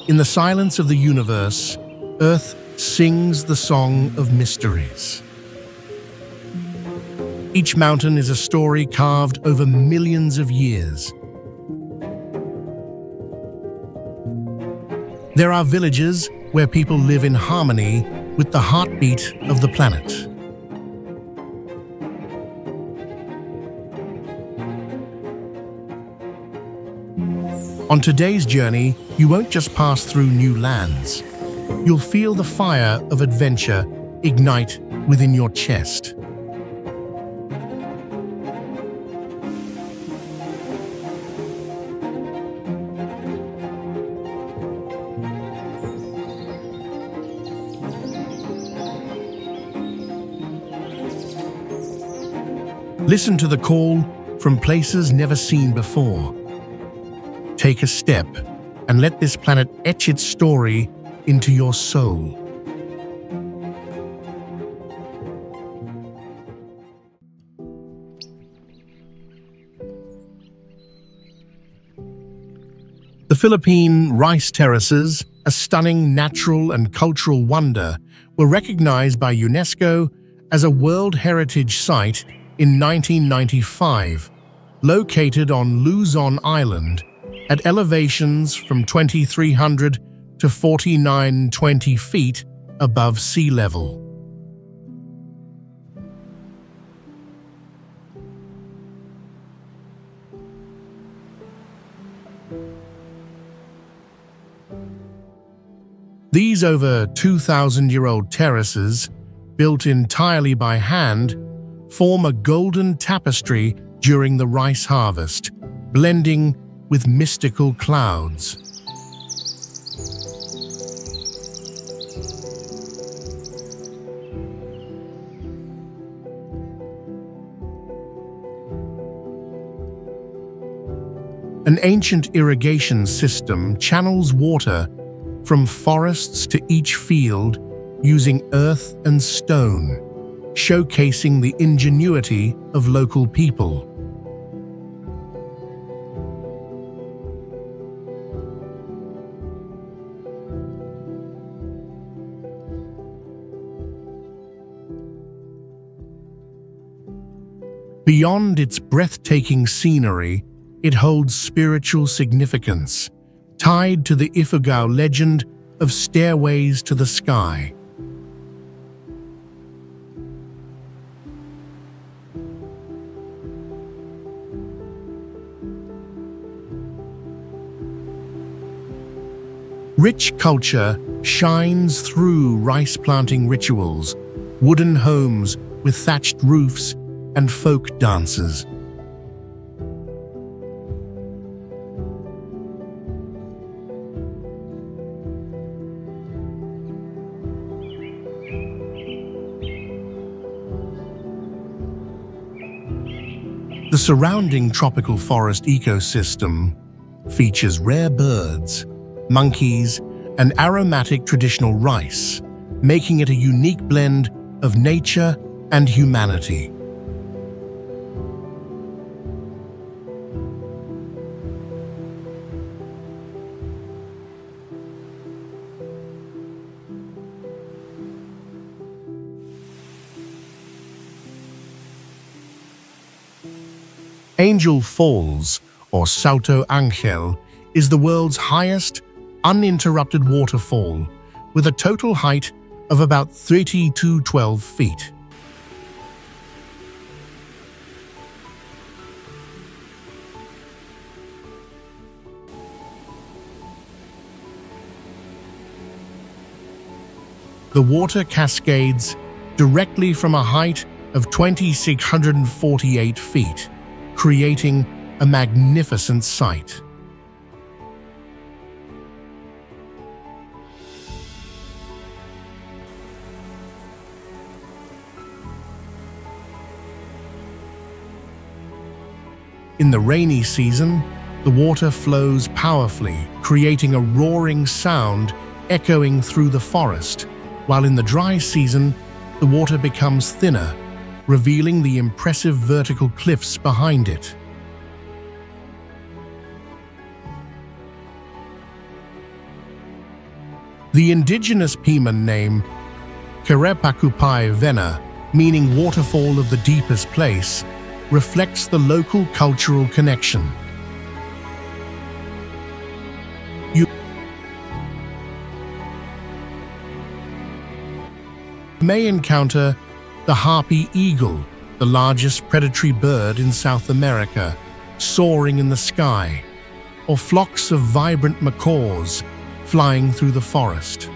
In the silence of the universe, Earth sings the song of mysteries. Each mountain is a story carved over millions of years. There are villages where people live in harmony with the heartbeat of the planet. On today's journey, you won't just pass through new lands. You'll feel the fire of adventure ignite within your chest. Listen to the call from places never seen before. Take a step and let this planet etch its story into your soul. The Philippine rice terraces, a stunning natural and cultural wonder, were recognized by UNESCO as a World Heritage Site in 1995, located on Luzon Island, at elevations from 2,300 to 4,920 feet above sea level. These over 2,000-year-old terraces, built entirely by hand, form a golden tapestry during the rice harvest, blending with mystical clouds. An ancient irrigation system channels water from forests to each field using earth and stone, showcasing the ingenuity of local people. Beyond its breathtaking scenery, it holds spiritual significance, tied to the Ifugao legend of stairways to the sky. Rich culture shines through rice planting rituals, wooden homes with thatched roofs, and folk dances. The surrounding tropical forest ecosystem features rare birds, monkeys, and aromatic traditional rice, making it a unique blend of nature and humanity. Angel Falls, or Salto Angel, is the world's highest, uninterrupted waterfall, with a total height of about 3,212 feet. The water cascades directly from a height of 2,648 feet, creating a magnificent sight. In the rainy season, the water flows powerfully, creating a roaring sound echoing through the forest, while in the dry season, the water becomes thinner, revealing the impressive vertical cliffs behind it. The indigenous Piman name, Kerepakupai Vena, meaning waterfall of the deepest place, reflects the local cultural connection. You may encounter the harpy eagle, the largest predatory bird in South America, soaring in the sky, or flocks of vibrant macaws flying through the forest.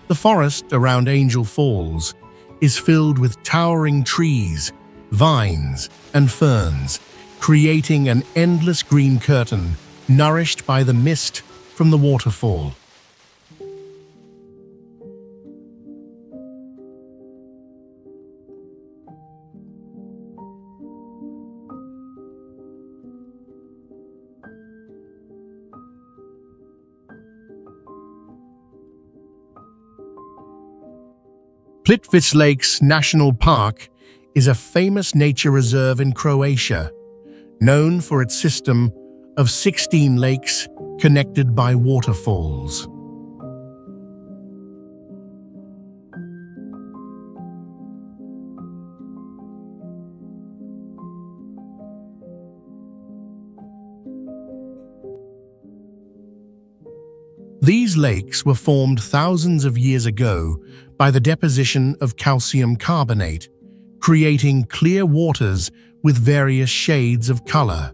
The forest around Angel Falls is filled with towering trees, vines, and ferns, creating an endless green curtain nourished by the mist from the waterfall. Plitvice Lakes National Park is a famous nature reserve in Croatia, known for its system of 16 lakes connected by waterfalls. These lakes were formed thousands of years ago by the deposition of calcium carbonate, creating clear waters with various shades of color.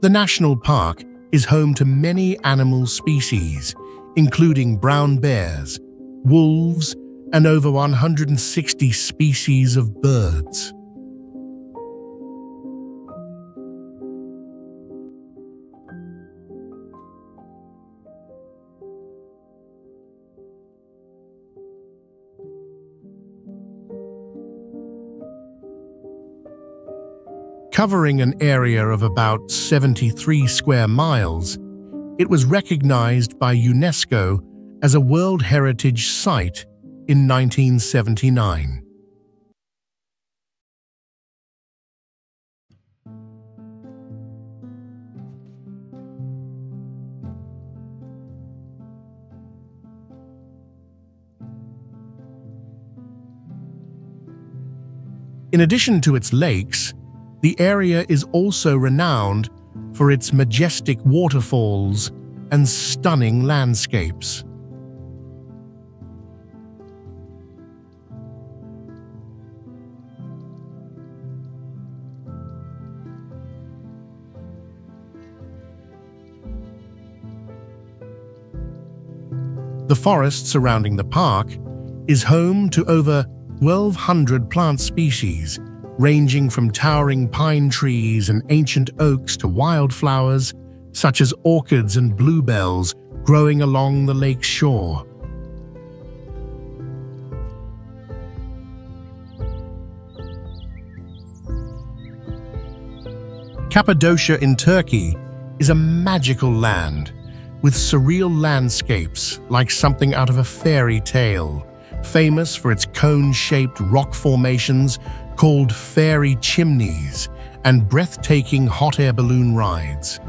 The national park is home to many animal species, including brown bears, wolves, and over 160 species of birds. Covering an area of about 73 square miles, it was recognized by UNESCO as a World Heritage Site in 1979. In addition to its lakes, the area is also renowned for its majestic waterfalls and stunning landscapes. The forest surrounding the park is home to over 1,200 plant species, ranging from towering pine trees and ancient oaks to wildflowers such as orchids and bluebells growing along the lake's shore. Cappadocia in Turkey is a magical land with surreal landscapes like something out of a fairy tale, famous for its cone-shaped rock formations called fairy chimneys and breathtaking hot air balloon rides.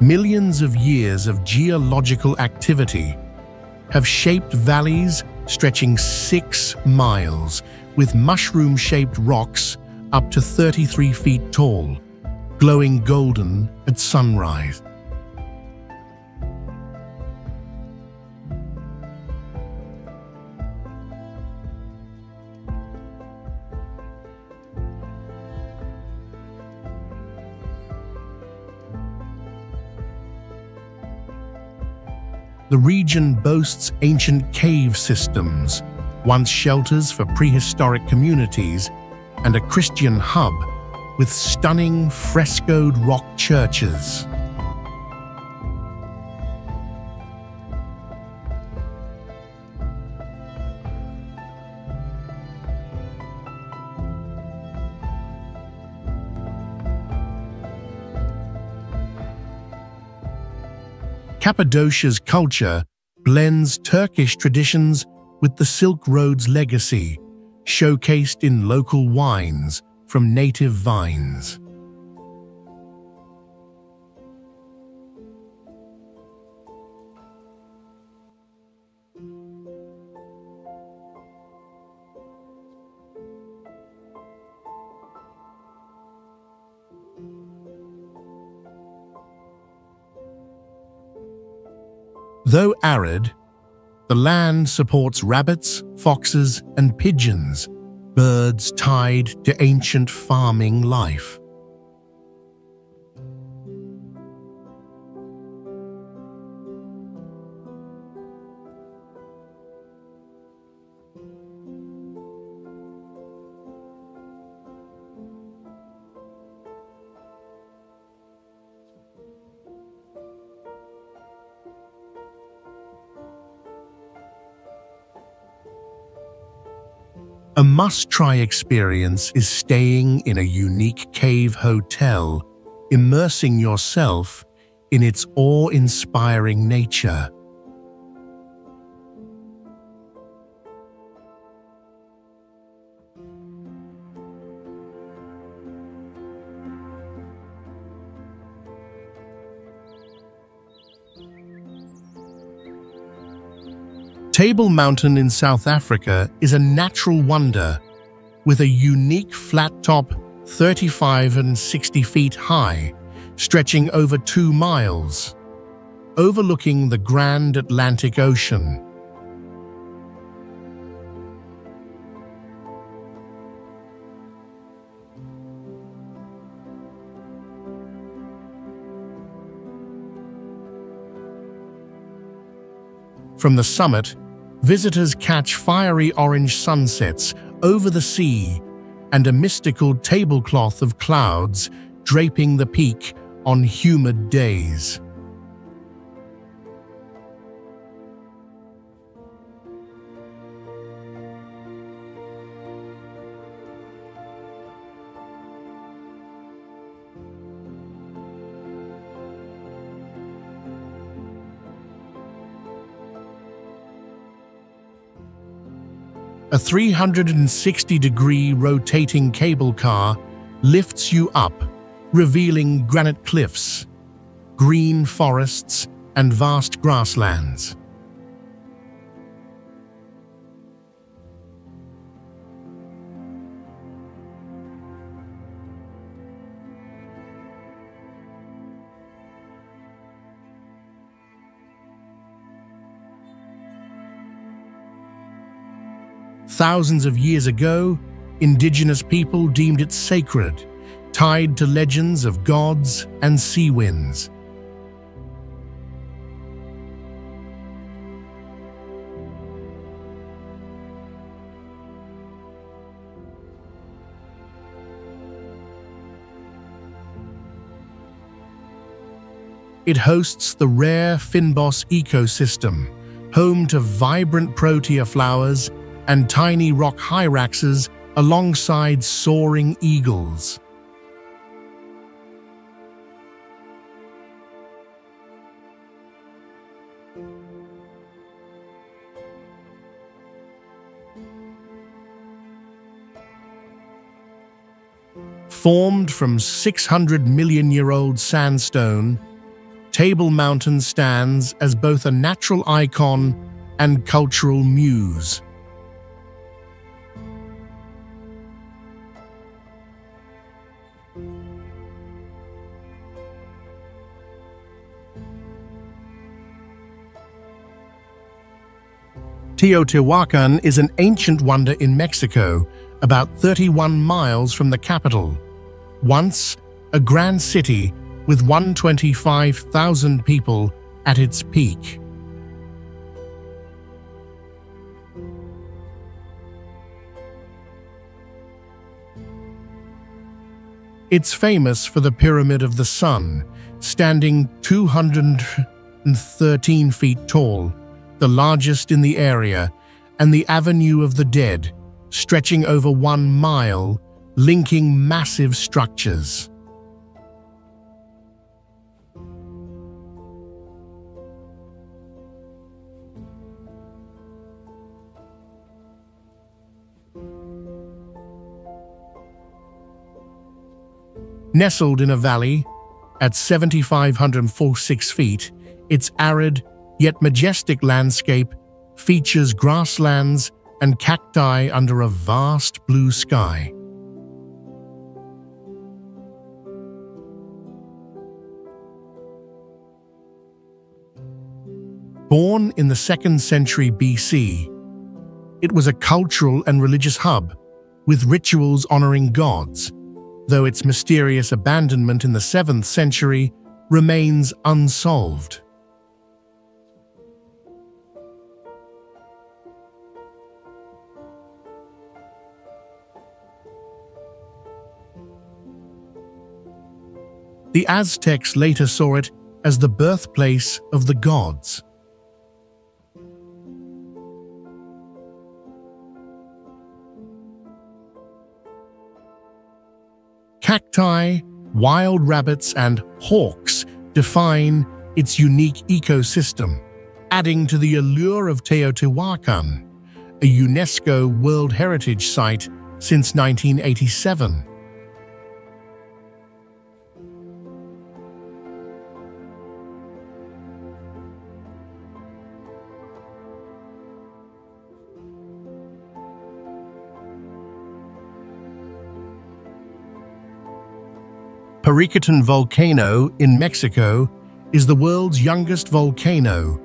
Millions of years of geological activity have shaped valleys stretching 6 miles with mushroom-shaped rocks up to 33 feet tall, glowing golden at sunrise. The region boasts ancient cave systems, once shelters for prehistoric communities, and a Christian hub with stunning frescoed rock churches. Cappadocia's culture blends Turkish traditions with the Silk Road's legacy, showcased in local wines from native vines. Though arid, the land supports rabbits, foxes, and pigeons, birds tied to ancient farming life. A must-try experience is staying in a unique cave hotel, immersing yourself in its awe-inspiring nature. Table Mountain in South Africa is a natural wonder with a unique flat top 35 and 60 feet high, stretching over 2 miles, overlooking the Grand Atlantic Ocean. From the summit, visitors catch fiery orange sunsets over the sea and a mystical tablecloth of clouds draping the peak on humid days. A 360-degree rotating cable car lifts you up, revealing granite cliffs, green forests, and vast grasslands. Thousands of years ago, indigenous people deemed it sacred, tied to legends of gods and sea winds. It hosts the rare fynbos ecosystem, home to vibrant protea flowers and tiny rock hyraxes alongside soaring eagles. Formed from 600-million-year-old sandstone, Table Mountain stands as both a natural icon and cultural muse. Teotihuacan is an ancient wonder in Mexico, about 31 miles from the capital. Once a grand city with 125,000 people at its peak. It's famous for the Pyramid of the Sun, standing 213 feet tall, the largest in the area, and the Avenue of the Dead, stretching over 1 mile, linking massive structures. Nestled in a valley, at 7,546 feet, its arid yet majestic landscape features grasslands and cacti under a vast blue sky. Born in the 2nd century BC, it was a cultural and religious hub, with rituals honoring gods, though its mysterious abandonment in the 7th century remains unsolved. The Aztecs later saw it as the birthplace of the gods. Cacti, wild rabbits, and hawks define its unique ecosystem, adding to the allure of Teotihuacan, a UNESCO World Heritage Site since 1987. Perdido Volcano in Mexico is the world's youngest volcano,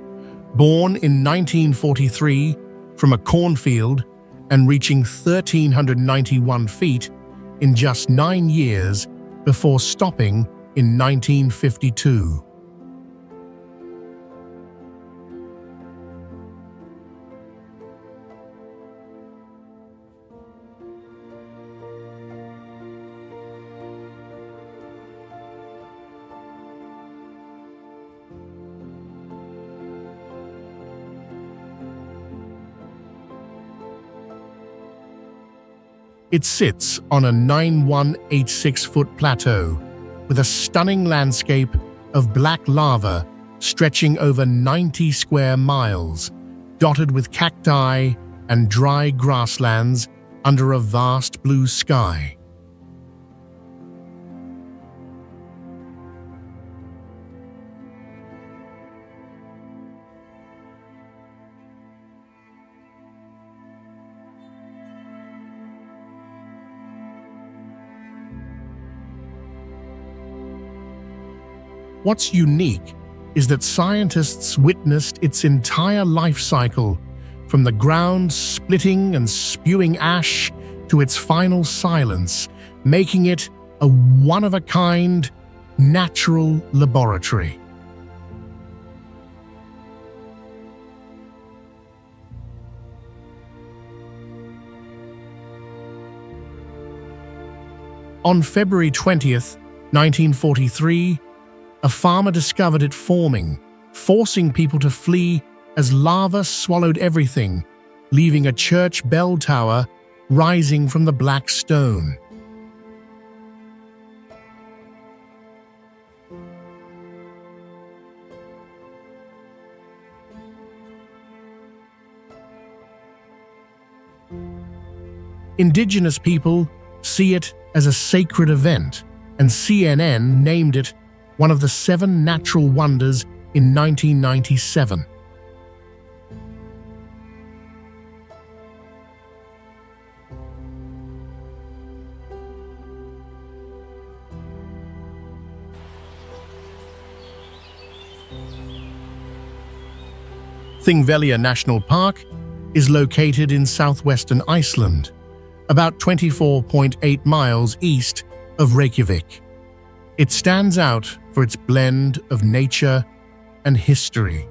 born in 1943 from a cornfield and reaching 1,391 feet in just 9 years before stopping in 1952. It sits on a 9,186-foot plateau with a stunning landscape of black lava stretching over 90 square miles, dotted with cacti and dry grasslands under a vast blue sky. What's unique is that scientists witnessed its entire life cycle, from the ground splitting and spewing ash to its final silence, making it a one-of-a-kind natural laboratory. On February 20th, 1943, a farmer discovered it forming, forcing people to flee as lava swallowed everything, leaving a church bell tower rising from the black stone. Indigenous people see it as a sacred event, and CNN named it one of the 7 natural wonders in 1997. Thingvealia National Park is located in southwestern Iceland, about 24.8 miles east of Reykjavik. It stands out for its blend of nature and history.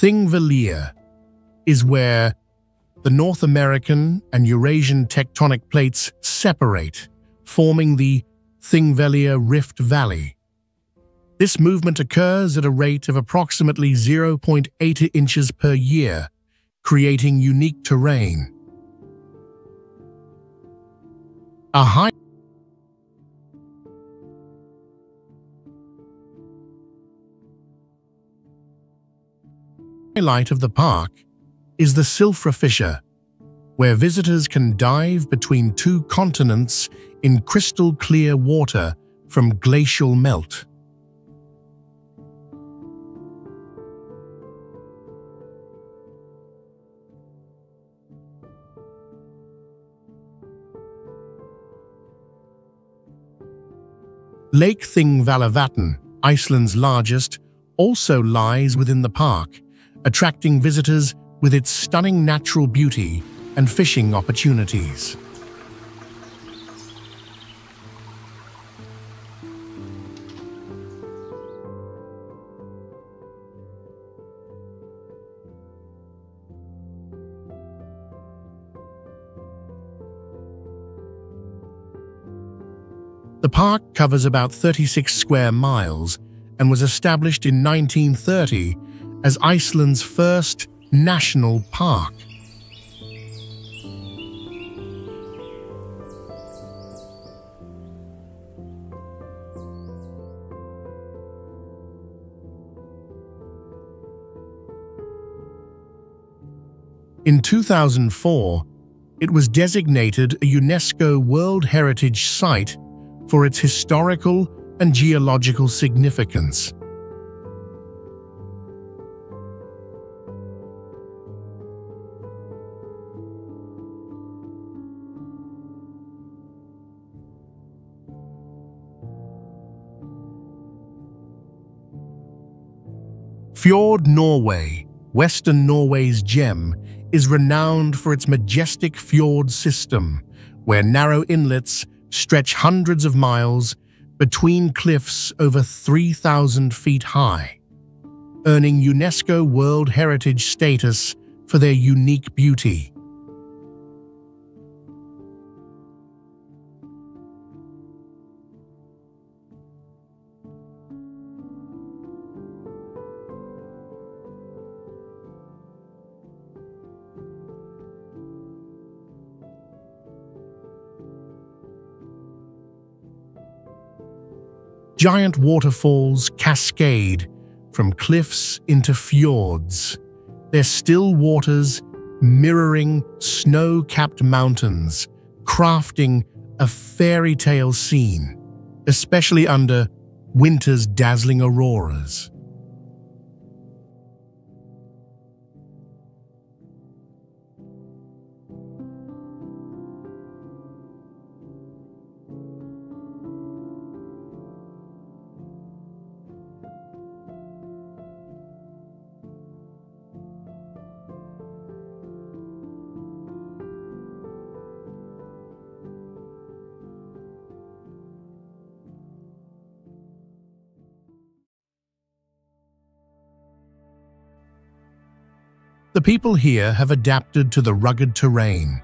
Thingvealia is where the North American and Eurasian tectonic plates separate, forming the Thingvealia Rift Valley. This movement occurs at a rate of approximately 0.8 inches per year, creating unique terrain. A highlight of the park is the Silfra Fissure, where visitors can dive between two continents in crystal-clear water from glacial melt. Lake Thingvallavatn, Iceland's largest, also lies within the park, attracting visitors with its stunning natural beauty and fishing opportunities. The park covers about 36 square miles and was established in 1930 as Iceland's first national park. In 2004, it was designated a UNESCO World Heritage Site for its historical and geological significance. Fjord Norway, Western Norway's gem, is renowned for its majestic fjord system, where narrow inlets stretch hundreds of miles between cliffs over 3,000 feet high, earning UNESCO World Heritage status for their unique beauty. Giant waterfalls cascade from cliffs into fjords, their still waters mirroring snow-capped mountains, crafting a fairy tale scene, especially under winter's dazzling auroras. The people here have adapted to the rugged terrain,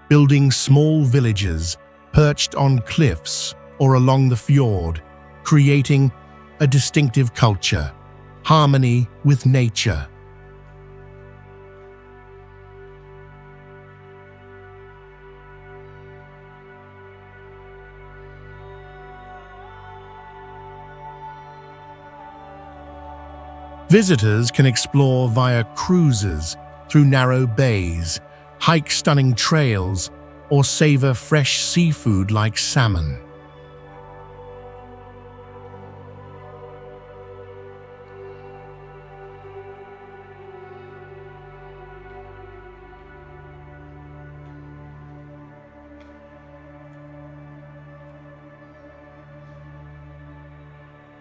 building small villages perched on cliffs or along the fjord, creating a distinctive culture, harmony with nature. Visitors can explore via cruises through narrow bays, hike stunning trails, or savor fresh seafood like salmon.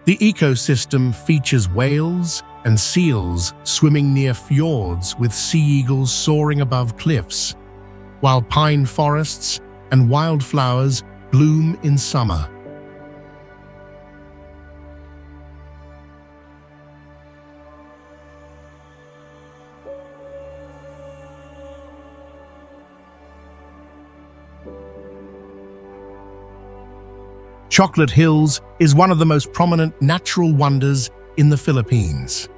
The ecosystem features whales and seals swimming near fjords with sea eagles soaring above cliffs, while pine forests and wildflowers bloom in summer. Chocolate Hills is one of the most prominent natural wonders in the Philippines.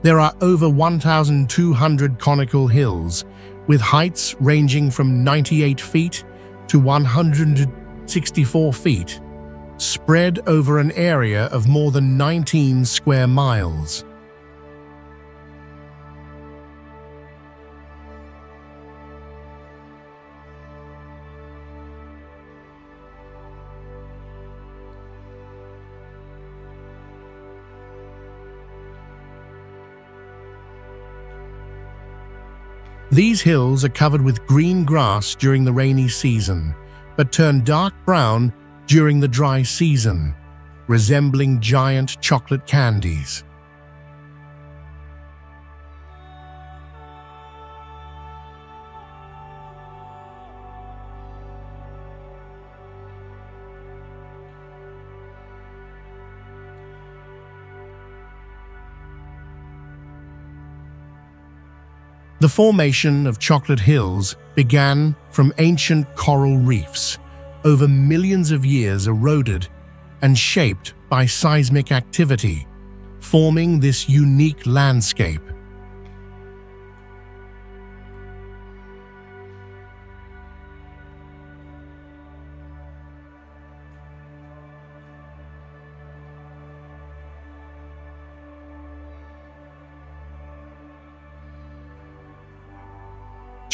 There are over 1,200 conical hills, with heights ranging from 98 feet to 164 feet, spread over an area of more than 19 square miles. These hills are covered with green grass during the rainy season, but turn dark brown during the dry season, resembling giant chocolate candies. The formation of Chocolate Hills began from ancient coral reefs, over millions of years eroded and shaped by seismic activity, forming this unique landscape.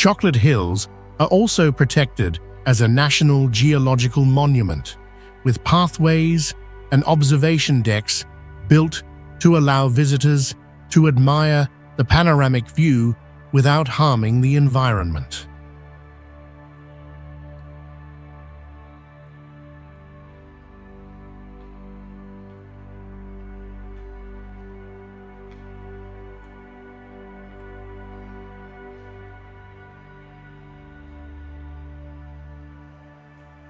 Chocolate Hills are also protected as a national geological monument, with pathways and observation decks built to allow visitors to admire the panoramic view without harming the environment.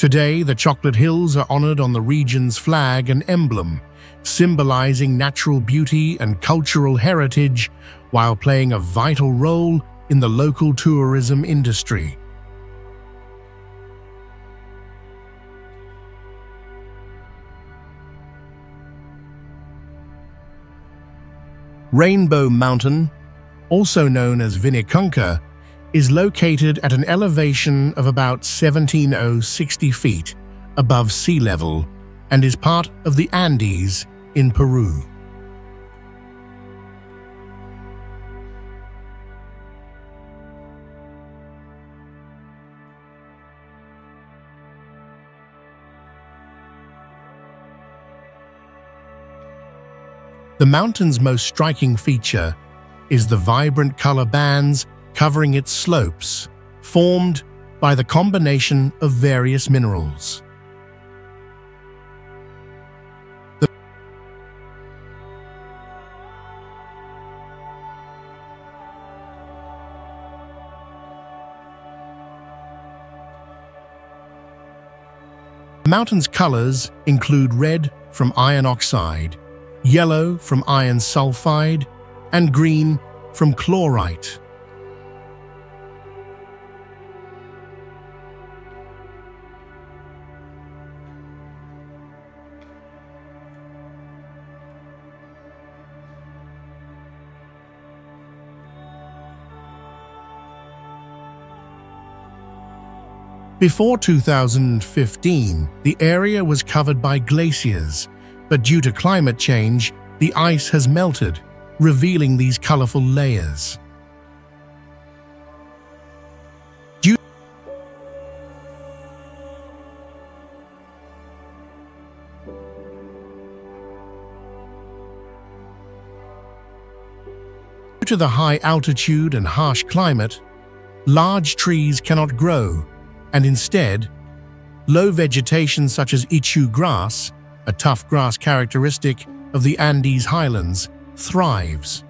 Today, the Chocolate Hills are honored on the region's flag and emblem, symbolizing natural beauty and cultural heritage while playing a vital role in the local tourism industry. Rainbow Mountain, also known as Vinicunca, is located at an elevation of about 17,060 feet above sea level and is part of the Andes in Peru. The mountain's most striking feature is the vibrant color bands covering its slopes, formed by the combination of various minerals. The mountain's colors include red from iron oxide, yellow from iron sulfide, and green from chlorite. Before 2015, the area was covered by glaciers, but due to climate change, the ice has melted, revealing these colorful layers. Due to the high altitude and harsh climate, large trees cannot grow, and instead, low vegetation such as ichu grass, a tough grass characteristic of the Andes highlands, thrives.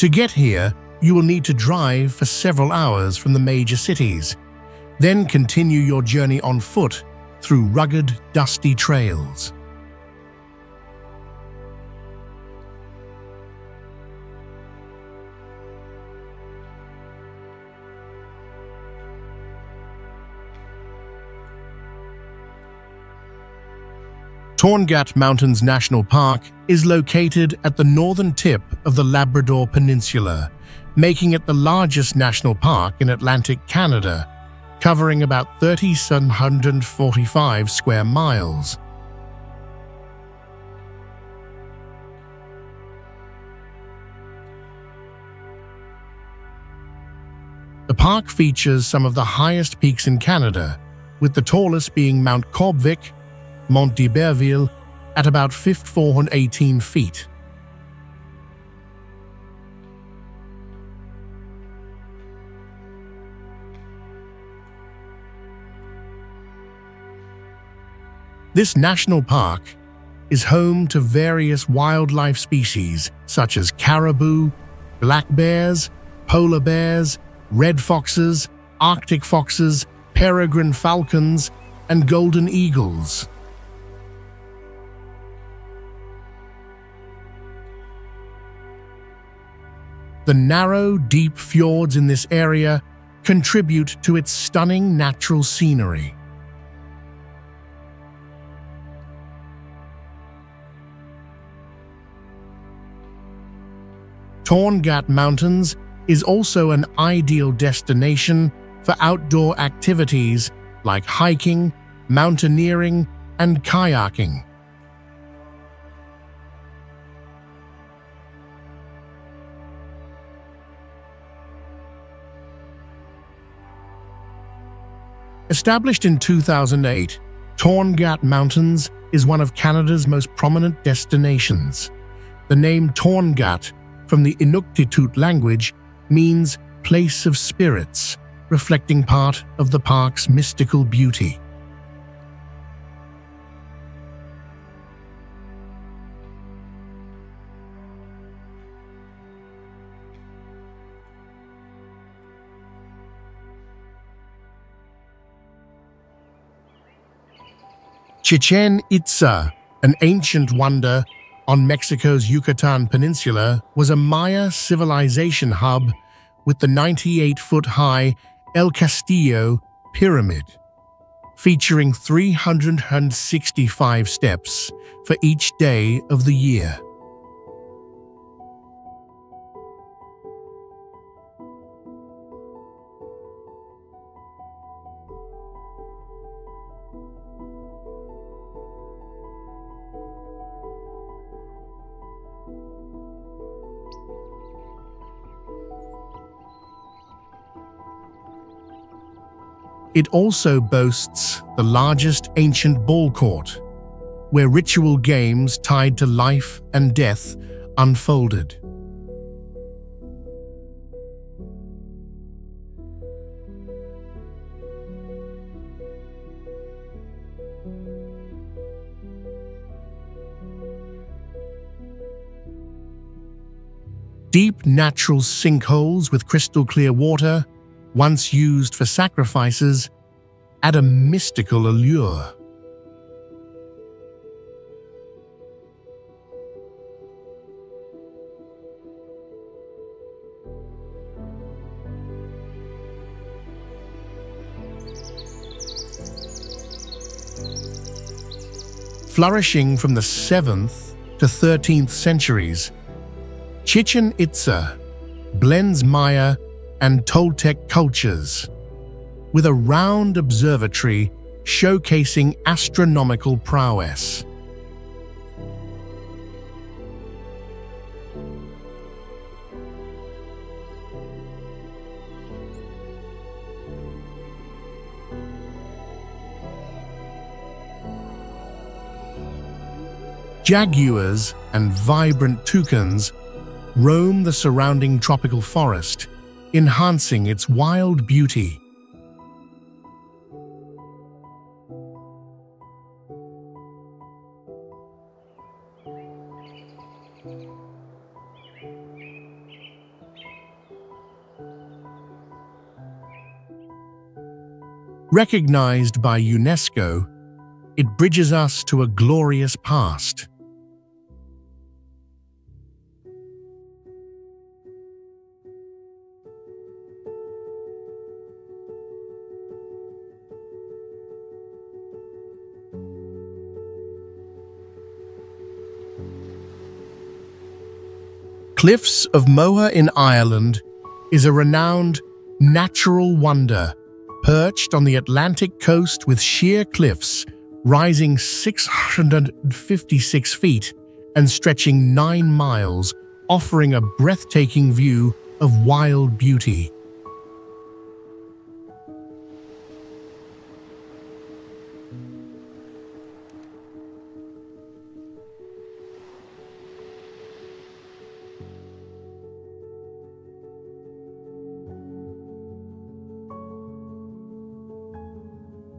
To get here, you will need to drive for several hours from the major cities, then continue your journey on foot through rugged, dusty trails. Tornat Mountains National Park is located at the northern tip of the Labrador Peninsula, making it the largest national park in Atlantic Canada, covering about 3,745 square miles. The park features some of the highest peaks in Canada, with the tallest being Mount Corbvic, Mont d'Iberville, at about 418 feet. This national park is home to various wildlife species such as caribou, black bears, polar bears, red foxes, Arctic foxes, peregrine falcons, and golden eagles. The narrow, deep fjords in this area contribute to its stunning natural scenery. Tornat Mountains is also an ideal destination for outdoor activities like hiking, mountaineering, and kayaking. Established in 2008, Tornat Mountains is one of Canada's most prominent destinations. The name Tornat, from the Inuktitut language, means place of spirits, reflecting part of the park's mystical beauty. Chichen Itza, an ancient wonder on Mexico's Yucatan Peninsula, was a Maya civilization hub with the 98-foot-high El Castillo pyramid, featuring 365 steps for each day of the year. It also boasts the largest ancient ball court, where ritual games tied to life and death unfolded. Deep natural sinkholes with crystal clear water, once used for sacrifices, add a mystical allure. Flourishing from the 7th to 13th centuries, Chichen Itza blends Maya and Toltec cultures, with a round observatory showcasing astronomical prowess. Jaguars and vibrant toucans roam the surrounding tropical forest, enhancing its wild beauty. Recognized by UNESCO, it bridges us to a glorious past. Cliffs of Moher in Ireland is a renowned natural wonder, perched on the Atlantic coast with sheer cliffs rising 656 feet and stretching 9 miles, offering a breathtaking view of wild beauty.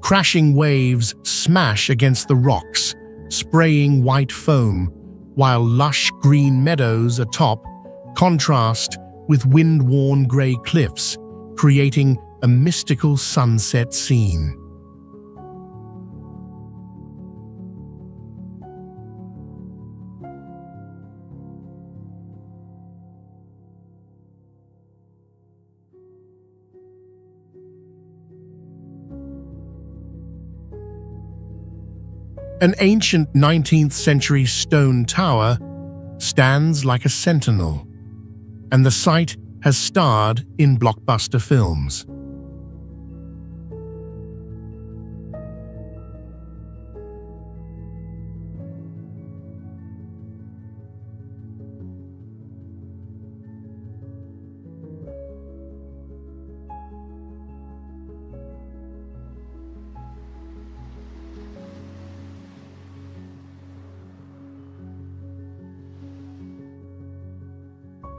Crashing waves smash against the rocks, spraying white foam, while lush green meadows atop contrast with wind-worn grey cliffs, creating a mystical sunset scene. An ancient 19th century stone tower stands like a sentinel, and the site has starred in blockbuster films.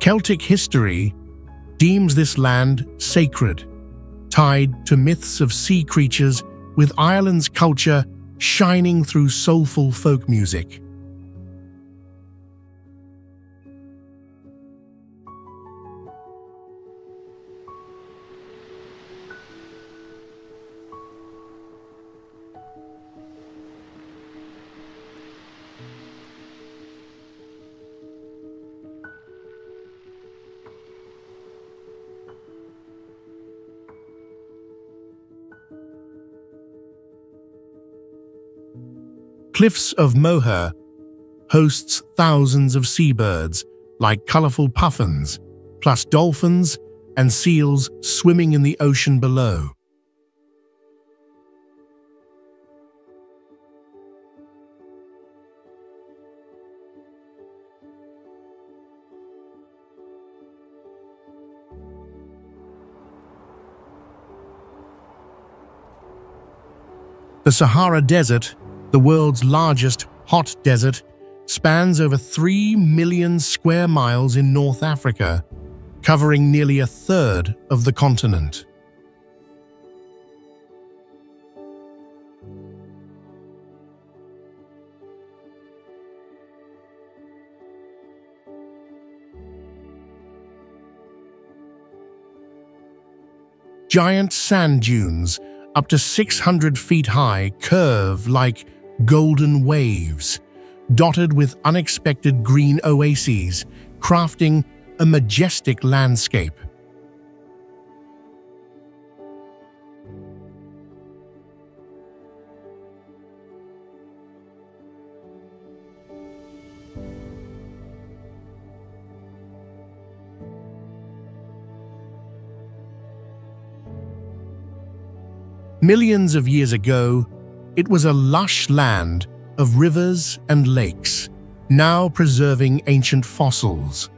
Celtic history deems this land sacred, tied to myths of sea creatures, with Ireland's culture shining through soulful folk music. Cliffs of Moher hosts thousands of seabirds like colorful puffins, plus dolphins and seals swimming in the ocean below. The Sahara Desert, the world's largest hot desert, spans over 3 million square miles in North Africa, covering nearly a third of the continent. Giant sand dunes, up to 600 feet high, curve like golden waves, dotted with unexpected green oases, crafting a majestic landscape. Millions of years ago, it was a lush land of rivers and lakes, now preserving ancient fossils.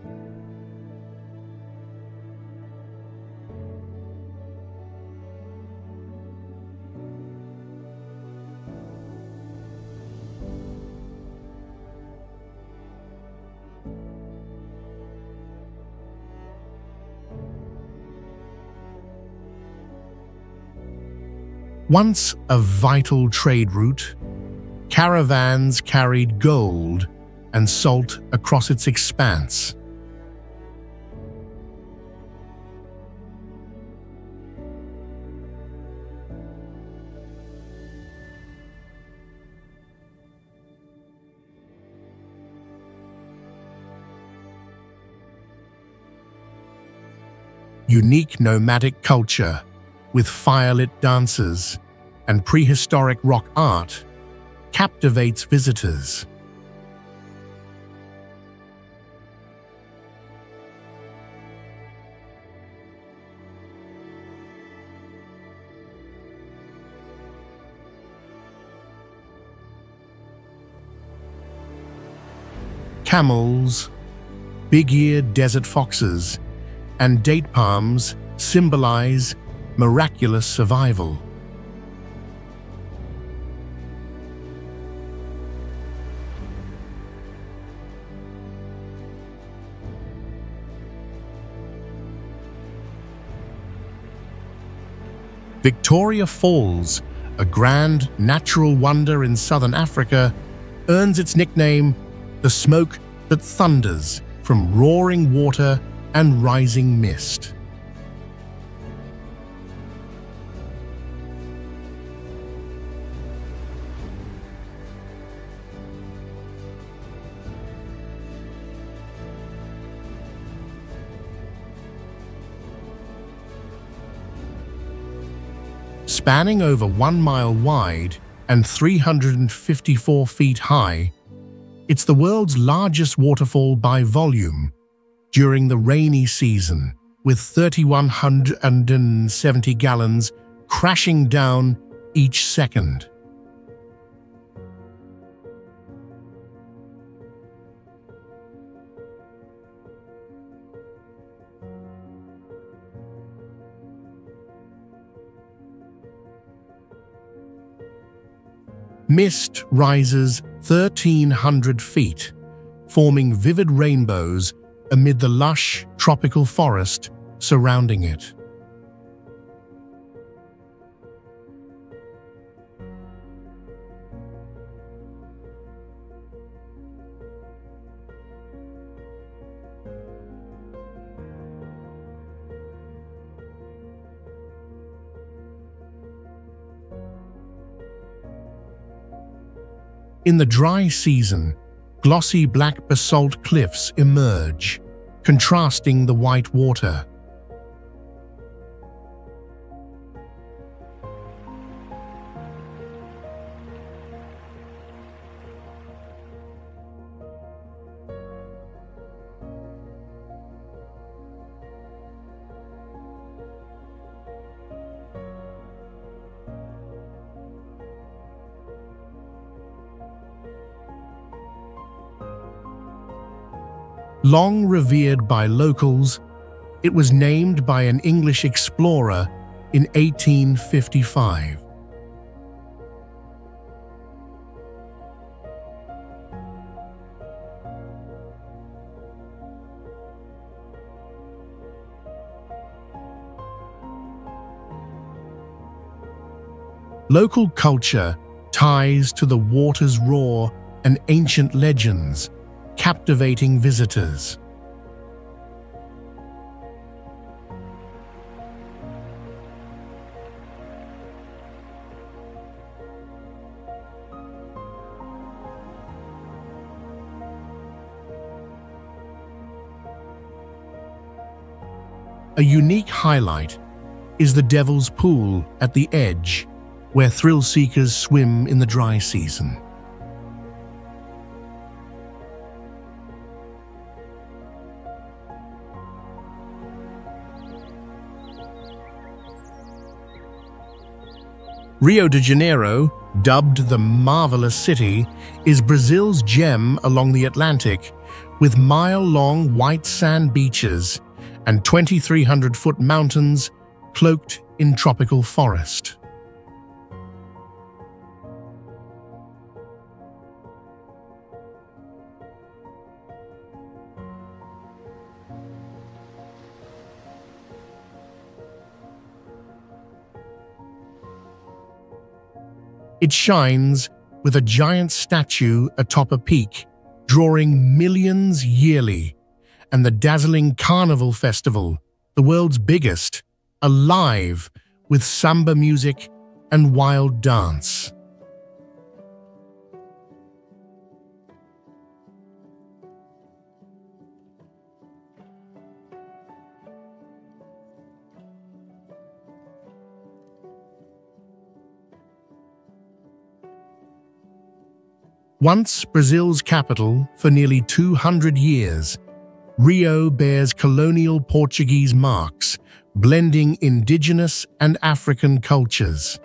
Once a vital trade route, caravans carried gold and salt across its expanse. unique nomadic culture with firelit dances and prehistoric rock art captivates visitors. Camels, big-eared desert foxes, and date palms symbolize miraculous survival. Victoria Falls, a grand natural wonder in southern Africa, earns its nickname, the smoke that thunders from roaring water and rising mist. Spanning over 1 mile wide and 354 feet high, it's the world's largest waterfall by volume during the rainy season, with 3,170 gallons crashing down each second. Mist rises 1,300 feet, forming vivid rainbows amid the lush tropical forest surrounding it. In the dry season, glossy black basalt cliffs emerge, contrasting the white water. Long revered by locals, it was named by an English explorer in 1855. Local culture ties to the water's roar and ancient legends, captivating visitors. A unique highlight is the Devil's Pool at the edge, where thrill-seekers swim in the dry season. Rio de Janeiro, dubbed the Marvelous City, is Brazil's gem along the Atlantic, with mile-long white sand beaches and 2,300-foot mountains cloaked in tropical forest. It shines with a giant statue atop a peak, drawing millions yearly, and the dazzling Carnival Festival, the world's biggest, alive with samba music and wild dance. Once Brazil's capital for nearly 200 years, Rio bears colonial Portuguese marks, blending indigenous and African cultures.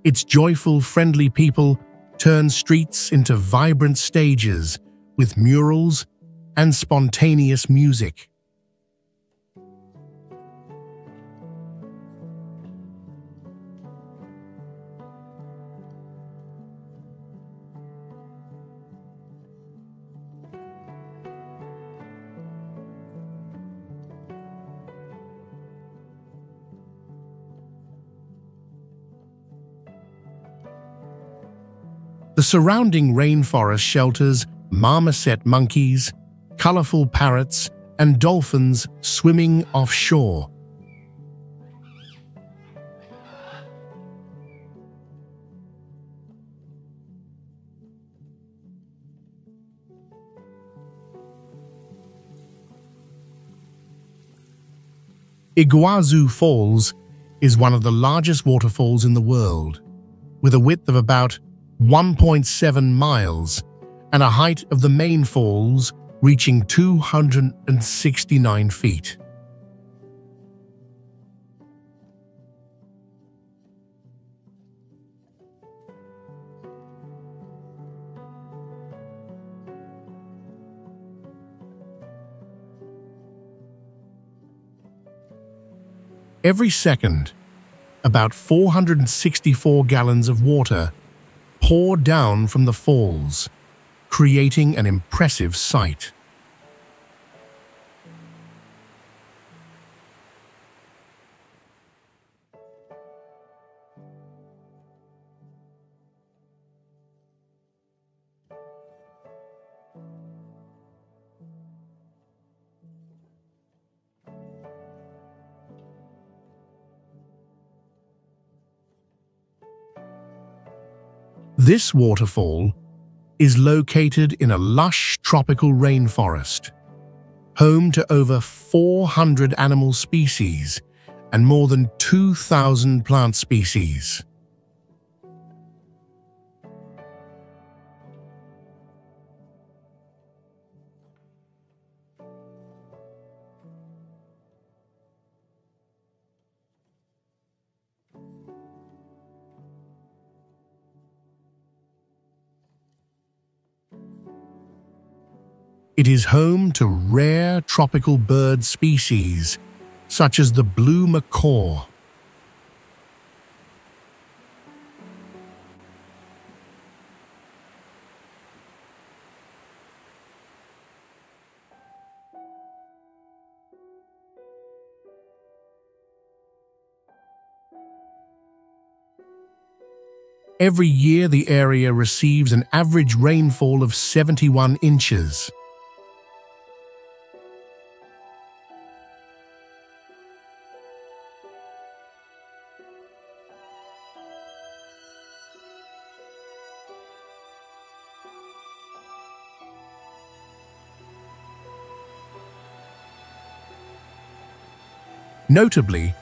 Its joyful, friendly people turn streets into vibrant stages with murals and spontaneous music. The surrounding rainforest shelters marmoset monkeys, colorful parrots, and dolphins swimming offshore. Iguazu Falls is one of the largest waterfalls in the world, with a width of about 1.7 miles and a height of the main falls reaching 269 feet. Every second, about 464 gallons of water pour down from the falls, creating an impressive sight. This waterfall is located in a lush tropical rainforest, home to over 400 animal species and more than 2,000 plant species. It is home to rare tropical bird species, such as the blue macaw. Every year, the area receives an average rainfall of 71 inches. Notably,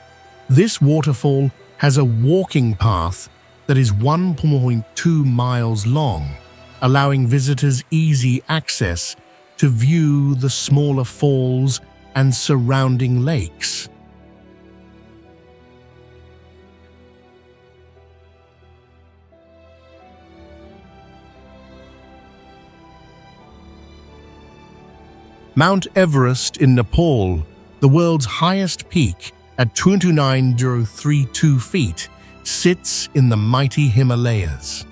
this waterfall has a walking path that is 1.2 miles long, allowing visitors easy access to view the smaller falls and surrounding lakes. Mount Everest in Nepal, the world's highest peak at 29.32 feet, sits in the mighty Himalayas.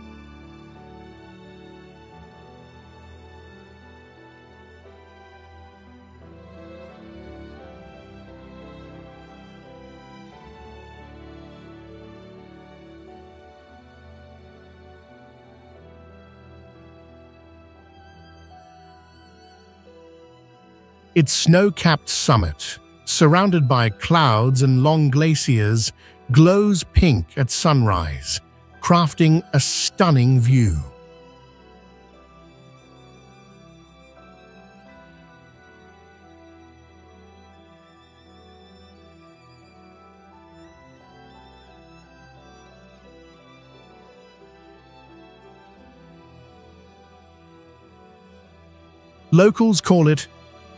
Its snow-capped summit, surrounded by clouds and long glaciers, glows pink at sunrise, crafting a stunning view. Locals call it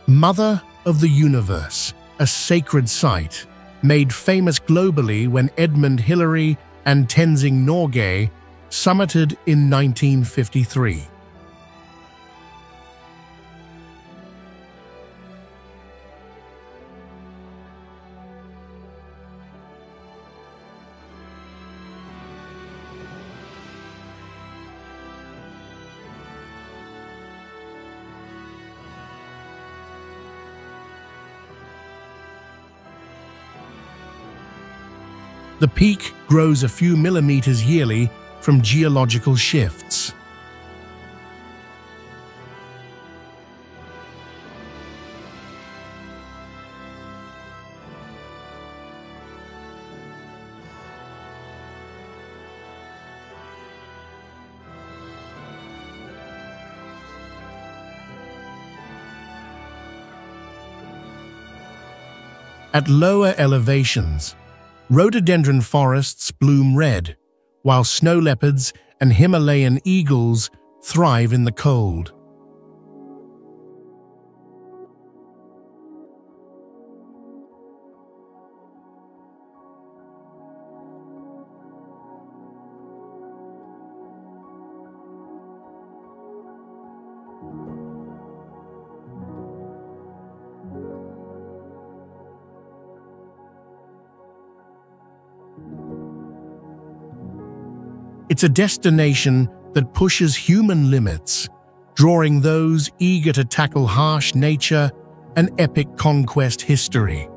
Mother of the Universe, a sacred site made famous globally when Edmund Hillary and Tenzing Norgay summited in 1953. The peak grows a few millimeters yearly from geological shifts. At lower elevations, rhododendron forests bloom red, while snow leopards and Himalayan eagles thrive in the cold. It's a destination that pushes human limits, drawing those eager to tackle harsh nature and epic conquest history.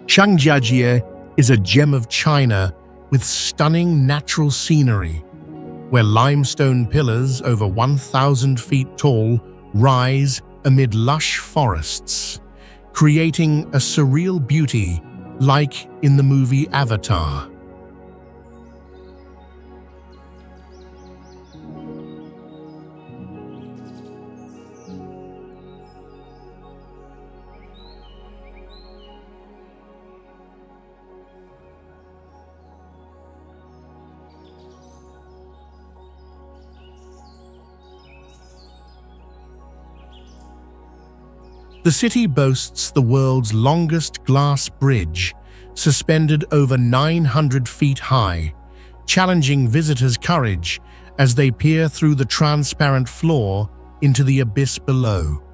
Changjiao is a gem of China with stunning natural scenery, where limestone pillars over 1,000 feet tall rise amid lush forests, creating a surreal beauty like in the movie Avatar. The city boasts the world's longest glass bridge, suspended over 900 feet high, challenging visitors' courage as they peer through the transparent floor into the abyss below.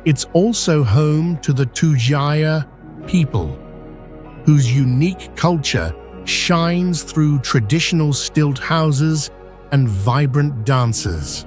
It's also home to the Teotihuacan people, whose unique culture shines through traditional stilt houses and vibrant dances.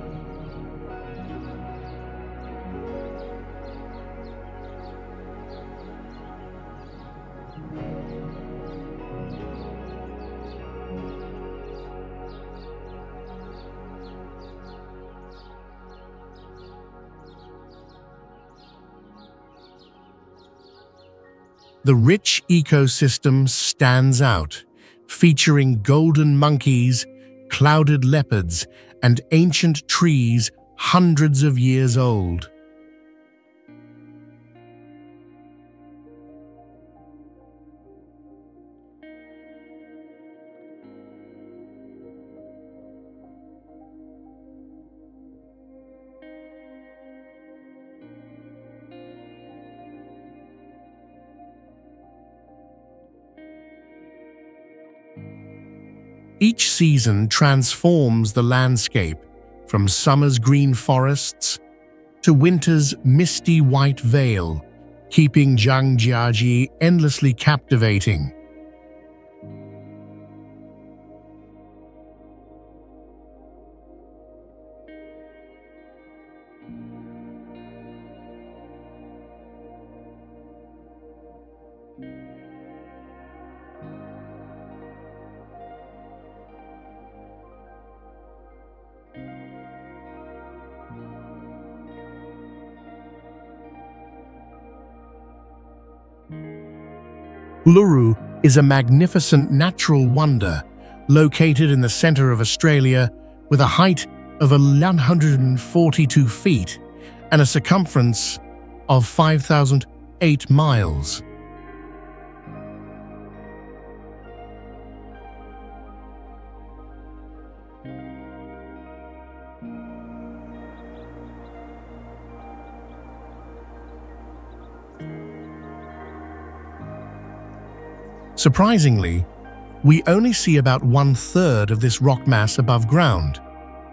The rich ecosystem stands out, featuring golden monkeys, clouded leopards, and ancient trees hundreds of years old. Each season transforms the landscape, from summer's green forests to winter's misty white veil, keeping Changjiao endlessly captivating. Uluru is a magnificent natural wonder located in the center of Australia with a height of 142 feet and a circumference of 5,008 miles. Surprisingly, we only see about 1/3 of this rock mass above ground,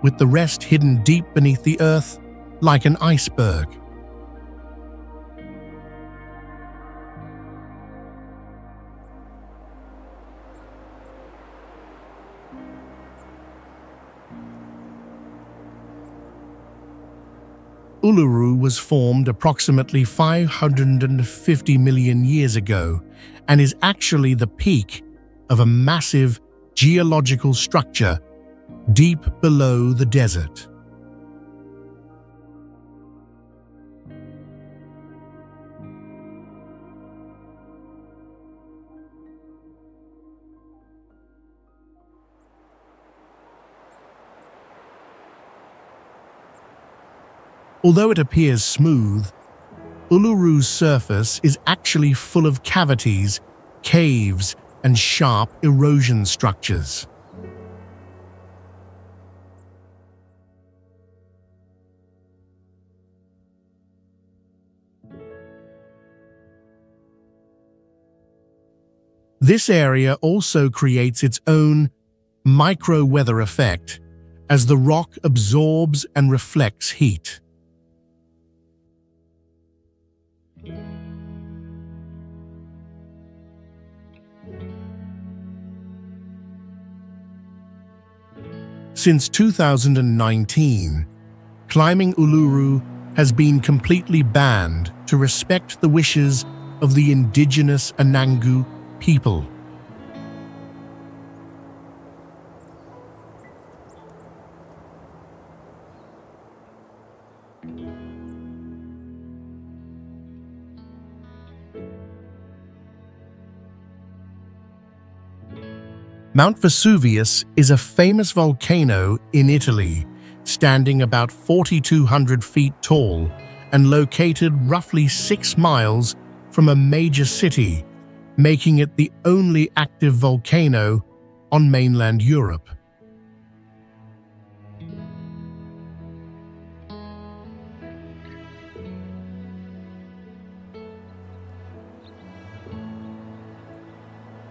with the rest hidden deep beneath the earth like an iceberg. Uluru was formed approximately 550 million years ago and is actually the peak of a massive geological structure deep below the desert. Although it appears smooth, Uluru's surface is actually full of cavities, caves, and sharp erosion structures. This area also creates its own micro-weather effect as the rock absorbs and reflects heat. Since 2019, climbing Uluru has been completely banned to respect the wishes of the indigenous Anangu people. Mount Vesuvius is a famous volcano in Italy, standing about 4,200 feet tall and located roughly 6 miles from a major city, making it the only active volcano on mainland Europe.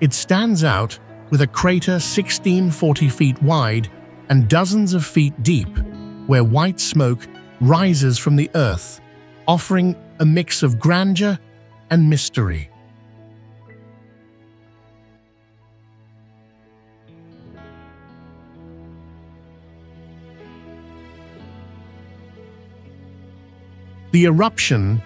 It stands out with a crater 1,640 feet wide and dozens of feet deep, where white smoke rises from the earth, offering a mix of grandeur and mystery. The eruption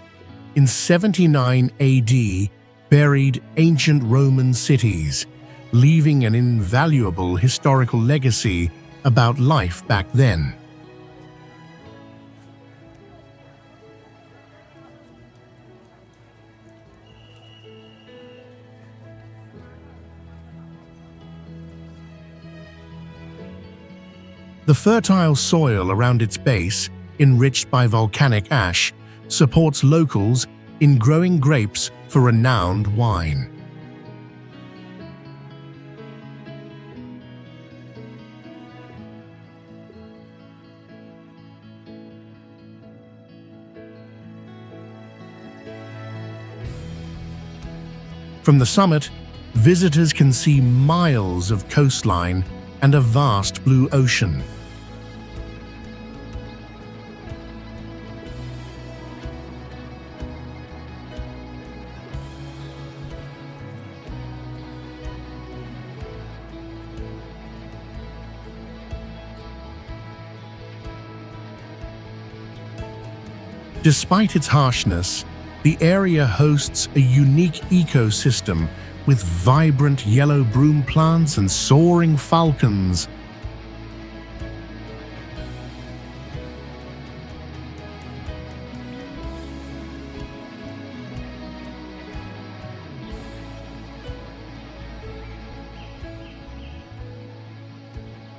in 79 AD buried ancient Roman cities, leaving an invaluable historical legacy about life back then. The fertile soil around its base, enriched by volcanic ash, supports locals in growing grapes for renowned wine. From the summit, visitors can see miles of coastline and a vast blue ocean. Despite its harshness, the area hosts a unique ecosystem with vibrant yellow broom plants and soaring falcons.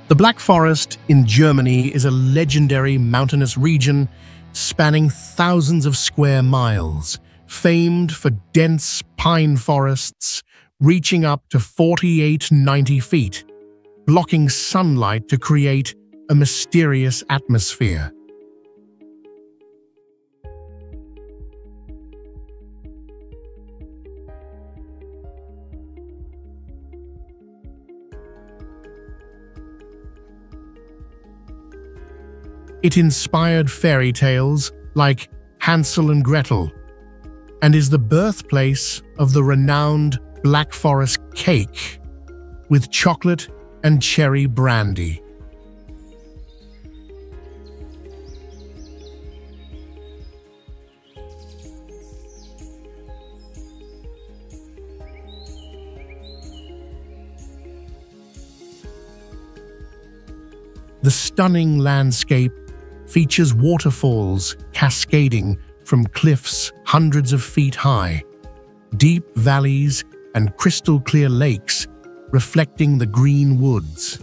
The Black Forest in Germany is a legendary mountainous region spanning thousands of square miles, famed for dense pine forests reaching up to 90 feet, blocking sunlight to create a mysterious atmosphere. It inspired fairy tales like Hansel and Gretel, and is the birthplace of the renowned Black Forest cake with chocolate and cherry brandy. The stunning landscape features waterfalls cascading from cliffs hundreds of feet high, deep valleys and crystal-clear lakes reflecting the green woods.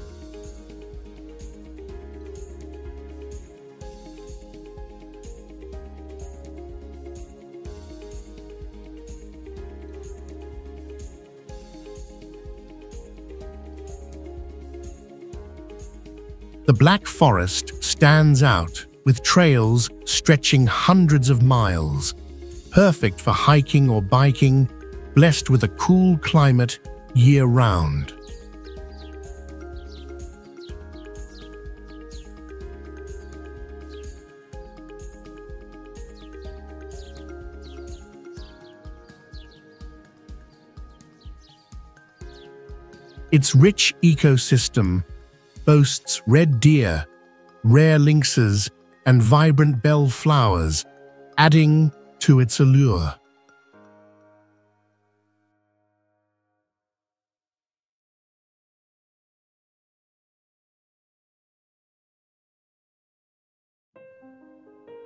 The Black Forest stands out with trails stretching hundreds of miles, perfect for hiking or biking, blessed with a cool climate year-round. Its rich ecosystem boasts red deer, rare lynxes, and vibrant bell flowers, adding to its allure.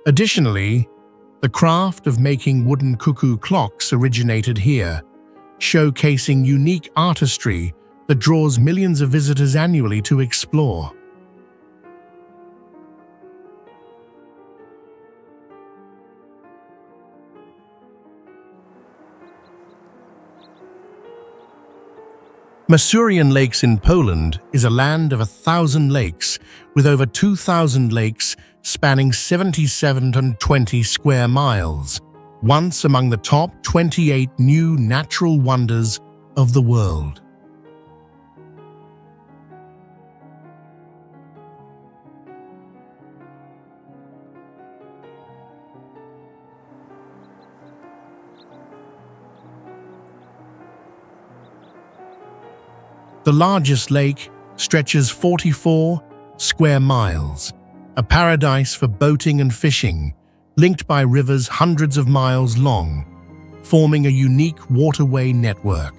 Additionally, the craft of making wooden cuckoo clocks originated here, showcasing unique artistry that draws millions of visitors annually to explore. Masurian Lakes in Poland is a land of 1,000 lakes, with over 2,000 lakes spanning 7720 square miles, once among the top 28 new natural wonders of the world. The largest lake stretches 44 square miles, a paradise for boating and fishing, linked by rivers hundreds of miles long, forming a unique waterway network.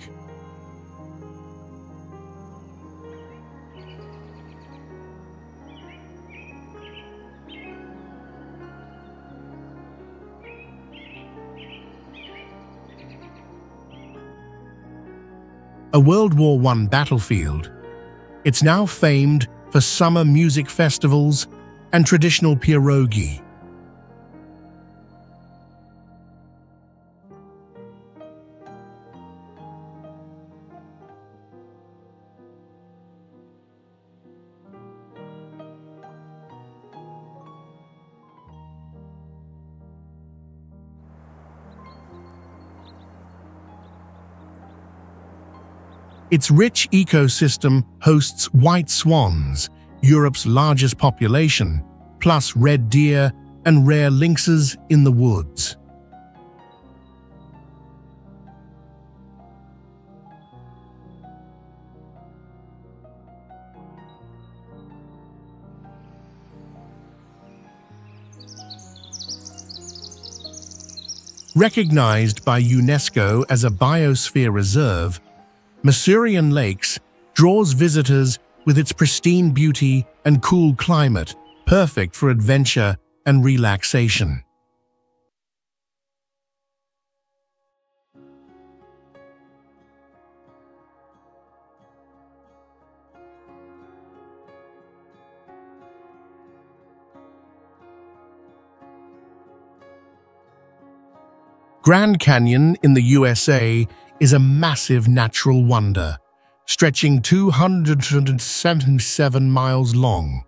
A World War I battlefield, it's now famed for summer music festivals and traditional pierogi. Its rich ecosystem hosts white swans, Europe's largest population, plus red deer and rare lynxes in the woods. Recognized by UNESCO as a biosphere reserve, Masurian Lakes draws visitors with its pristine beauty and cool climate, perfect for adventure and relaxation. Grand Canyon in the USA is a massive natural wonder, stretching 277 miles long,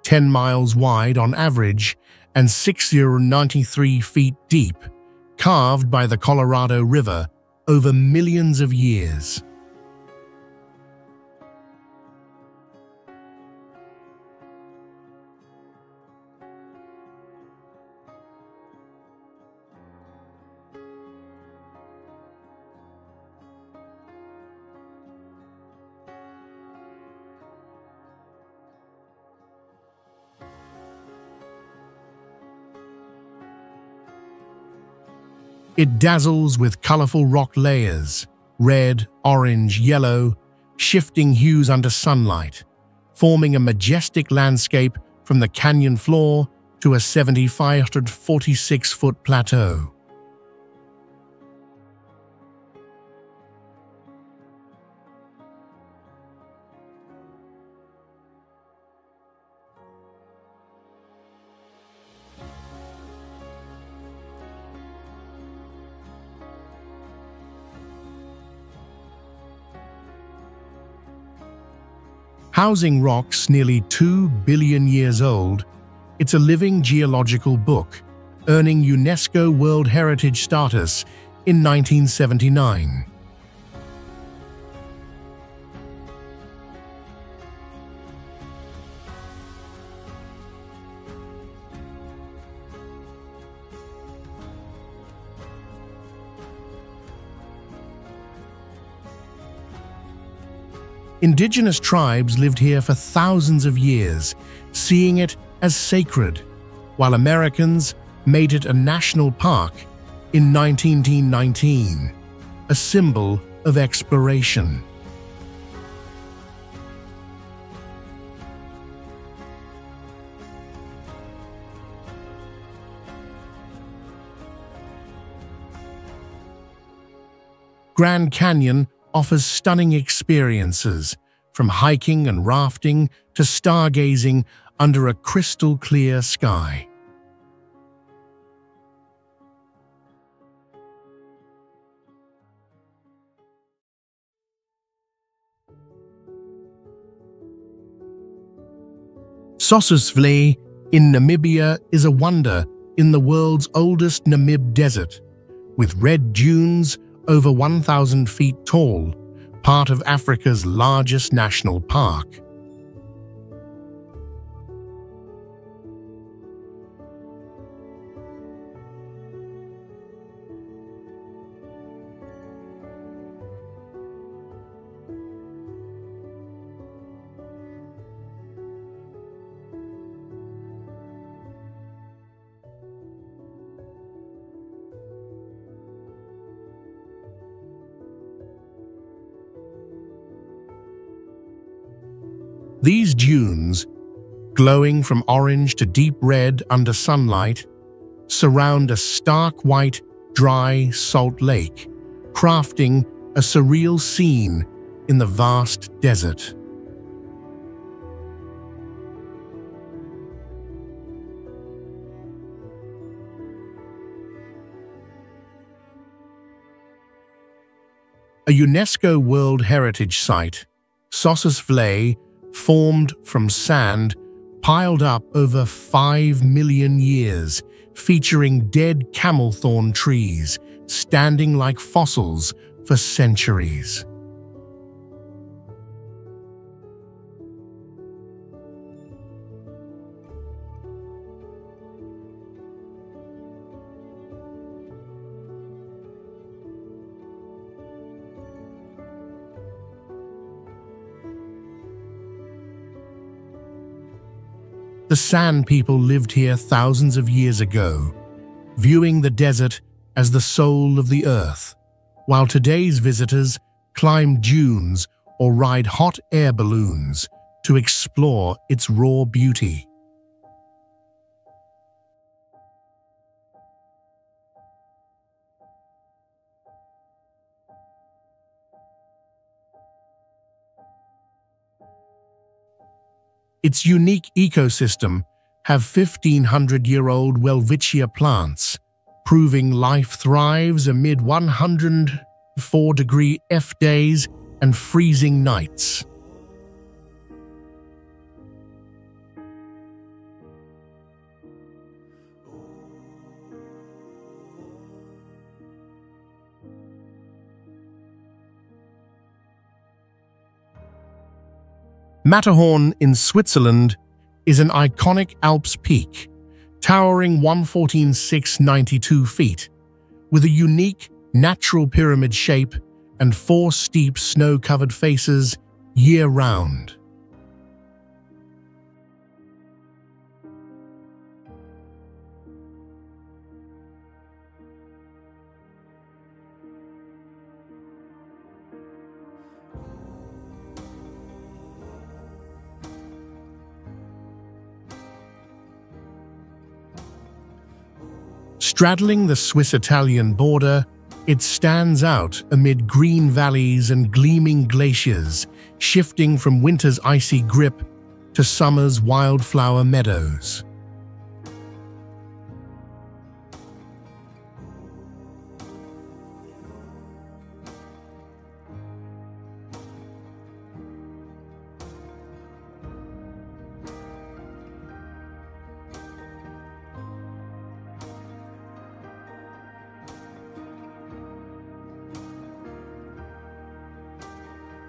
10 miles wide on average, and 693 feet deep, carved by the Colorado River over millions of years. It dazzles with colorful rock layers, red, orange, yellow, shifting hues under sunlight, forming a majestic landscape from the canyon floor to a 7,546-foot plateau. Housing rocks nearly 2 billion years old, it's a living geological book, earning UNESCO World Heritage status in 1979. Indigenous tribes lived here for thousands of years, seeing it as sacred, while Americans made it a national park in 1919, a symbol of exploration. Grand Canyon offers stunning experiences, from hiking and rafting to stargazing under a crystal-clear sky. Sossusvlei in Namibia is a wonder in the world's oldest Namib Desert, with red dunes over 1,000 feet tall, part of Africa's largest national park. These dunes, glowing from orange to deep red under sunlight, surround a stark white, dry salt lake, crafting a surreal scene in the vast desert. A UNESCO World Heritage Site, Sossusvlei formed from sand piled up over 5 million years, featuring dead camel thorn trees standing like fossils for centuries. The Sand people lived here thousands of years ago, viewing the desert as the soul of the earth, while today's visitors climb dunes or ride hot air balloons to explore its raw beauty. Its unique ecosystem have 1,500-year-old welwitschia plants, proving life thrives amid 104-degree F days and freezing nights. Matterhorn in Switzerland is an iconic Alps peak, towering 114,692 feet, with a unique natural pyramid shape and 4 steep snow-covered faces year-round. Straddling the Swiss-Italian border, it stands out amid green valleys and gleaming glaciers, shifting from winter's icy grip to summer's wildflower meadows.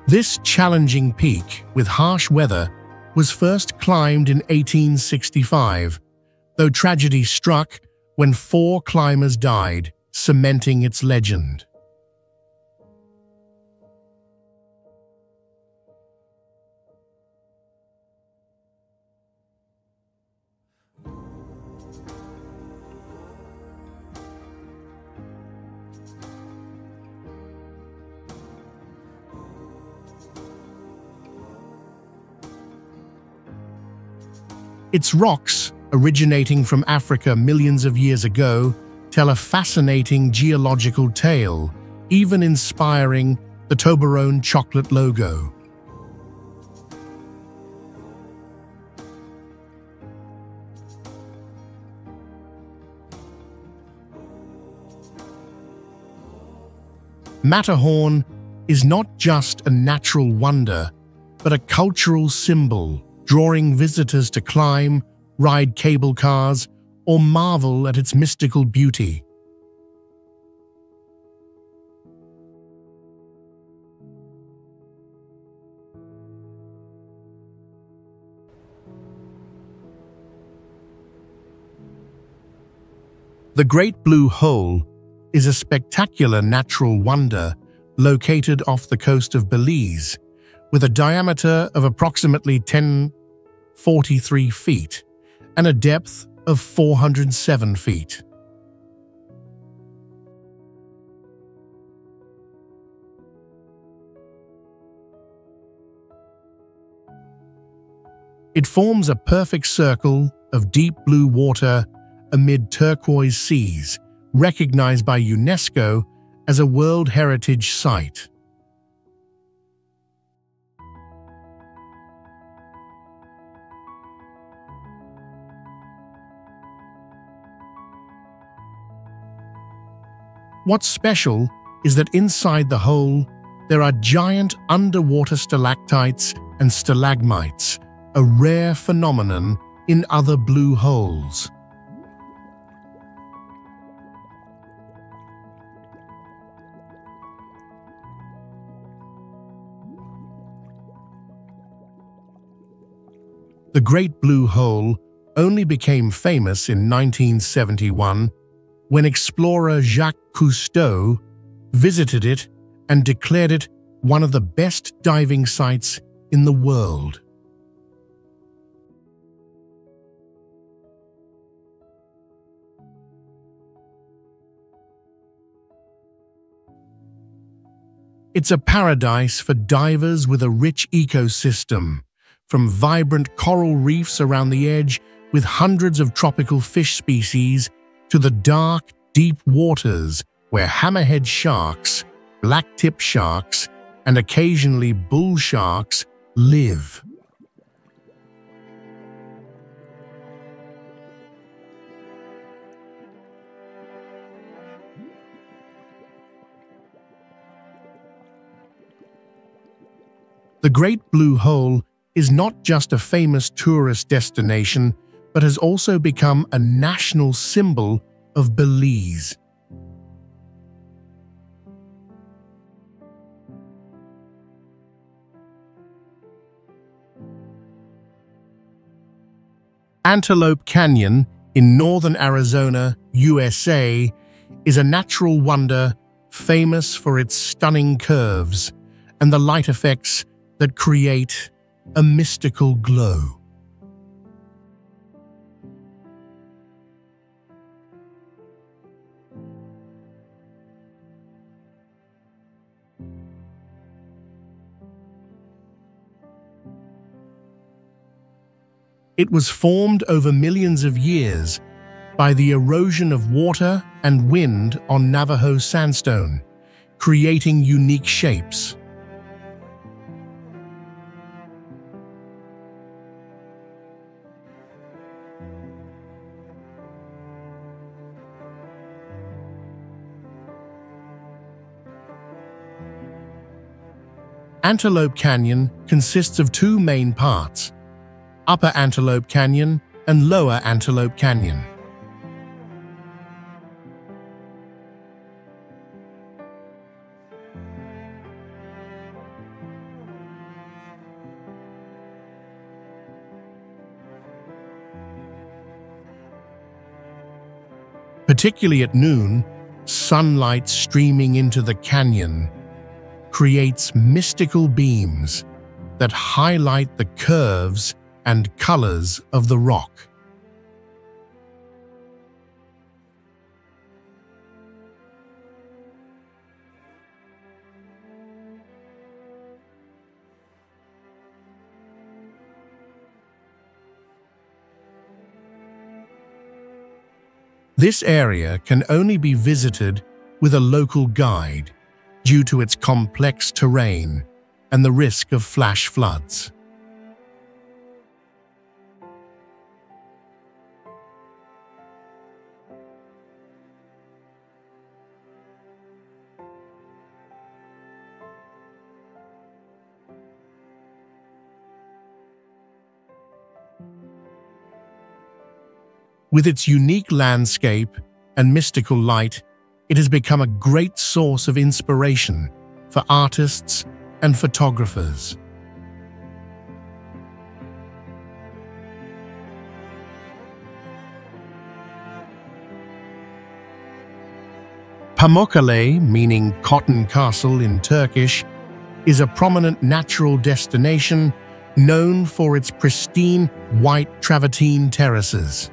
This challenging peak, with harsh weather, was first climbed in 1865, though tragedy struck when 4 climbers died, cementing its legend. Its rocks, originating from Africa millions of years ago, tell a fascinating geological tale, even inspiring the Toblerone chocolate logo. Matterhorn is not just a natural wonder, but a cultural symbol, drawing visitors to climb, ride cable cars, or marvel at its mystical beauty. The Great Blue Hole is a spectacular natural wonder located off the coast of Belize, with a diameter of approximately 1,043 feet and a depth of 407 feet. It forms a perfect circle of deep blue water amid turquoise seas, recognized by UNESCO as a World Heritage Site. What's special is that inside the hole, there are giant underwater stalactites and stalagmites, a rare phenomenon in other blue holes. The Great Blue Hole only became famous in 1971 when explorer Jacques Cousteau visited it and declared it one of the best diving sites in the world. It's a paradise for divers with a rich ecosystem, from vibrant coral reefs around the edge with hundreds of tropical fish species to the dark, deep waters where hammerhead sharks, black-tip sharks, and occasionally bull sharks live. The Great Blue Hole is not just a famous tourist destination, but has also become a national symbol of Belize. Antelope Canyon in northern Arizona, USA, is a natural wonder famous for its stunning curves and the light effects that create a mystical glow. It was formed over millions of years by the erosion of water and wind on Navajo sandstone, creating unique shapes. Antelope Canyon consists of two main parts: Upper Antelope Canyon and Lower Antelope Canyon. Particularly at noon, sunlight streaming into the canyon creates mystical beams that highlight the curves and colors of the rock. This area can only be visited with a local guide due to its complex terrain and the risk of flash floods. With its unique landscape and mystical light, it has become a great source of inspiration for artists and photographers. Pamukkale, meaning Cotton Castle in Turkish, is a prominent natural destination known for its pristine white travertine terraces.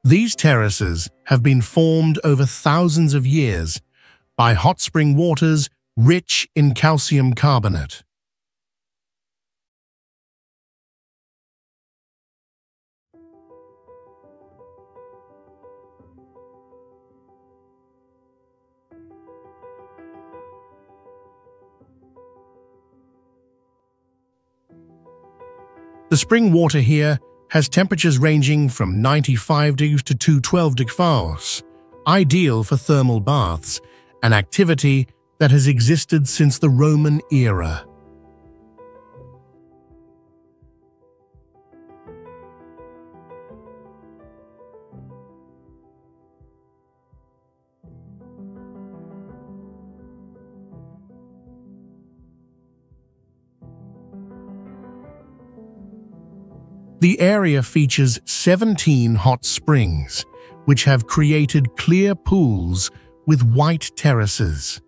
These terraces have been formed over thousands of years by hot spring waters rich in calcium carbonate. The spring water here has temperatures ranging from 95 degrees to 212 degrees, ideal for thermal baths, an activity that has existed since the Roman era. The area features 17 hot springs, which have created clear pools with white terraces.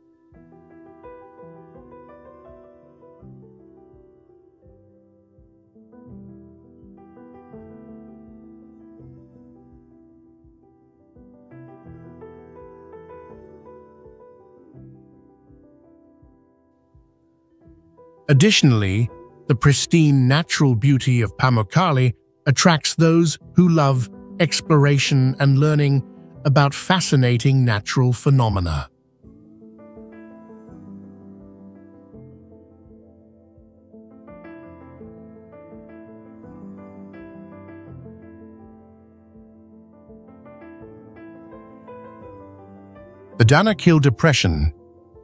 Additionally, the pristine natural beauty of Pamukkale attracts those who love exploration and learning about fascinating natural phenomena. The Danakil Depression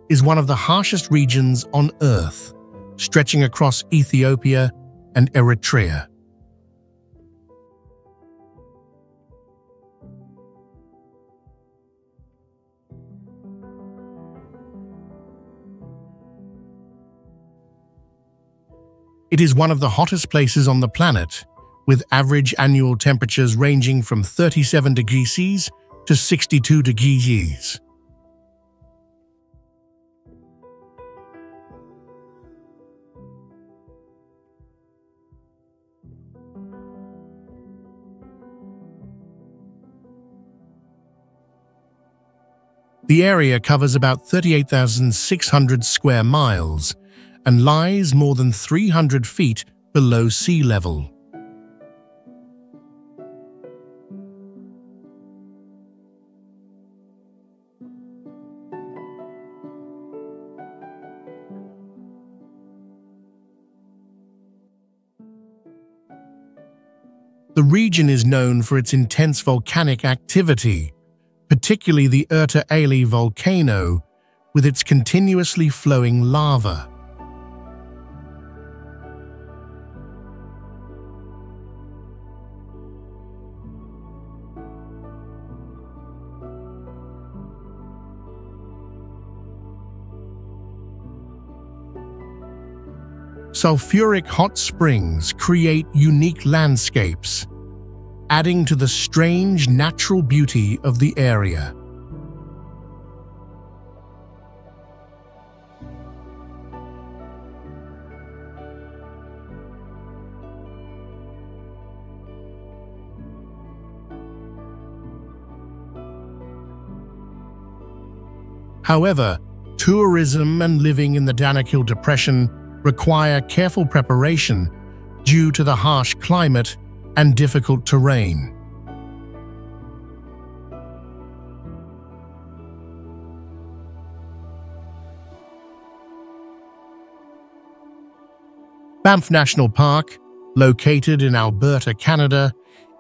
is one of the harshest regions on Earth, stretching across Ethiopia and Eritrea. It is one of the hottest places on the planet, with average annual temperatures ranging from 37 degrees Celsius to 62 degrees Celsius. The area covers about 38,600 square miles and lies more than 300 feet below sea level. The region is known for its intense volcanic activity, particularly the Philippine volcano, with its continuously flowing lava. Sulfuric hot springs create unique landscapes, adding to the strange natural beauty of the area. However, tourism and living in the Danakil Depression require careful preparation due to the harsh climate and difficult terrain. Banff National Park, located in Alberta, Canada,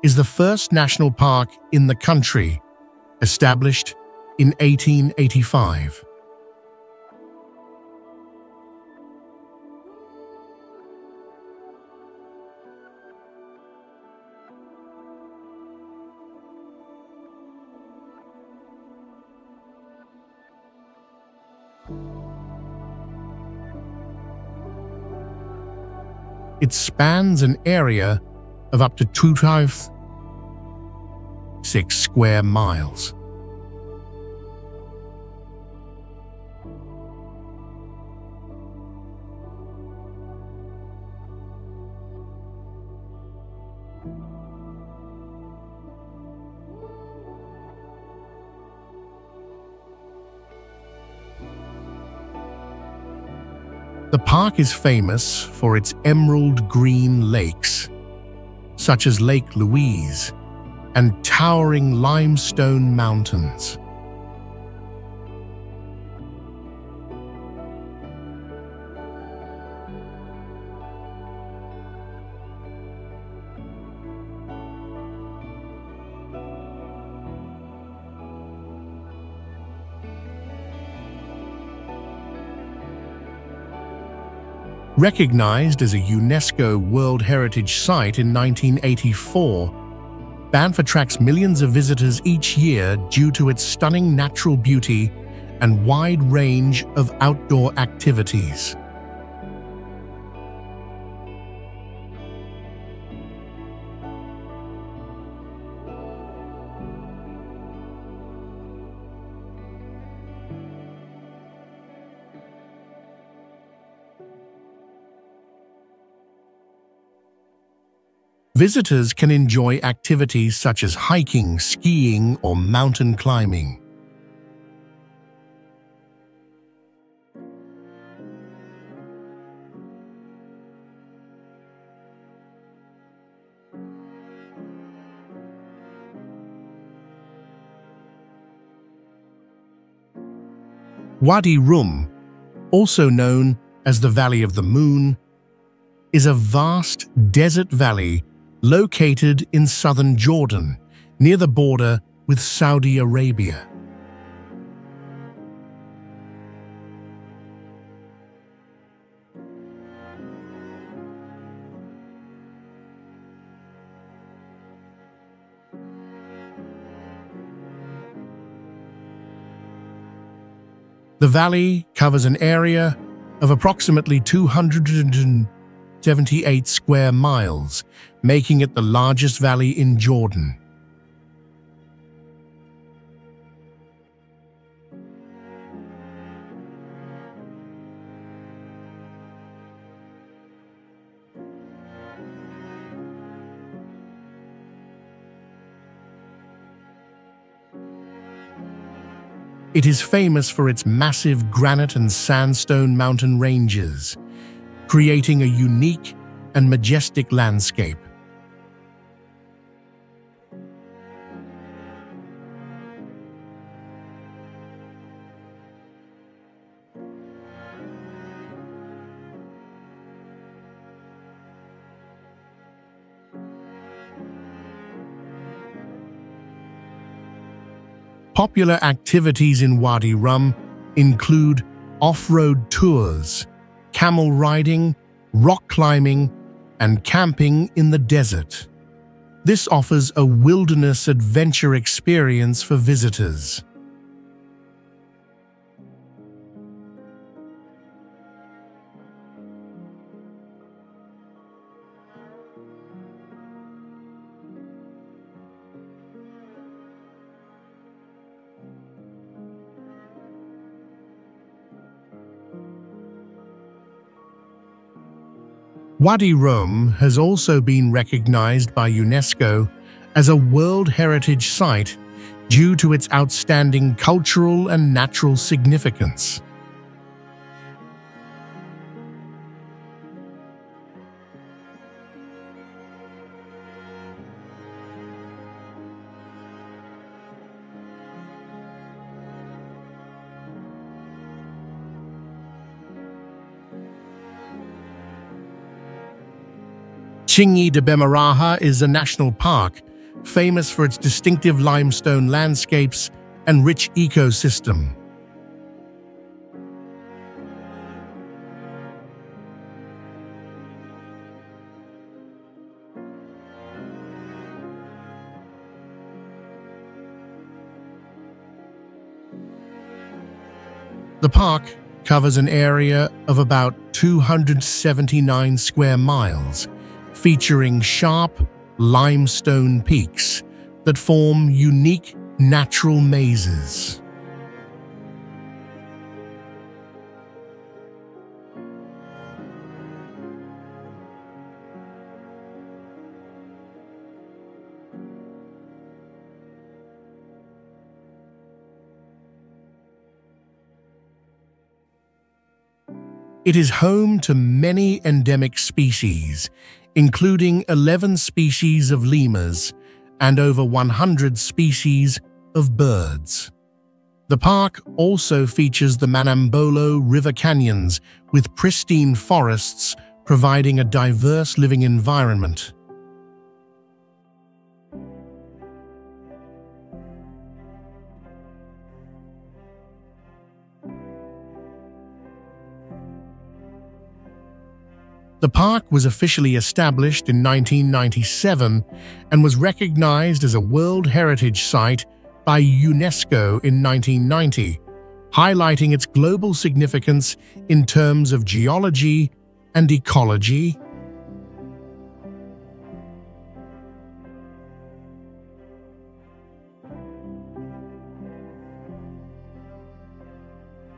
is the first national park in the country, established in 1885. It spans an area of up to 2,006 square miles. The park is famous for its emerald green lakes, such as Lake Louise, and towering limestone mountains. Recognized as a UNESCO World Heritage Site in 1984, Banff attracts millions of visitors each year due to its stunning natural beauty and wide range of outdoor activities. Visitors can enjoy activities such as hiking, skiing, or mountain climbing. Wadi Rum, also known as the Valley of the Moon, is a vast desert valley located in southern Jordan, near the border with Saudi Arabia. The valley covers an area of approximately 278 square miles, making it the largest valley in Jordan. It is famous for its massive granite and sandstone mountain ranges, creating a unique and majestic landscape. Popular activities in Wadi Rum include off-road tours, camel riding, rock climbing, and camping in the desert. This offers a wilderness adventure experience for visitors. Wadi Rum has also been recognized by UNESCO as a World Heritage Site due to its outstanding cultural and natural significance. Chingy de Bemaraha is a national park, famous for its distinctive limestone landscapes and rich ecosystem. The park covers an area of about 279 square miles, featuring sharp limestone peaks that form unique natural mazes. It is home to many endemic species, including 11 species of lemurs and over 100 species of birds. The park also features the Manambolo River canyons, with pristine forests providing a diverse living environment. The park was officially established in 1997 and was recognized as a World Heritage Site by UNESCO in 1990, highlighting its global significance in terms of geology and ecology.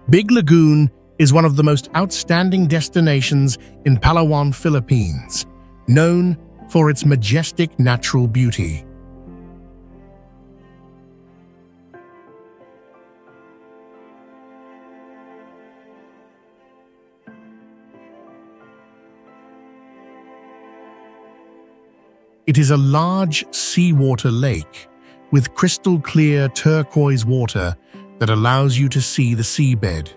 Big Lagoon is one of the most outstanding destinations in Palawan, Philippines, known for its majestic natural beauty. It is a large seawater lake with crystal clear turquoise water that allows you to see the seabed.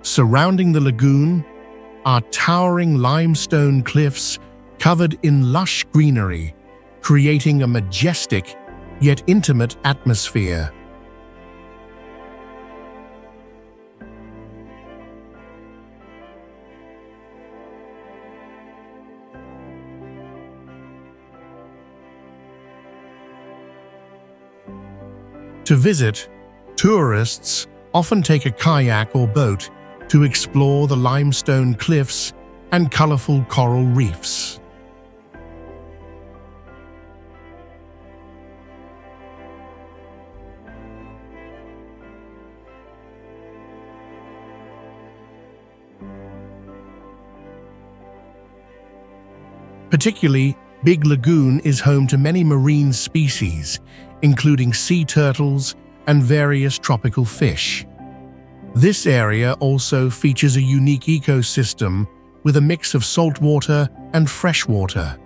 Surrounding the lagoon are towering limestone cliffs covered in lush greenery, creating a majestic yet intimate atmosphere. To visit, tourists often take a kayak or boat to explore the limestone cliffs and colorful coral reefs. Particularly, Big Lagoon is home to many marine species, including sea turtles and various tropical fish. This area also features a unique ecosystem with a mix of saltwater and freshwater.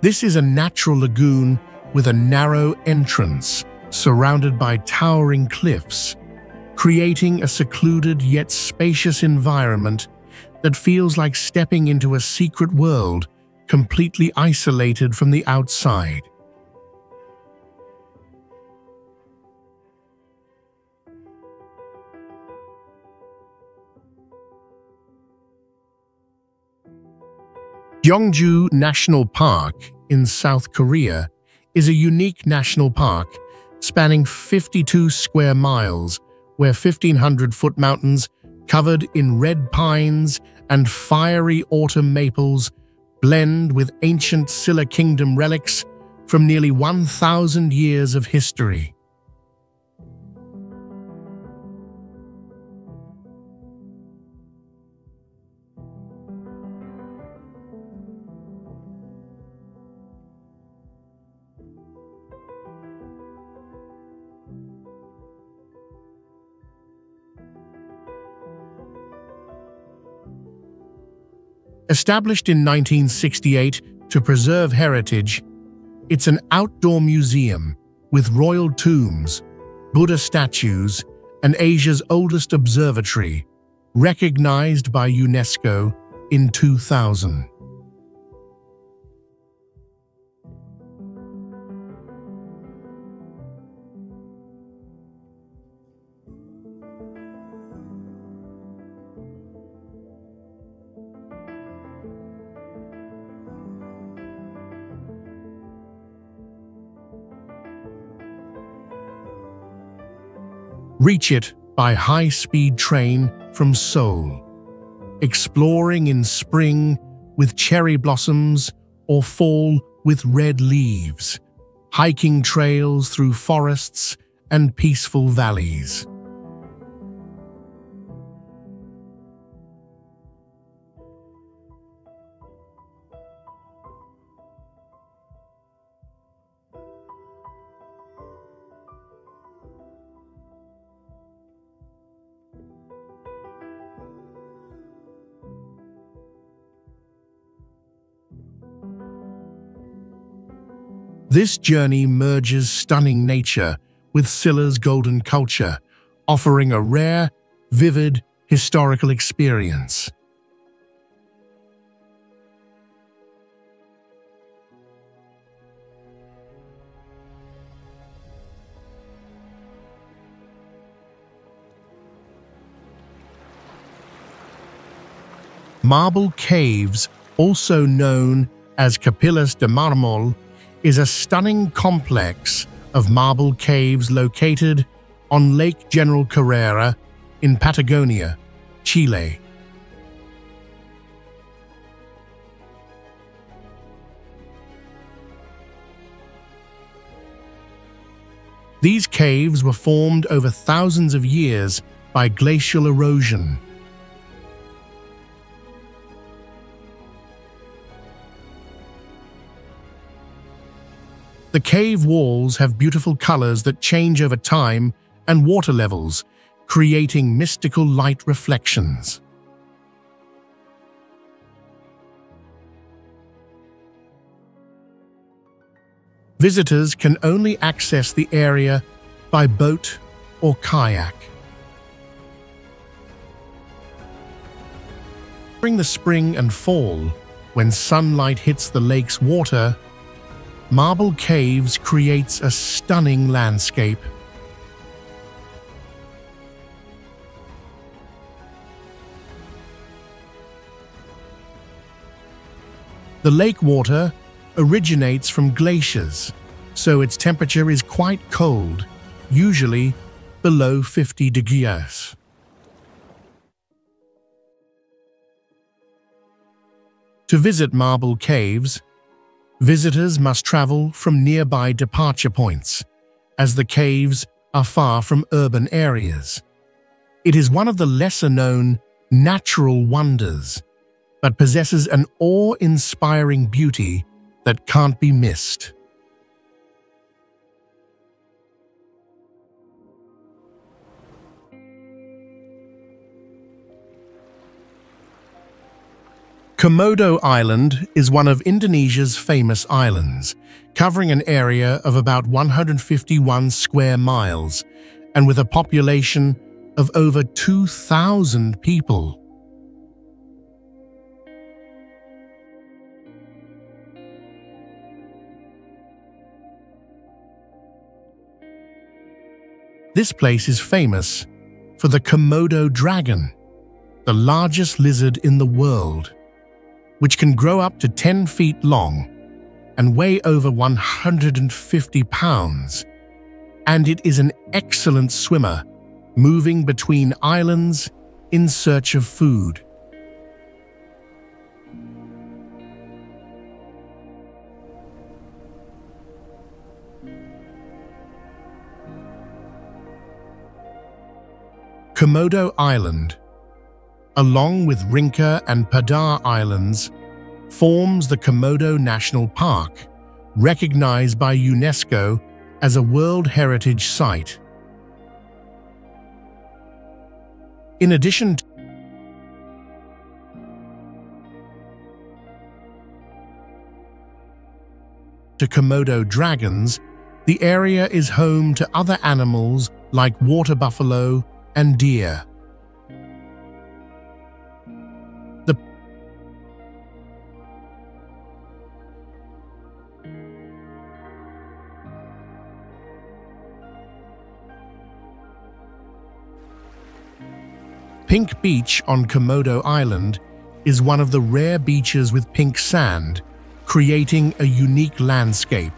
This is a natural lagoon with a narrow entrance surrounded by towering cliffs, creating a secluded yet spacious environment that feels like stepping into a secret world completely isolated from the outside. Changjiao National Park in South Korea is a unique national park spanning 52 square miles, where 1,500-foot mountains covered in red pines and fiery autumn maples blend with ancient Silla Kingdom relics from nearly 1,000 years of history. Established in 1968 to preserve heritage, it's an outdoor museum with royal tombs, Buddha statues, and Asia's oldest observatory, recognized by UNESCO in 2000. Reach it by high-speed train from Seoul, exploring in spring with cherry blossoms or fall with red leaves, hiking trails through forests and peaceful valleys. This journey merges stunning nature with Silla's golden culture, offering a rare, vivid, historical experience. Marble Caves, also known as Capillas de Mármol, is a stunning complex of marble caves located on Lake General Carrera in Patagonia, Chile. These caves were formed over thousands of years by glacial erosion. The cave walls have beautiful colors that change over time and water levels, creating mystical light reflections. Visitors can only access the area by boat or kayak. During the spring and fall, when sunlight hits the lake's water, Marble Caves creates a stunning landscape. The lake water originates from glaciers, so its temperature is quite cold, usually below 50 degrees. To visit Marble Caves, visitors must travel from nearby departure points, as the caves are far from urban areas. It is one of the lesser-known natural wonders, but possesses an awe-inspiring beauty that can't be missed. Komodo Island is one of Indonesia's famous islands, covering an area of about 151 square miles and with a population of over 2,000 people. This place is famous for the Komodo dragon, the largest lizard in the world, which can grow up to 10 feet long and weigh over 150 pounds, and it is an excellent swimmer, moving between islands in search of food. Komodo Island, along with Rinca and Padar Islands, forms the Komodo National Park, recognized by UNESCO as a World Heritage Site. In addition to Komodo dragons, the area is home to other animals like water buffalo and deer. The Pink Beach on Komodo Island is one of the rare beaches with pink sand, creating a unique landscape.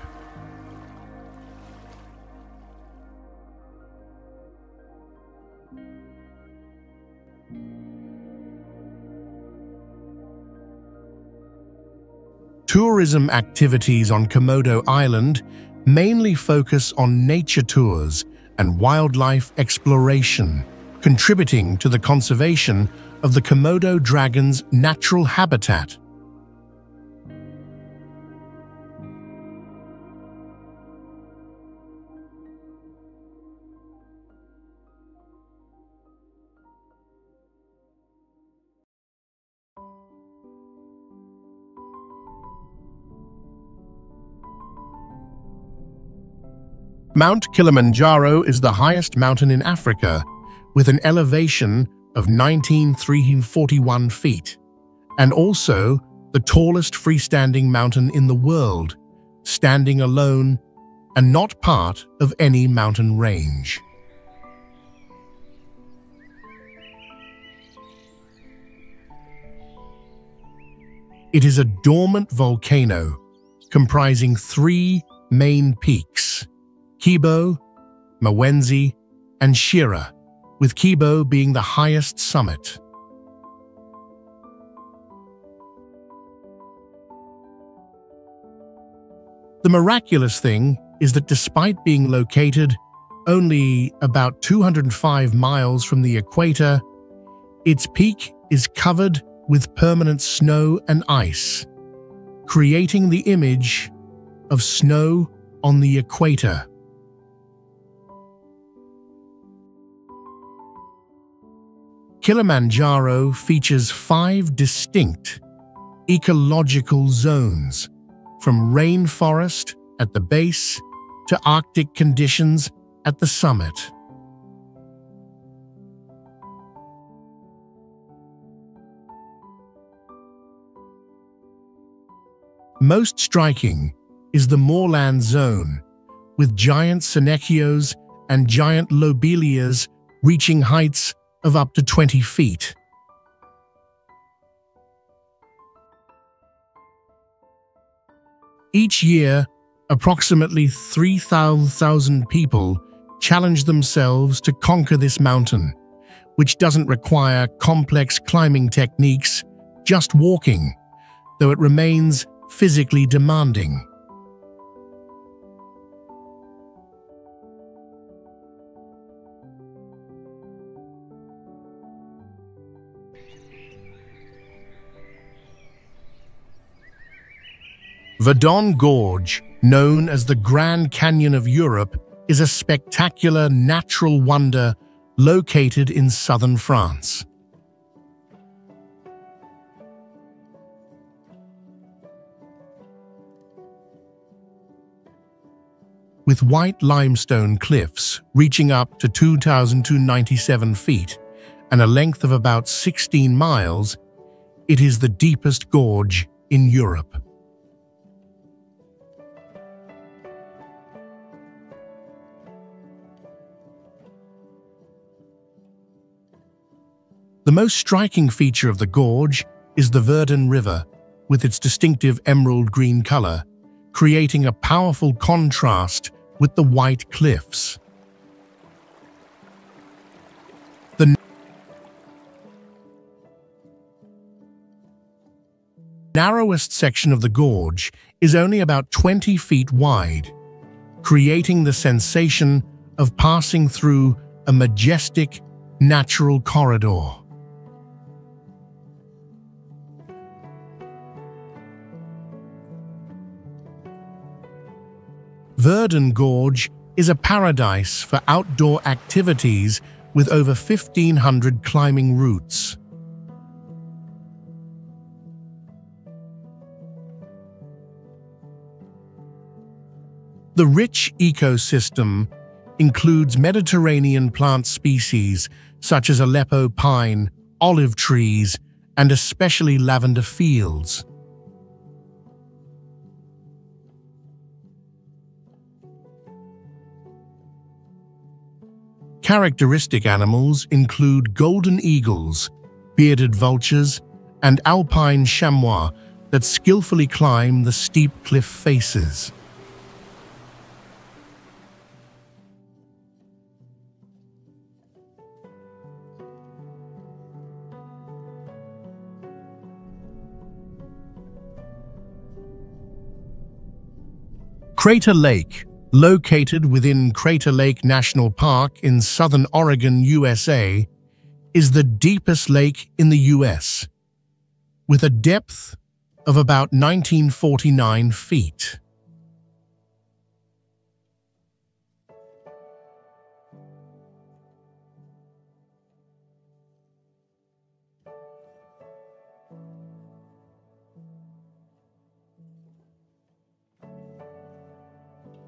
Tourism activities on Komodo Island mainly focus on nature tours and wildlife exploration, contributing to the conservation of the Komodo dragon's natural habitat. Mount Kilimanjaro is the highest mountain in Africa, with an elevation of 19,341 feet, and also the tallest freestanding mountain in the world, standing alone and not part of any mountain range. It is a dormant volcano comprising three main peaks: Kibo, Mawenzi, and Shira, with Kibo being the highest summit. The miraculous thing is that despite being located Only about 205 miles from the equator, its peak is covered with permanent snow and ice, creating the image of snow on the equator. Kilimanjaro features 5 distinct ecological zones, from rainforest at the base to Arctic conditions at the summit. Most striking is the moorland zone, with giant senechios and giant lobelias reaching heights of up to 20 feet. Each year, approximately 3,000 people challenge themselves to conquer this mountain, which doesn't require complex climbing techniques, just walking, though it remains physically demanding. Verdon Gorge, known as the Grand Canyon of Europe, is a spectacular natural wonder located in southern France. With white limestone cliffs reaching up to 2,297 feet and a length of about 16 miles, it is the deepest gorge in Europe. The most striking feature of the gorge is the Verdon River, with its distinctive emerald green color, creating a powerful contrast with the white cliffs. The narrowest section of the gorge is only about 20 feet wide, creating the sensation of passing through a majestic, natural corridor. Verdon Gorge is a paradise for outdoor activities with over 1,500 climbing routes. The rich ecosystem includes Mediterranean plant species such as Aleppo pine, olive trees, and especially lavender fields. Characteristic animals include golden eagles, bearded vultures, and alpine chamois that skillfully climb the steep cliff faces. Crater Lake, located within Crater Lake National Park in southern Oregon, USA, is the deepest lake in the US, with a depth of about 1949 feet.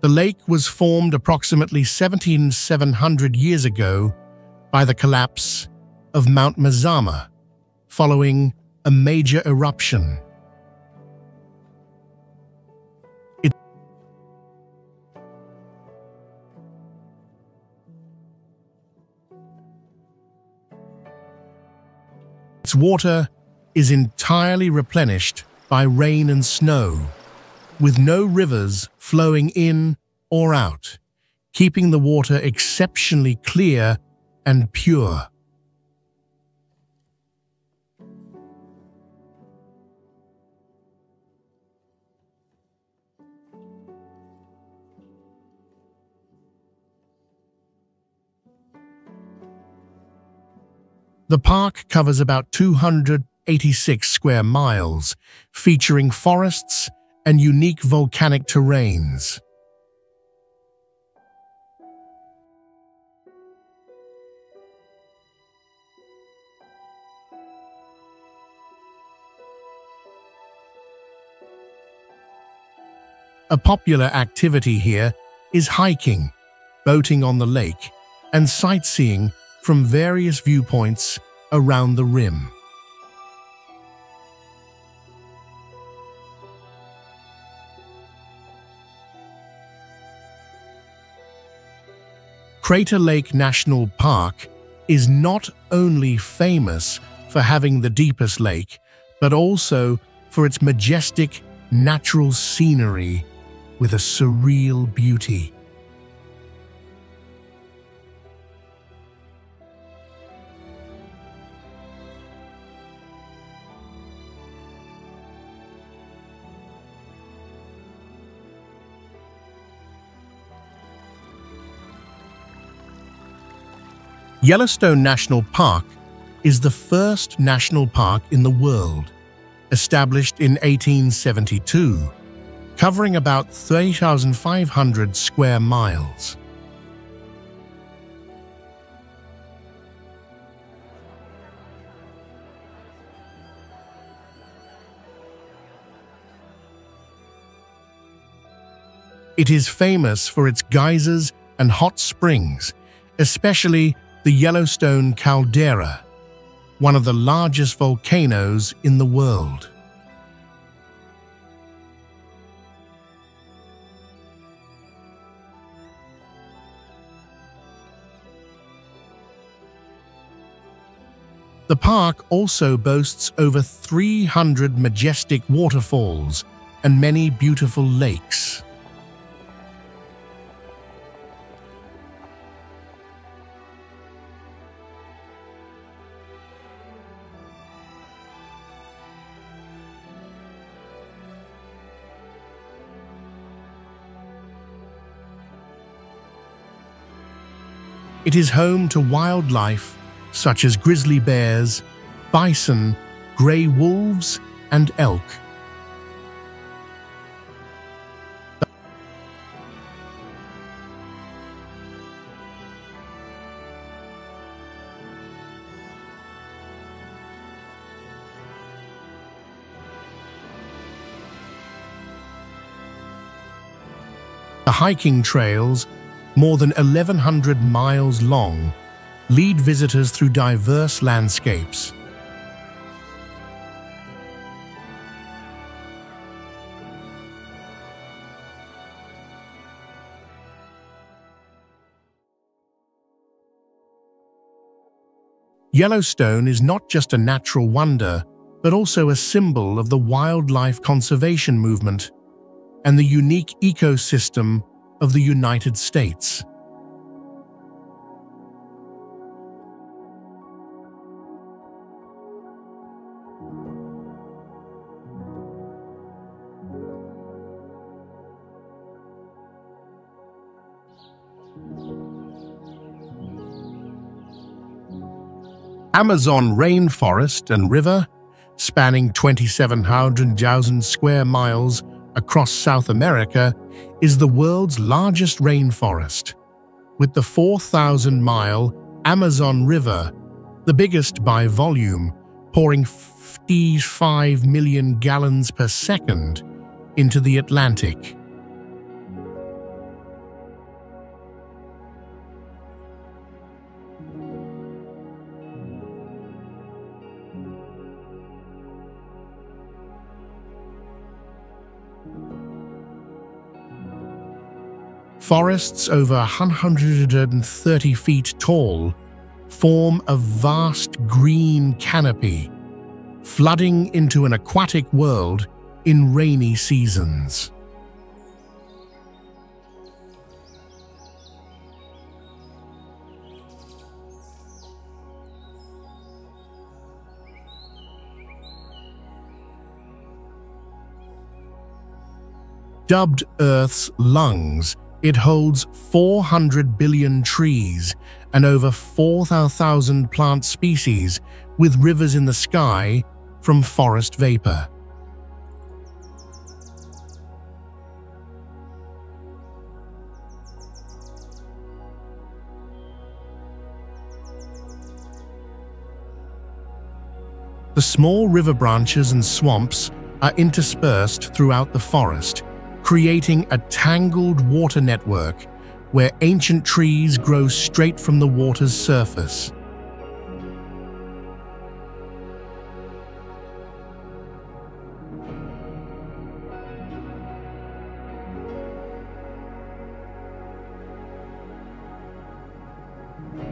The lake was formed approximately 17,700 years ago by the collapse of Mount Mazama following a major eruption. Its water is entirely replenished by rain and snow, with no rivers flowing in or out, keeping the water exceptionally clear and pure. The park covers about 286 square miles, featuring forests and unique volcanic terrains. A popular activity here is hiking, boating on the lake, and sightseeing from various viewpoints around the rim. Crater Lake National Park is not only famous for having the deepest lake, but also for its majestic natural scenery with a surreal beauty. Yellowstone National Park is the first national park in the world, established in 1872, covering about 3,500 square miles. It is famous for its geysers and hot springs, especially the Yellowstone caldera, one of the largest volcanoes in the world. The park also boasts over 300 majestic waterfalls and many beautiful lakes. It is home to wildlife such as grizzly bears, bison, gray wolves, and elk. The hiking trails, more than 1,100 miles long, lead visitors through diverse landscapes. Yellowstone is not just a natural wonder, but also a symbol of the wildlife conservation movement and the unique ecosystem of the United States. Amazon rainforest and river, spanning 27,000 square miles across South America, is the world's largest rainforest, with the 4,000-mile Amazon River, the biggest by volume, pouring 55 million gallons per second into the Atlantic. Forests over 130 feet tall form a vast green canopy, flooding into an aquatic world in rainy seasons. Dubbed Earth's lungs, It holds 400 billion trees and over 4,000 plant species, with rivers in the sky from forest vapor. The small river branches and swamps are interspersed throughout the forest, creating a tangled water network where ancient trees grow straight from the water's surface.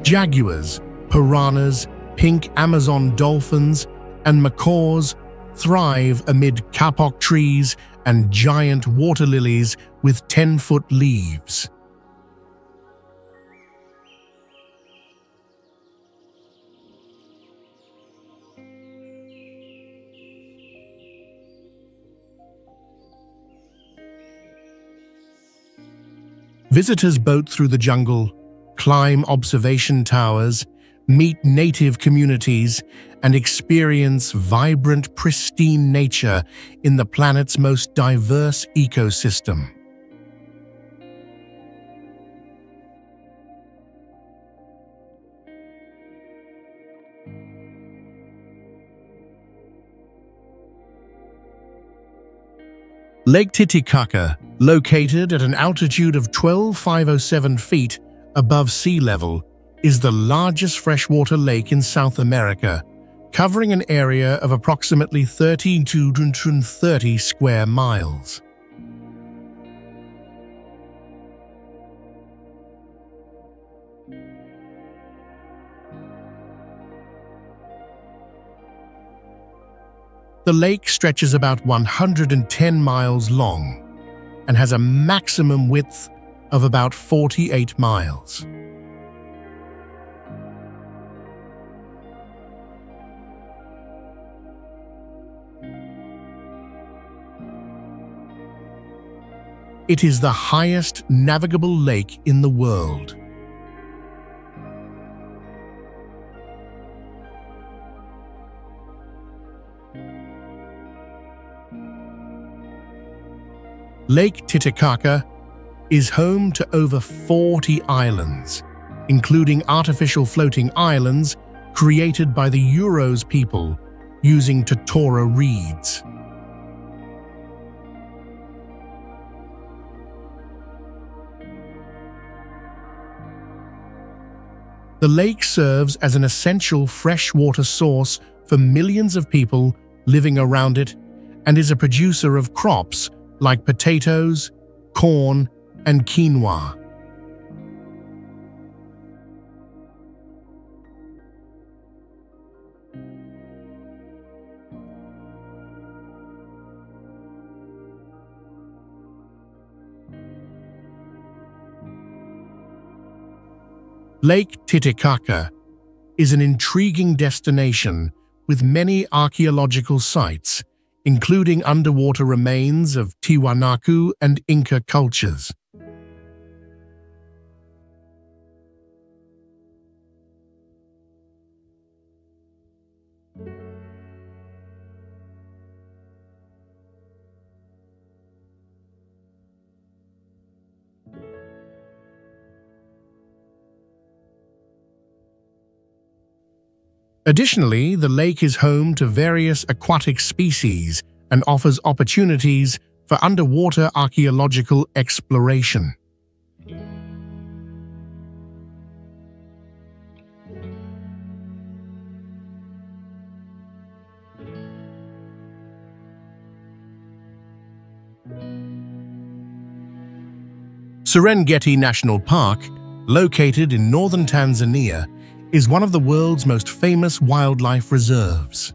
Jaguars, piranhas, pink Amazon dolphins, and macaws thrive amid kapok trees and giant water lilies with 10-foot leaves. Visitors boat through the jungle, climb observation towers, meet native communities, and experience vibrant, pristine nature in the planet's most diverse ecosystem. Lake Titicaca, located at an altitude of 12,507 feet above sea level, is the largest freshwater lake in South America, covering an area of approximately 1,330 square miles. The lake stretches about 110 miles long and has a maximum width of about 48 miles. It is the highest navigable lake in the world. Lake Titicaca is home to over 40 islands, including artificial floating islands created by the Uros people using totora reeds. The lake serves as an essential freshwater source for millions of people living around it and is a producer of crops like potatoes, corn, and quinoa. Lake Titicaca is an intriguing destination with many archaeological sites, including underwater remains of Tiwanaku and Inca cultures. Additionally, the lake is home to various aquatic species and offers opportunities for underwater archaeological exploration. Serengeti National Park, located in northern Tanzania, is one of the world's most famous wildlife reserves.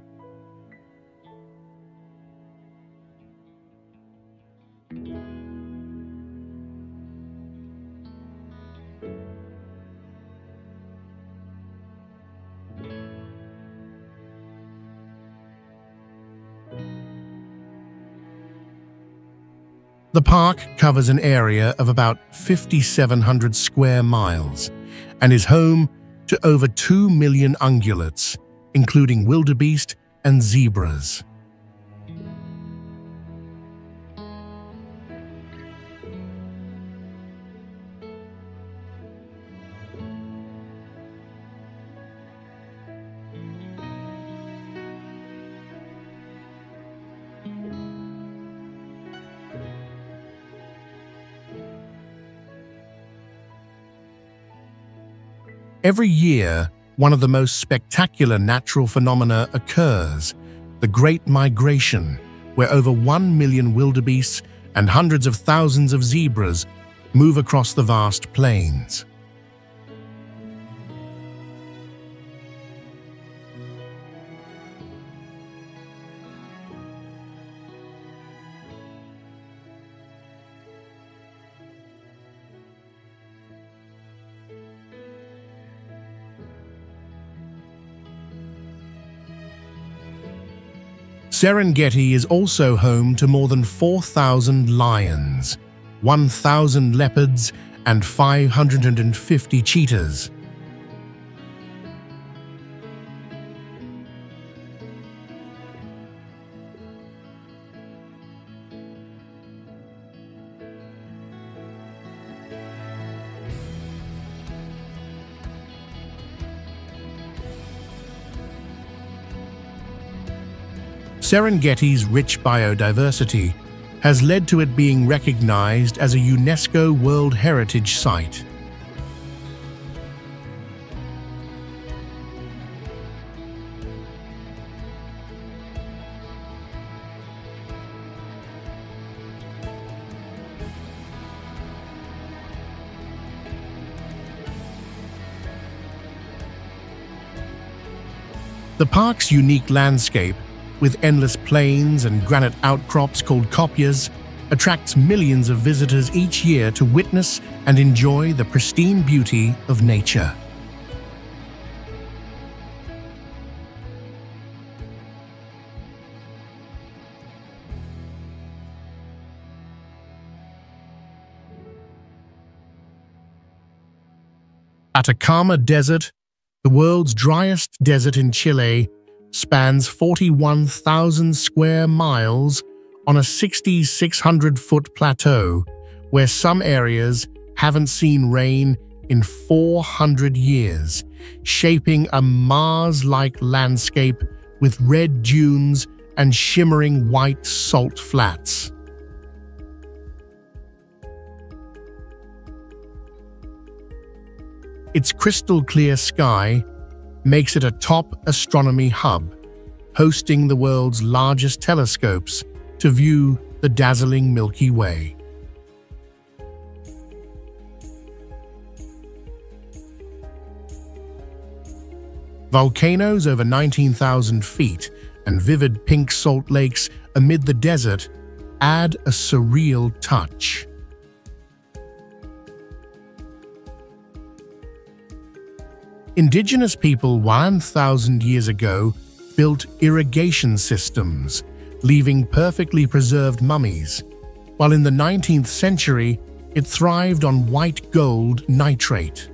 The park covers an area of about 5,700 square miles and is home to over 2 million ungulates, including wildebeest and zebras. Every year, one of the most spectacular natural phenomena occurs, the Great Migration, where over 1 million wildebeests and hundreds of thousands of zebras move across the vast plains. Serengeti is also home to more than 4,000 lions, 1,000 leopards, and 550 cheetahs. Serengeti's rich biodiversity has led to it being recognized as a UNESCO World Heritage Site. The park's unique landscape, with endless plains and granite outcrops called kopias, attracts millions of visitors each year to witness and enjoy the pristine beauty of nature. Atacama Desert, the world's driest desert in Chile, spans 41,000 square miles on a 6,600-foot plateau where some areas haven't seen rain in 400 years, shaping a Mars-like landscape with red dunes and shimmering white salt flats. Its crystal-clear sky makes it a top astronomy hub, hosting the world's largest telescopes to view the dazzling Milky Way. Volcanoes over 19,000 feet and vivid pink salt lakes amid the desert add a surreal touch. Indigenous people 1,000 years ago built irrigation systems, leaving perfectly preserved mummies, while in the 19th century it thrived on white gold nitrate.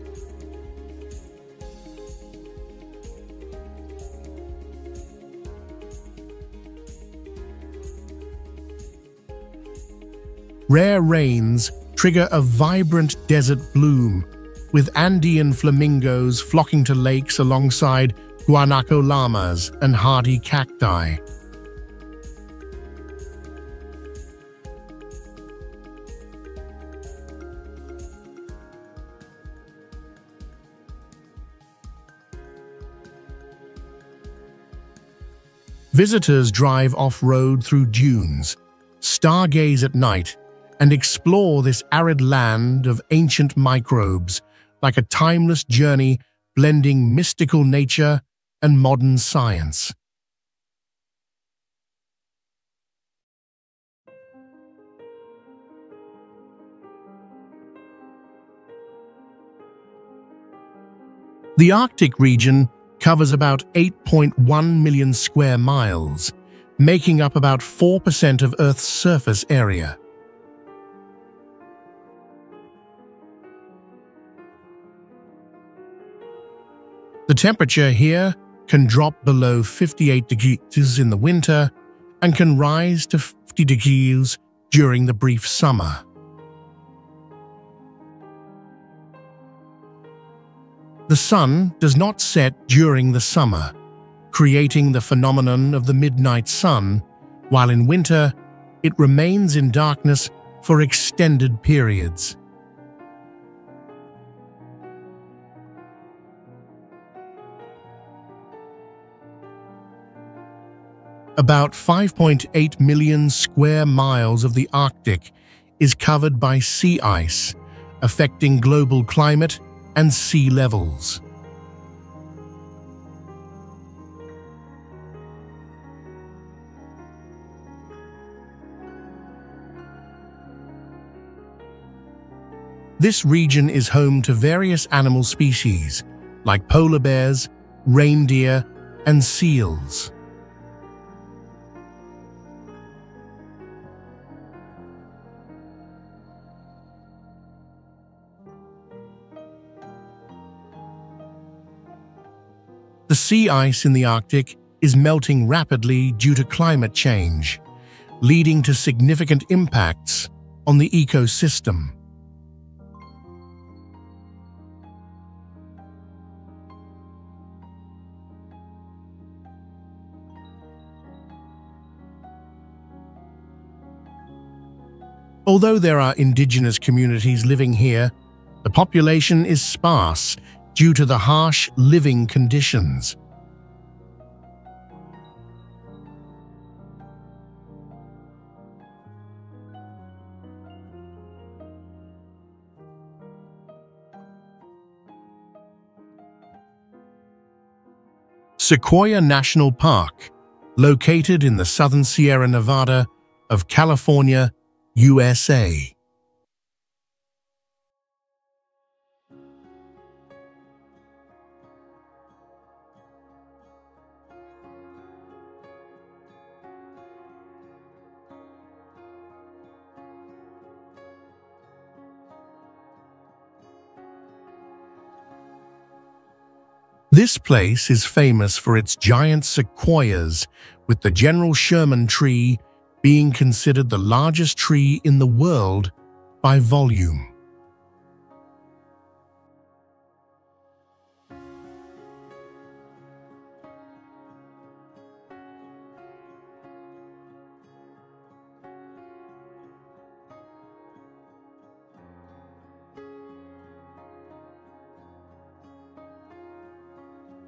Rare rains trigger a vibrant desert bloom, with Andean flamingos flocking to lakes alongside guanaco llamas and hardy cacti. Visitors drive off-road through dunes, stargaze at night, and explore this arid land of ancient microbes, like a timeless journey blending mystical nature and modern science. The Arctic region covers about 8.1 million square miles, making up about 4% of Earth's surface area. The temperature here can drop below 58 degrees in the winter and can rise to 50 degrees during the brief summer. The sun does not set during the summer, creating the phenomenon of the midnight sun, while in winter it remains in darkness for extended periods. About 5.8 million square miles of the Arctic is covered by sea ice, affecting global climate and sea levels. This region is home to various animal species, like polar bears, reindeer, and seals. The sea ice in the Arctic is melting rapidly due to climate change, leading to significant impacts on the ecosystem. Although there are indigenous communities living here, the population is sparse due to the harsh living conditions. Sequoia National Park, located in the southern Sierra Nevada of California, USA. This place is famous for its giant sequoias, with the General Sherman tree being considered the largest tree in the world by volume.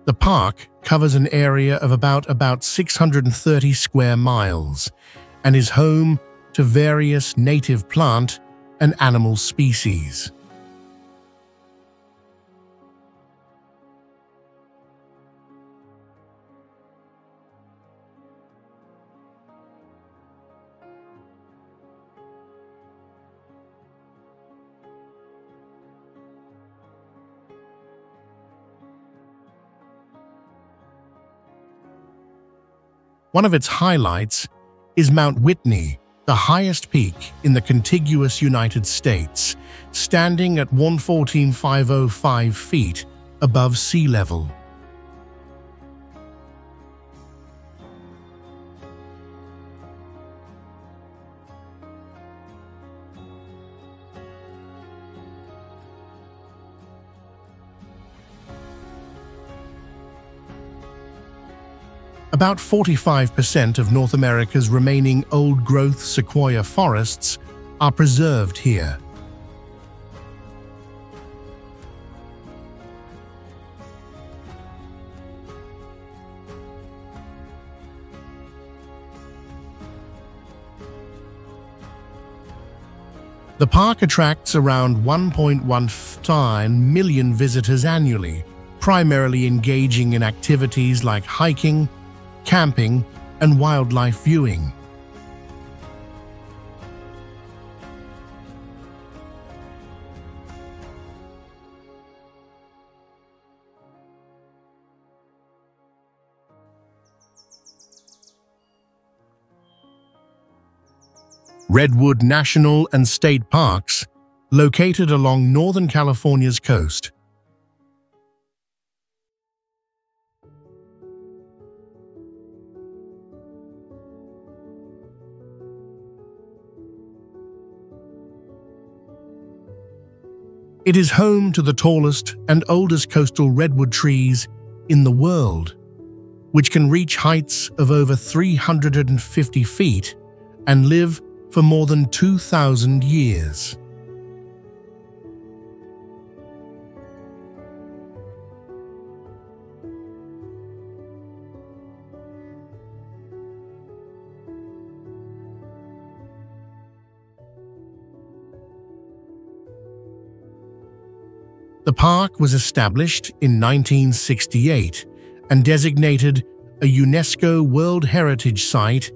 The park covers an area of about 630 square miles and is home to various native plant and animal species. One of its highlights is Mount Whitney, the highest peak in the contiguous United States, standing at 114,505 feet above sea level. About 45% of North America's remaining old-growth sequoia forests are preserved here. The park attracts around 1.15 million visitors annually, primarily engaging in activities like hiking, camping, and wildlife viewing. Redwood National and State Parks, located along Northern California's coast. It is home to the tallest and oldest coastal redwood trees in the world, which can reach heights of over 350 feet and live for more than 2,000 years. The park was established in 1968 and designated a UNESCO World Heritage Site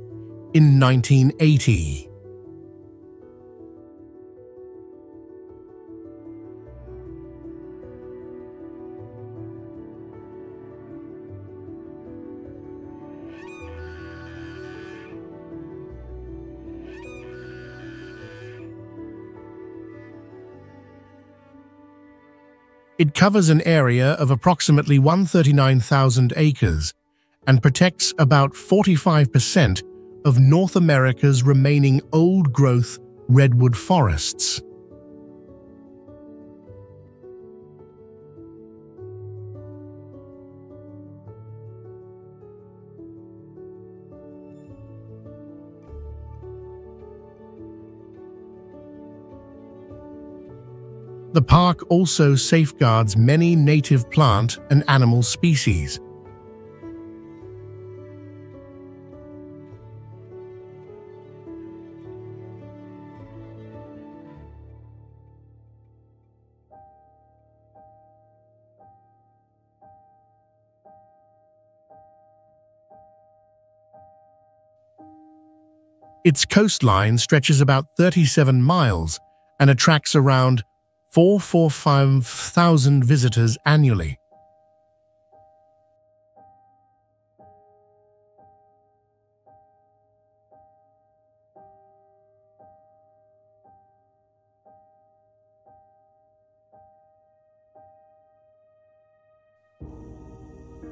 in 1980. It covers an area of approximately 139,000 acres and protects about 45% of North America's remaining old-growth redwood forests. The park also safeguards many native plant and animal species. Its coastline stretches about 37 miles and attracts around 445,000 visitors annually.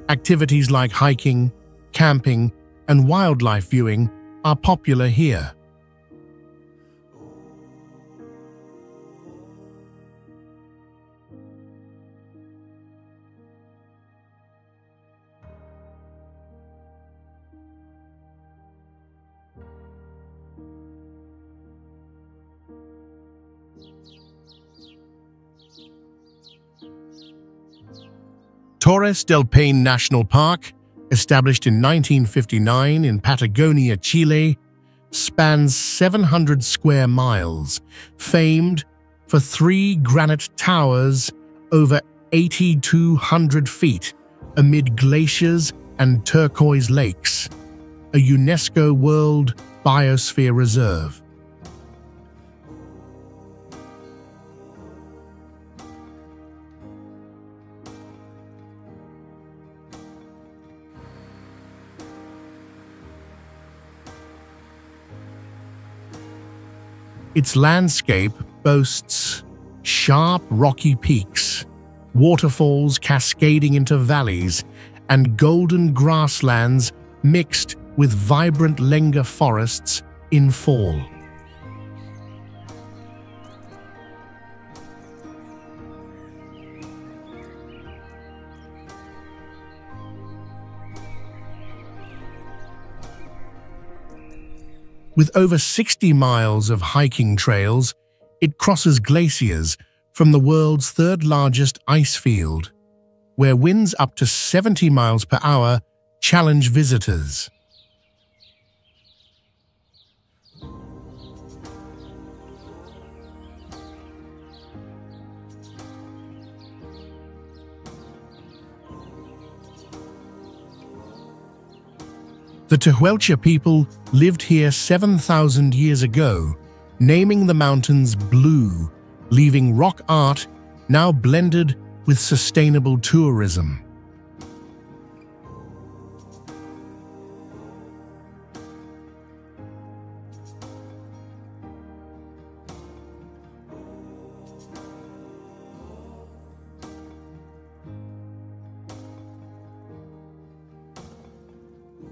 Activities like hiking, camping, and wildlife viewing are popular here. Torres del Paine National Park, established in 1959 in Patagonia, Chile, spans 700 square miles, famed for 3 granite towers over 8,200 feet amid glaciers and turquoise lakes, a UNESCO World Biosphere Reserve. Its landscape boasts sharp rocky peaks, waterfalls cascading into valleys, and golden grasslands mixed with vibrant lenga forests in fall. With over 60 miles of hiking trails, it crosses glaciers from the world's third-largest ice field, where winds up to 70 miles per hour challenge visitors. The Teotihuacan people lived here 7,000 years ago, naming the mountains blue, leaving rock art now blended with sustainable tourism.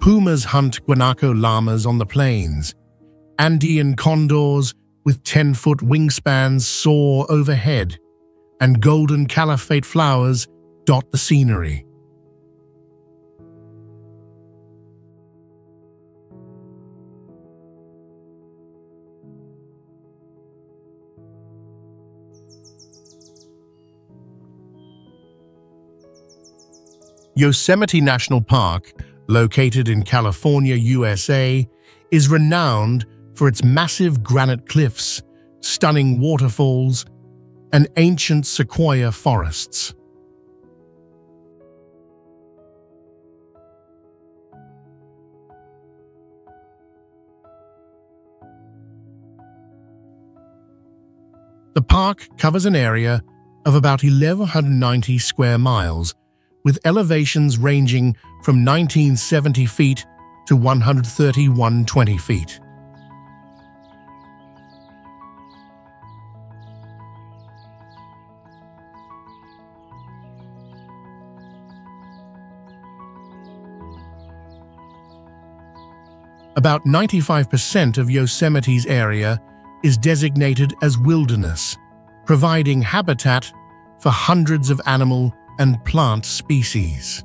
Pumas hunt guanaco llamas on the plains. Andean condors with 10-foot wingspans soar overhead, and golden caliphate flowers dot the scenery. Yosemite National Park, located in California, USA, is renowned for its massive granite cliffs, stunning waterfalls, and ancient sequoia forests. The park covers an area of about 1,190 square miles, with elevations ranging from 1970 feet to 131.20 feet. About 95% of Yosemite's area is designated as wilderness, providing habitat for hundreds of animal and plant species.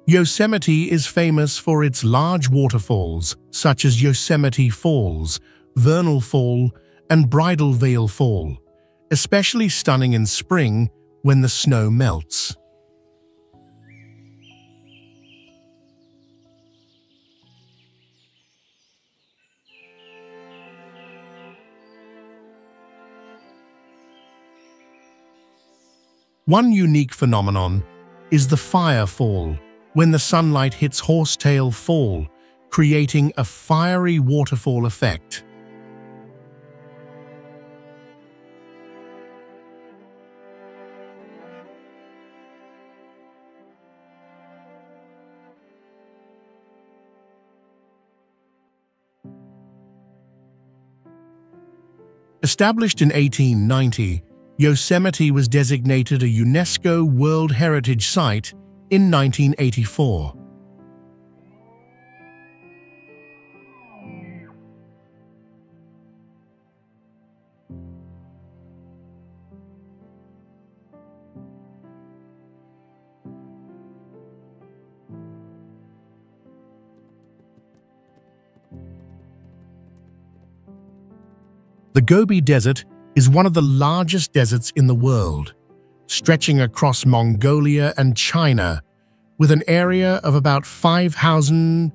Yosemite is famous for its large waterfalls, such as Yosemite Falls, Vernal Fall, and Bridal Veil Fall, especially stunning in spring when the snow melts. One unique phenomenon is the fire fall, when the sunlight hits Horsetail Fall, creating a fiery waterfall effect. Established in 1890, Yosemite was designated a UNESCO World Heritage Site in 1984. The Gobi Desert is one of the largest deserts in the world, stretching across Mongolia and China, with an area of about 5,000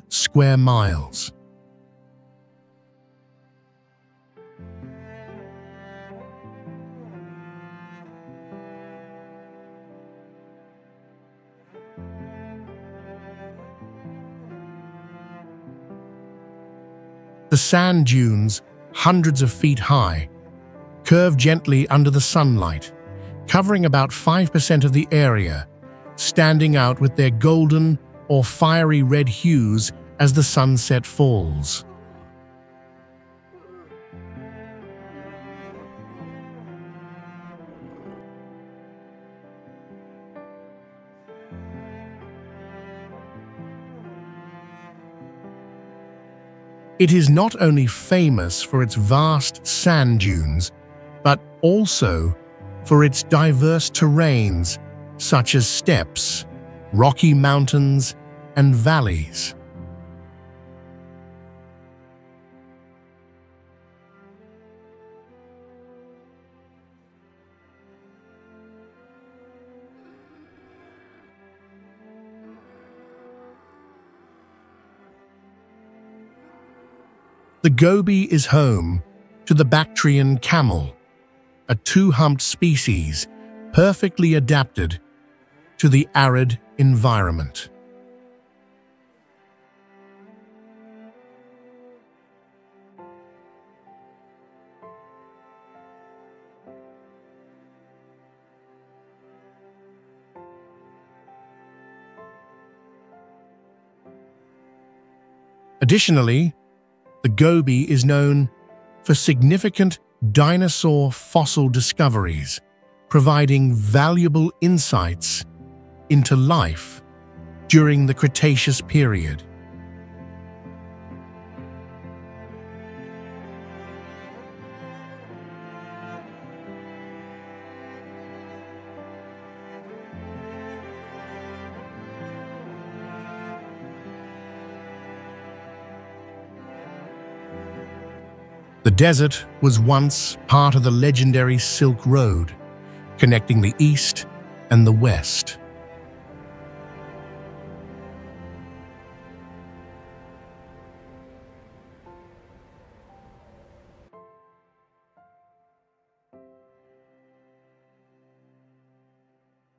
square miles. The sand dunes, hundreds of feet high, curve gently under the sunlight, covering about 5% of the area, standing out with their golden or fiery red hues as the sunset falls. It is not only famous for its vast sand dunes, but also for its diverse terrains, such as steppes, rocky mountains, and valleys. The Gobi is home to the Bactrian camel, a two-humped species perfectly adapted to the arid environment. Additionally, the Gobi is known for significant dinosaur fossil discoveries, providing valuable insights into life during the Cretaceous period. The desert was once part of the legendary Silk Road, connecting the East and the West.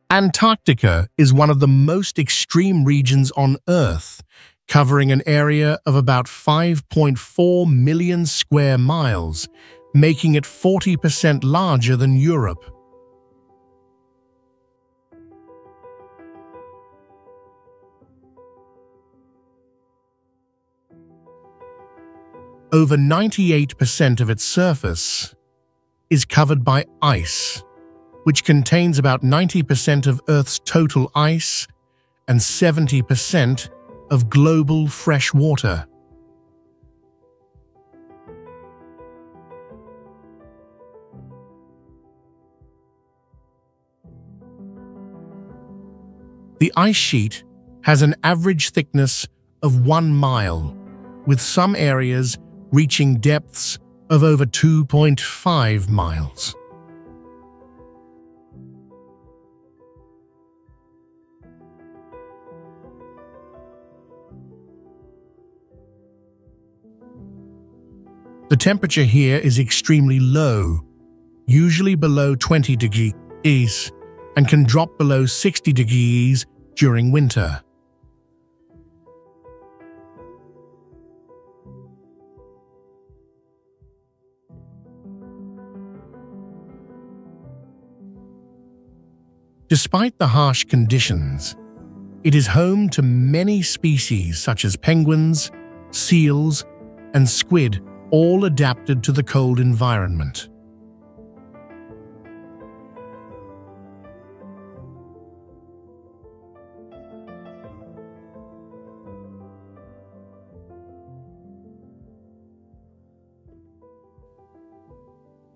Antarctica is one of the most extreme regions on Earth, covering an area of about 5.4 million square miles, making it 40% larger than Europe. Over 98% of its surface is covered by ice, which contains about 90% of Earth's total ice and 70% of global fresh water. The ice sheet has an average thickness of 1 mile, with some areas reaching depths of over 2.5 miles. The temperature here is extremely low, usually below 20 degrees, and can drop below 60 degrees during winter. Despite the harsh conditions, it is home to many species such as penguins, seals, and squid, all adapted to the cold environment.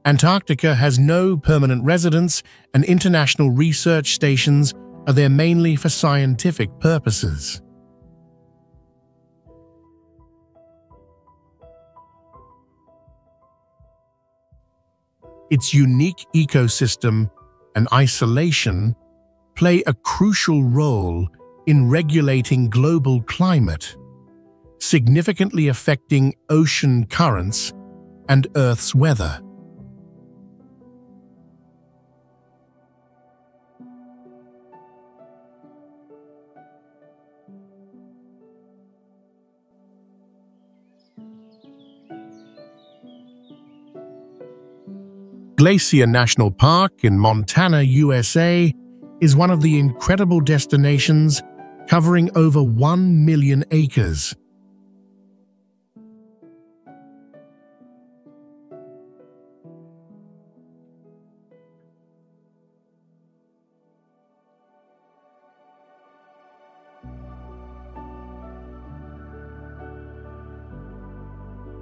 Antarctica has no permanent residents, and international research stations are there mainly for scientific purposes. Its unique ecosystem and isolation play a crucial role in regulating global climate, significantly affecting ocean currents and Earth's weather. Glacier National Park in Montana, USA, is one of the incredible destinations covering over 1 million acres.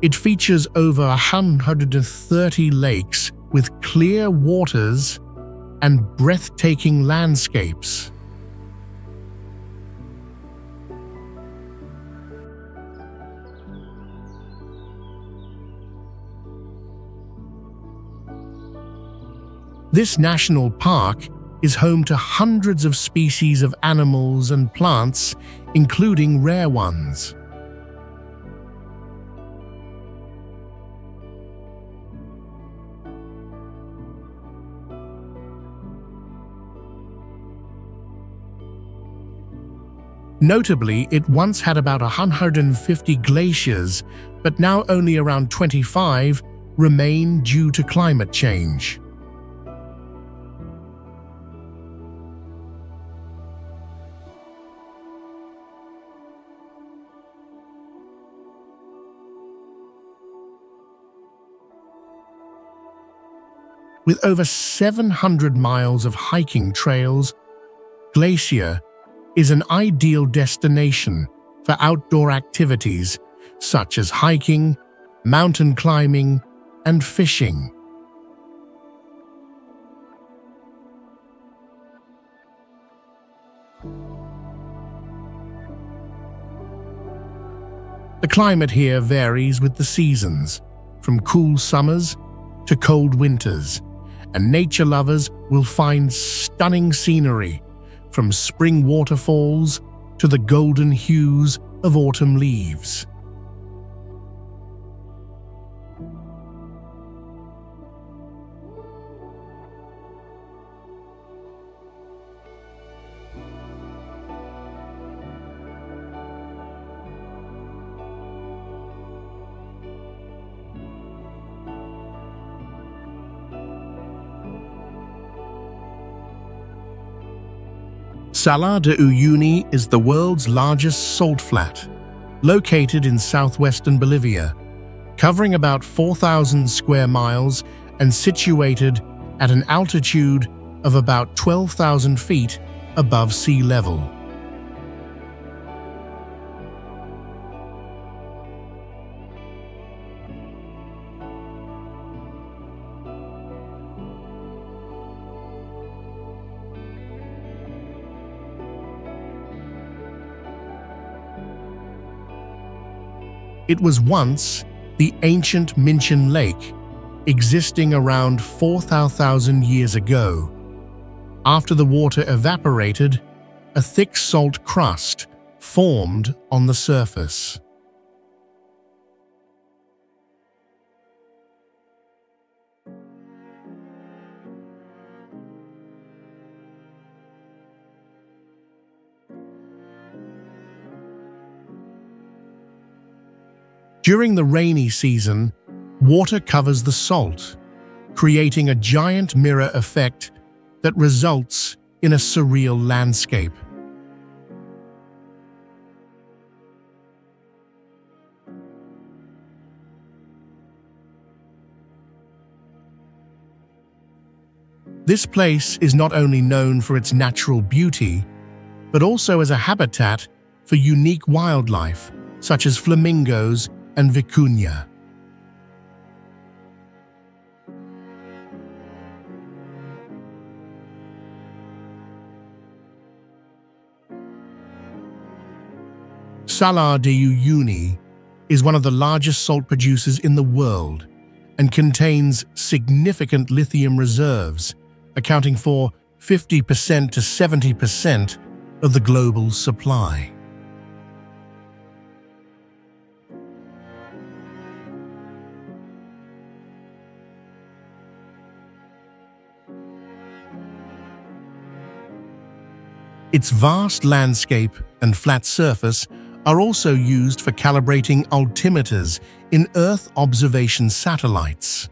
It features over 130 lakes with clear waters and breathtaking landscapes. This national park is home to hundreds of species of animals and plants, including rare ones. Notably, it once had about 150 glaciers, but now only around 25 remain due to climate change. With over 700 miles of hiking trails, Glacier is an ideal destination for outdoor activities such as hiking, mountain climbing, and fishing. The climate here varies with the seasons, from cool summers to cold winters, and nature lovers will find stunning scenery, from spring waterfalls to the golden hues of autumn leaves. Salar de Uyuni is the world's largest salt flat, located in southwestern Bolivia, covering about 4,000 square miles and situated at an altitude of about 12,000 feet above sea level. It was once the ancient Minchin Lake, existing around 4,000 years ago. After the water evaporated, a thick salt crust formed on the surface. During the rainy season, water covers the salt, creating a giant mirror effect that results in a surreal landscape. This place is not only known for its natural beauty, but also as a habitat for unique wildlife, such as flamingos and vicuña. Salar de Uyuni is one of the largest salt producers in the world and contains significant lithium reserves, accounting for 50% to 70% of the global supply. Its vast landscape and flat surface are also used for calibrating altimeters in Earth observation satellites.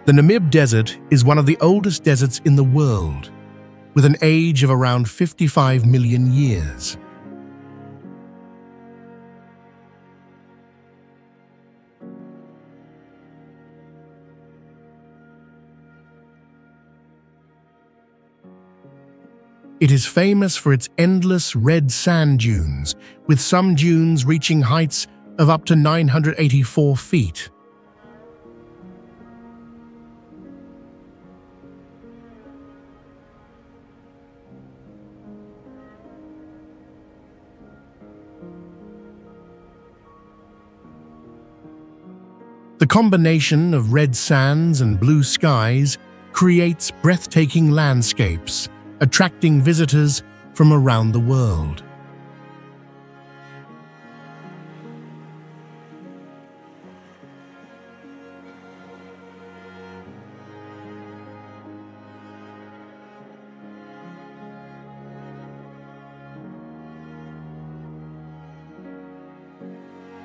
The Namib Desert is one of the oldest deserts in the world, with an age of around 55 million years. It is famous for its endless red sand dunes, with some dunes reaching heights of up to 984 feet. The combination of red sands and blue skies creates breathtaking landscapes, attracting visitors from around the world.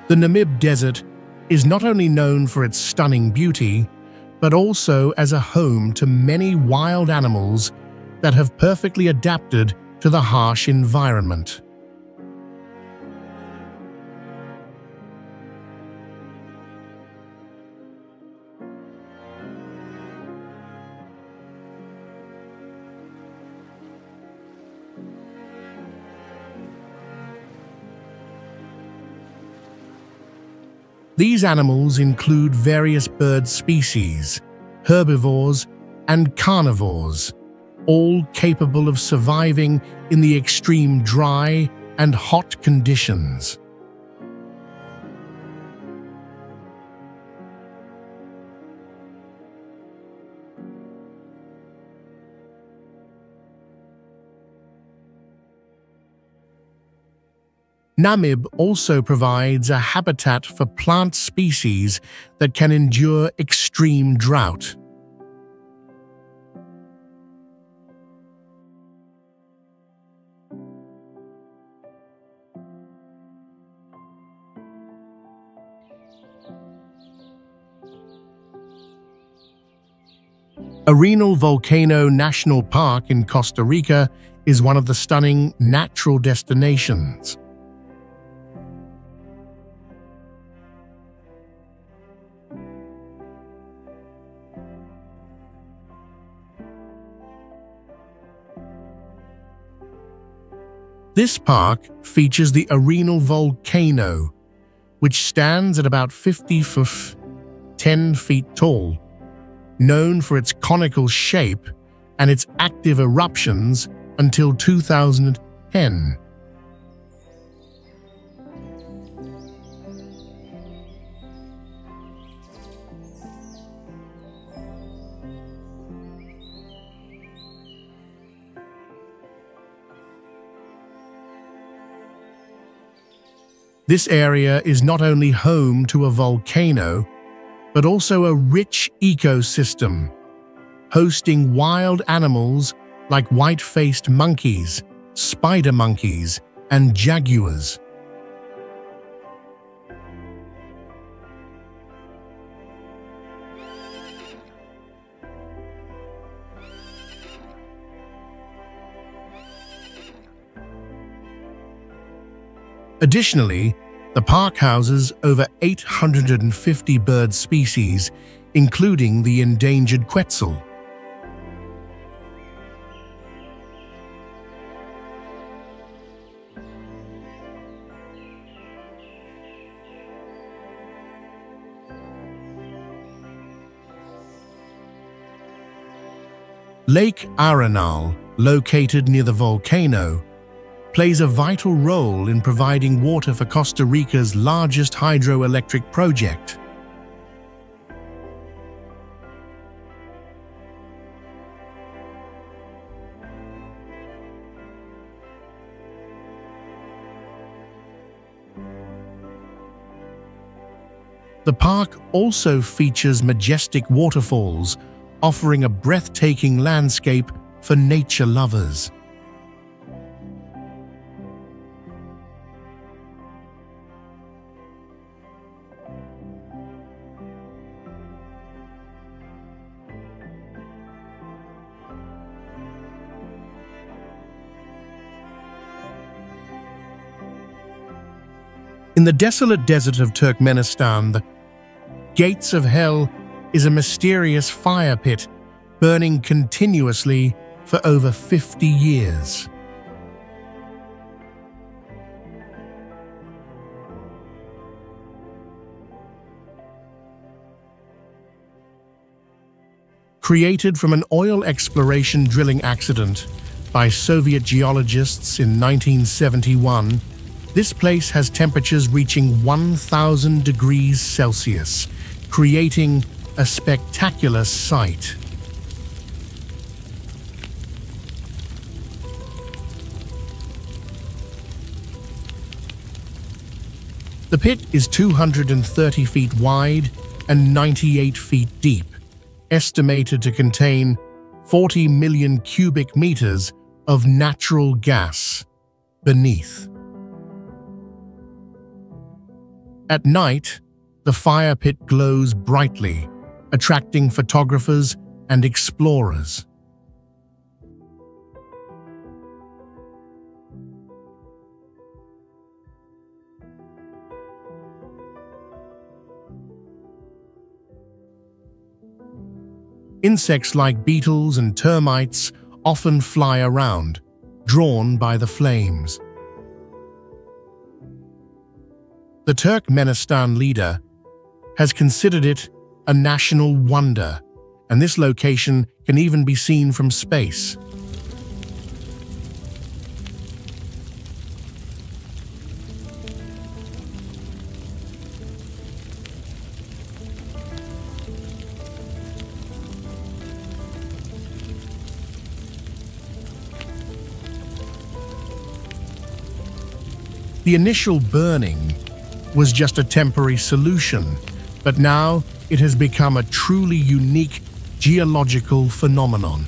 The Namib Desert is not only known for its stunning beauty, but also as a home to many wild animals that have perfectly adapted to the harsh environment. These animals include various bird species, herbivores, and carnivores, all capable of surviving in the extreme dry and hot conditions. Namib also provides a habitat for plant species that can endure extreme drought. Arenal Volcano National Park in Costa Rica is one of the stunning natural destinations. This park features the Arenal Volcano, which stands at about 10 feet tall, known for its conical shape and its active eruptions until 2010. This area is not only home to a volcano, but also a rich ecosystem, hosting wild animals like white-faced monkeys, spider monkeys, and jaguars. Additionally, the park houses over 850 bird species, including the endangered quetzal. Lake Arenal, located near the volcano, plays a vital role in providing water for Costa Rica's largest hydroelectric project. The park also features majestic waterfalls, offering a breathtaking landscape for nature lovers. In the desolate desert of Turkmenistan, the Gates of Hell is a mysterious fire pit burning continuously for over 50 years. Created from an oil exploration drilling accident by Soviet geologists in 1971, this place has temperatures reaching 1,000 degrees Celsius, creating a spectacular sight. The pit is 230 feet wide and 98 feet deep, estimated to contain 40 million cubic meters of natural gas beneath. At night, the fire pit glows brightly, attracting photographers and explorers. Insects like beetles and termites often fly around, drawn by the flames. The Turkmenistan leader has considered it a national wonder, and this location can even be seen from space. The initial burning was just a temporary solution, but now it has become a truly unique geological phenomenon.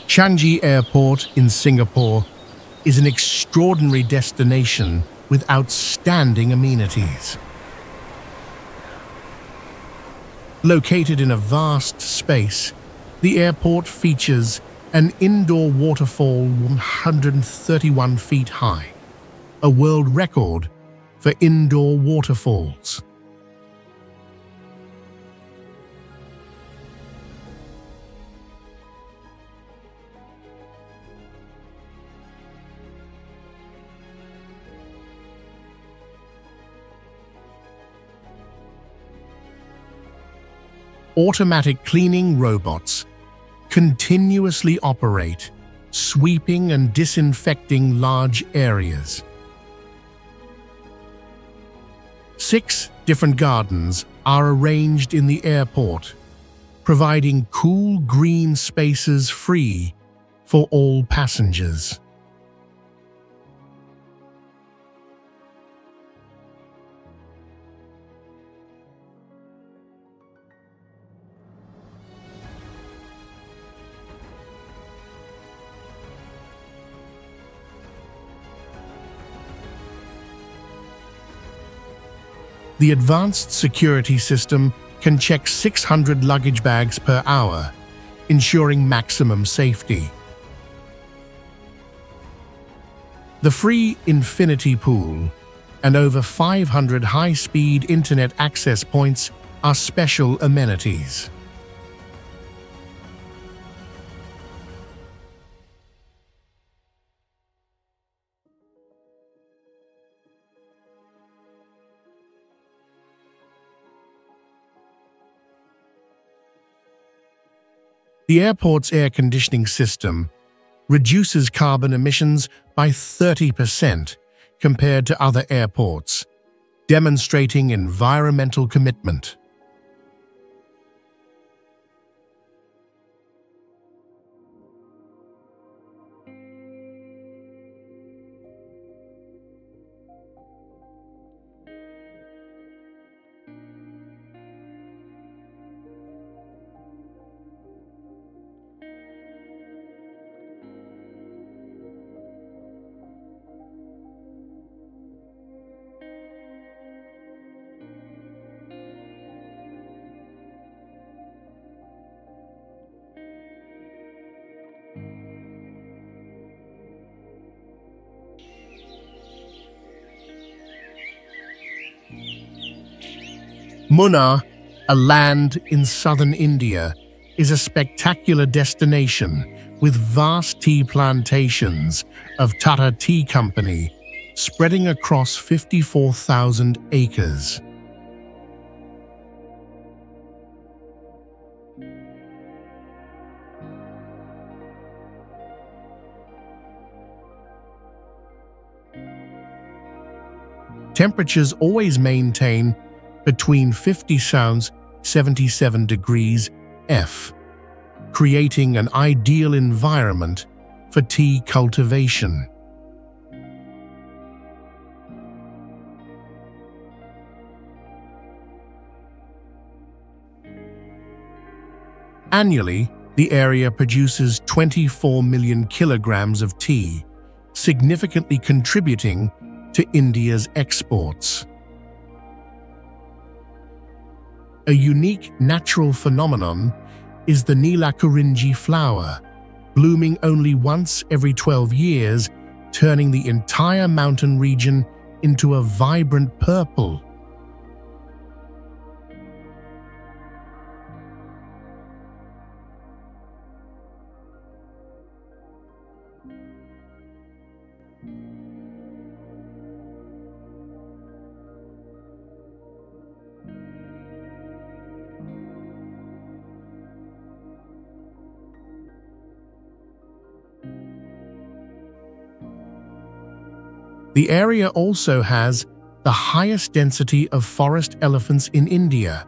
Changi Airport in Singapore is an extraordinary destination with outstanding amenities. Located in a vast space, the airport features an indoor waterfall 131 feet high, a world record for indoor waterfalls. Automatic cleaning robots continuously operate, sweeping and disinfecting large areas. 6 different gardens are arranged in the airport, providing cool green spaces free for all passengers. The advanced security system can check 600 luggage bags per hour, ensuring maximum safety. The free infinity pool and over 500 high-speed internet access points are special amenities. The airport's air conditioning system reduces carbon emissions by 30% compared to other airports, demonstrating environmental commitment. Munnar, a land in southern India, is a spectacular destination with vast tea plantations of Tata Tea Company spreading across 54,000 acres. temperatures always maintain between 77 degrees F, creating an ideal environment for tea cultivation. Annually, the area produces 24 million kilograms of tea, significantly contributing to India's exports. A unique natural phenomenon is the Nilakurinji flower, blooming only once every 12 years, turning the entire mountain region into a vibrant purple. The area also has the highest density of forest elephants in India,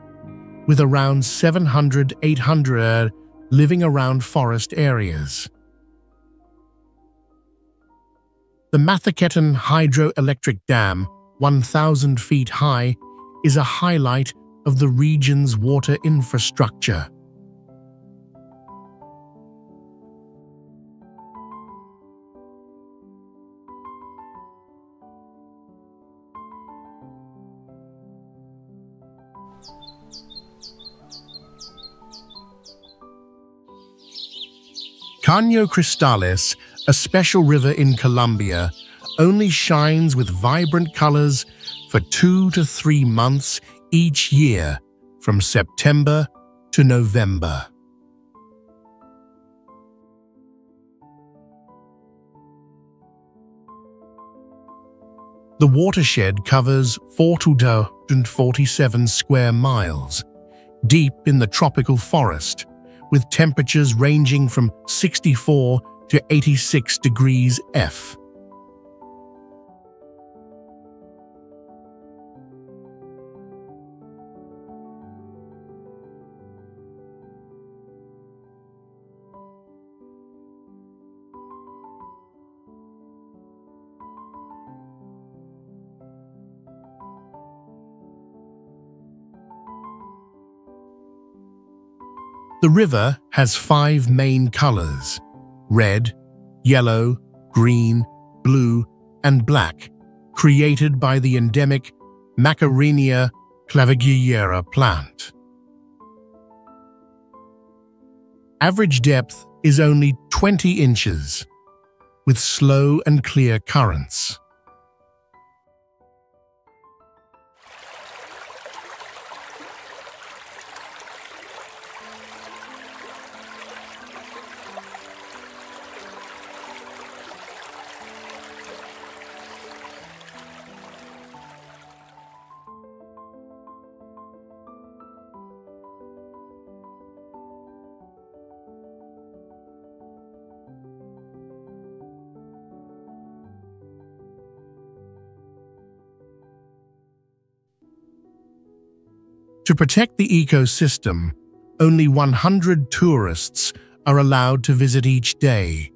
with around 700–800 living around forest areas. The Mathiketan hydroelectric dam, 1,000 feet high, is a highlight of the region's water infrastructure. Caño Cristales, a special river in Colombia, only shines with vibrant colors for 2 to 3 months each year, from September to November. The watershed covers 447 square miles, deep in the tropical forest, with temperatures ranging from 64 to 86 degrees F. The river has 5 main colors: red, yellow, green, blue, and black, created by the endemic Macarenia clavigulera plant. Average depth is only 20 inches, with slow and clear currents. To protect the ecosystem, only 100 tourists are allowed to visit each day.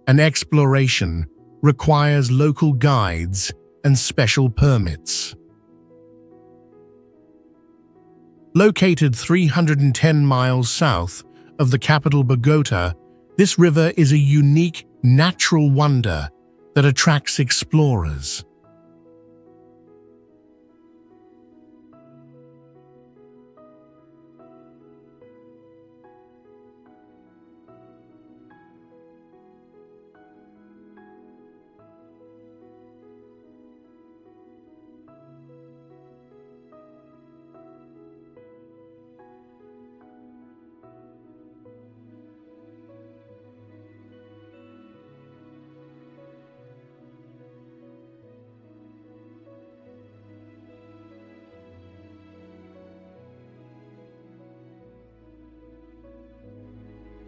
An exploration requires local guides and special permits. Located 310 miles south of the capital Bogota, this river is a unique natural wonder that attracts explorers.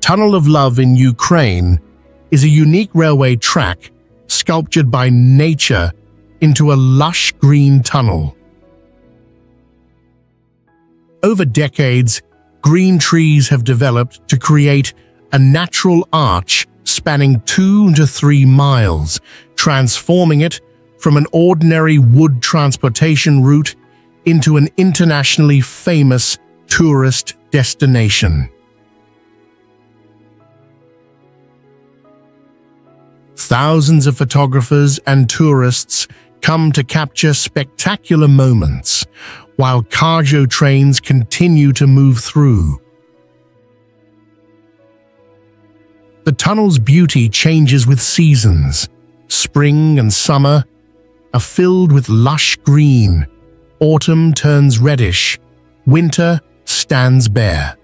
Tunnel of Love in Ukraine is a unique railway track sculptured by nature into a lush green tunnel. Over decades, green trees have developed to create a natural arch spanning 2 to 3 miles, transforming it from an ordinary wood transportation route into an internationally famous tourist destination. Thousands of photographers and tourists come to capture spectacular moments, while cargo trains continue to move through. The tunnel's beauty changes with seasons. Spring and summer are filled with lush green. Autumn turns reddish. Winter stands bare.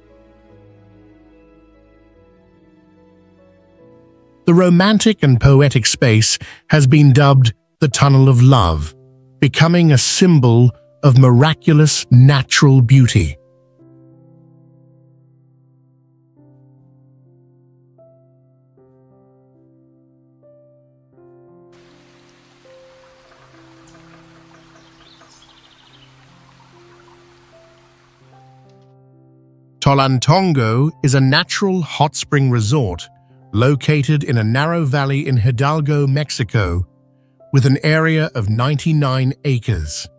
The romantic and poetic space has been dubbed the Tunnel of Love, becoming a symbol of miraculous natural beauty. Tolantongo is a natural hot spring resort located in a narrow valley in Hidalgo, Mexico, with an area of 99 acres.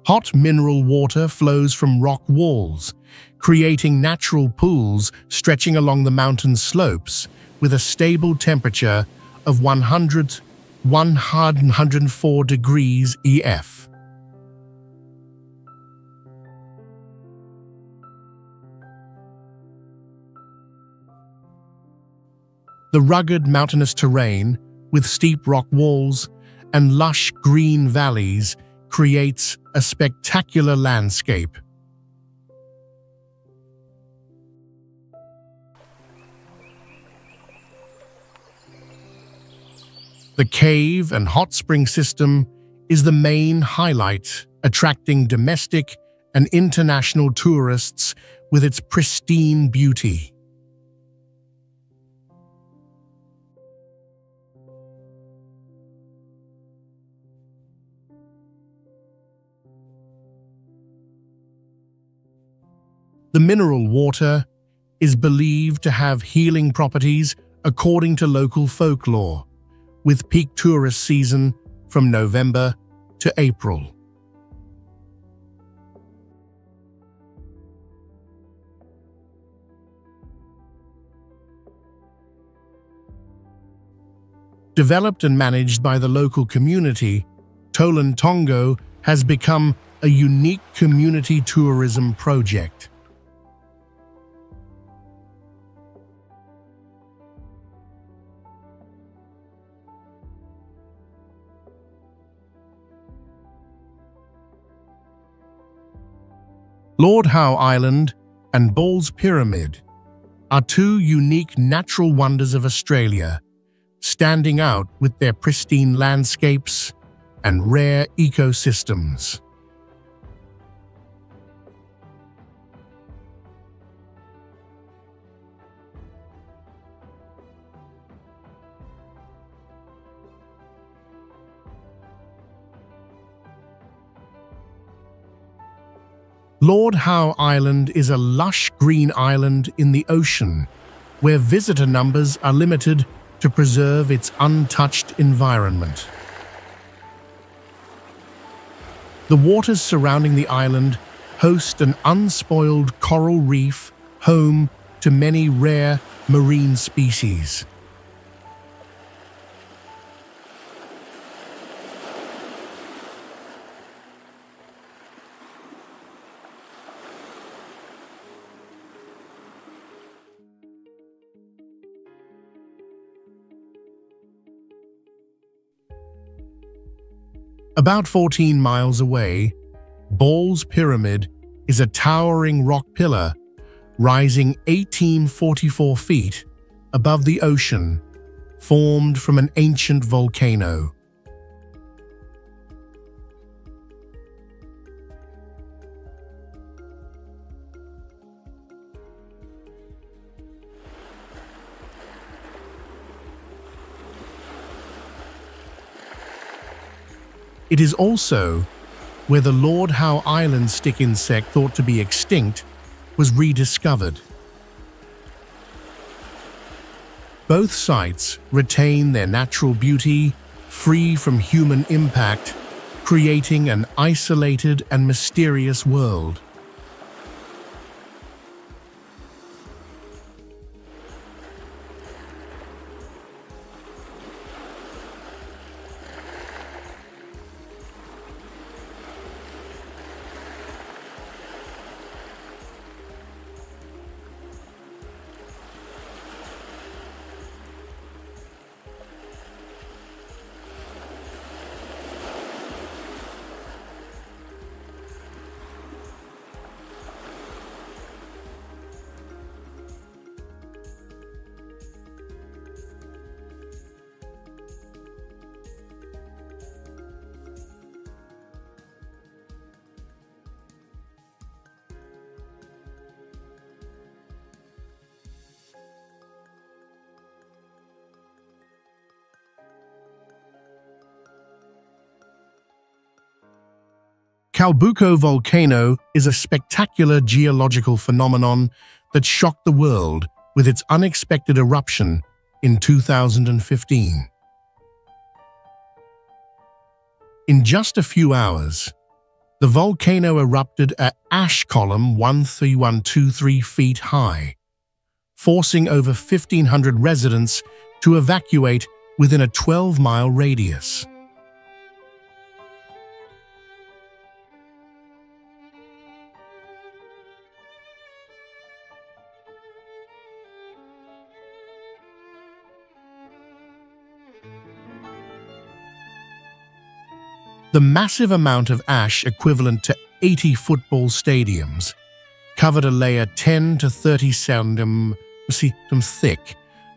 Hot mineral water flows from rock walls, creating natural pools stretching along the mountain slopes with a stable temperature of 104 degrees EF. The rugged mountainous terrain, with steep rock walls and lush green valleys, creates a spectacular landscape. The cave and hot spring system is the main highlight, attracting domestic and international tourists with its pristine beauty. The mineral water is believed to have healing properties according to local folklore, with peak tourist season from November to April. Developed and managed by the local community, Tolantongo has become a unique community tourism project. Lord Howe Island and Ball's Pyramid are two unique natural wonders of Australia, standing out with their pristine landscapes and rare ecosystems. Lord Howe Island is a lush green island in the ocean, where visitor numbers are limited to preserve its untouched environment. The waters surrounding the island host an unspoiled coral reef home to many rare marine species. About 14 miles away, Ball's Pyramid is a towering rock pillar rising 1844 feet above the ocean, formed from an ancient volcano. It is also where the Lord Howe Island stick insect, thought to be extinct, was rediscovered. Both sites retain their natural beauty, free from human impact, creating an isolated and mysterious world. Calbuco volcano is a spectacular geological phenomenon that shocked the world with its unexpected eruption in 2015. In just a few hours, the volcano erupted at ash column 13123 feet high, forcing over 1,500 residents to evacuate within a 12-mile radius. The massive amount of ash, equivalent to 80 football stadiums, covered a layer 10 to 30 cm thick,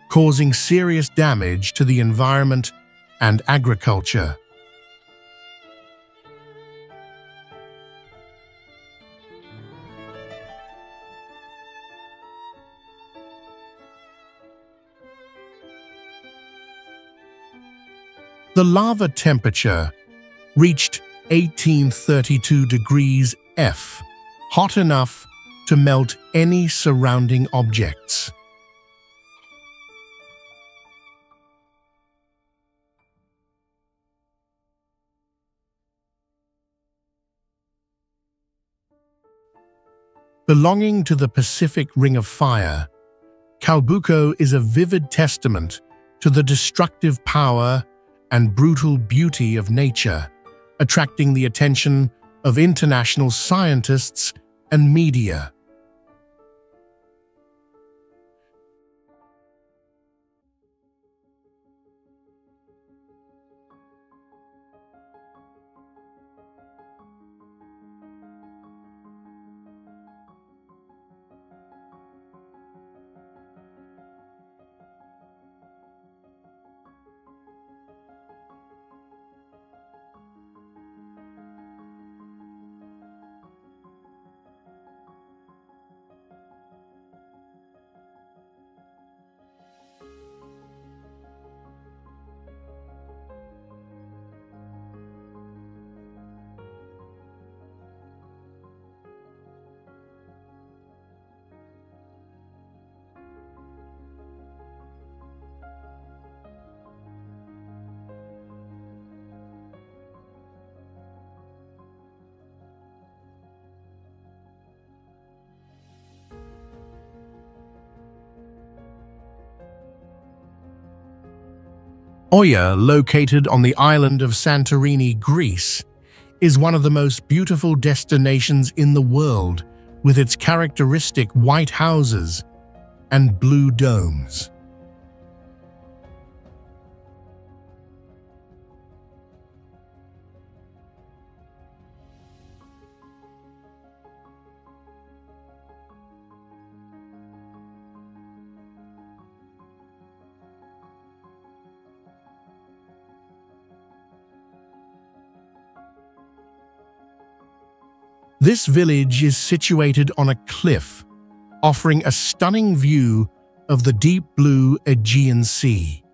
causing serious damage to the environment and agriculture. The lava temperature reached 1832 degrees F, hot enough to melt any surrounding objects. Belonging to the Pacific Ring of Fire, Calbuco is a vivid testament to the destructive power and brutal beauty of nature, attracting the attention of international scientists and media. Oia, located on the island of Santorini, Greece, is one of the most beautiful destinations in the world, with its characteristic white houses and blue domes. This village is situated on a cliff, offering a stunning view of the deep blue Aegean Sea.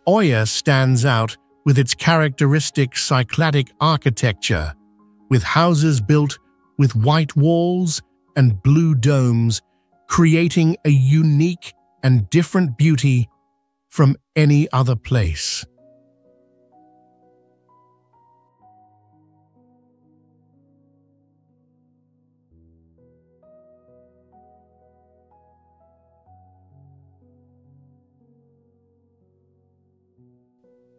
Oya stands out with its characteristic Cycladic architecture, with houses built with white walls and blue domes, creating a unique and different beauty from any other place.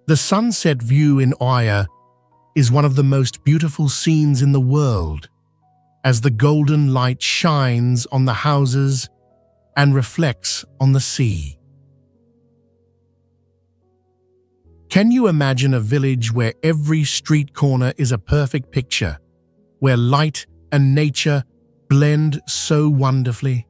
The sunset view in Oya is one of the most beautiful scenes in the world, as the golden light shines on the houses and reflects on the sea. Can you imagine a village where every street corner is a perfect picture, where light and nature blend so wonderfully?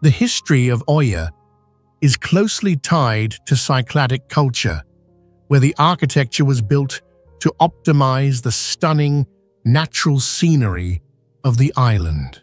The history of Oya is closely tied to Cycladic culture, where the architecture was built to optimize the stunning natural scenery of the island.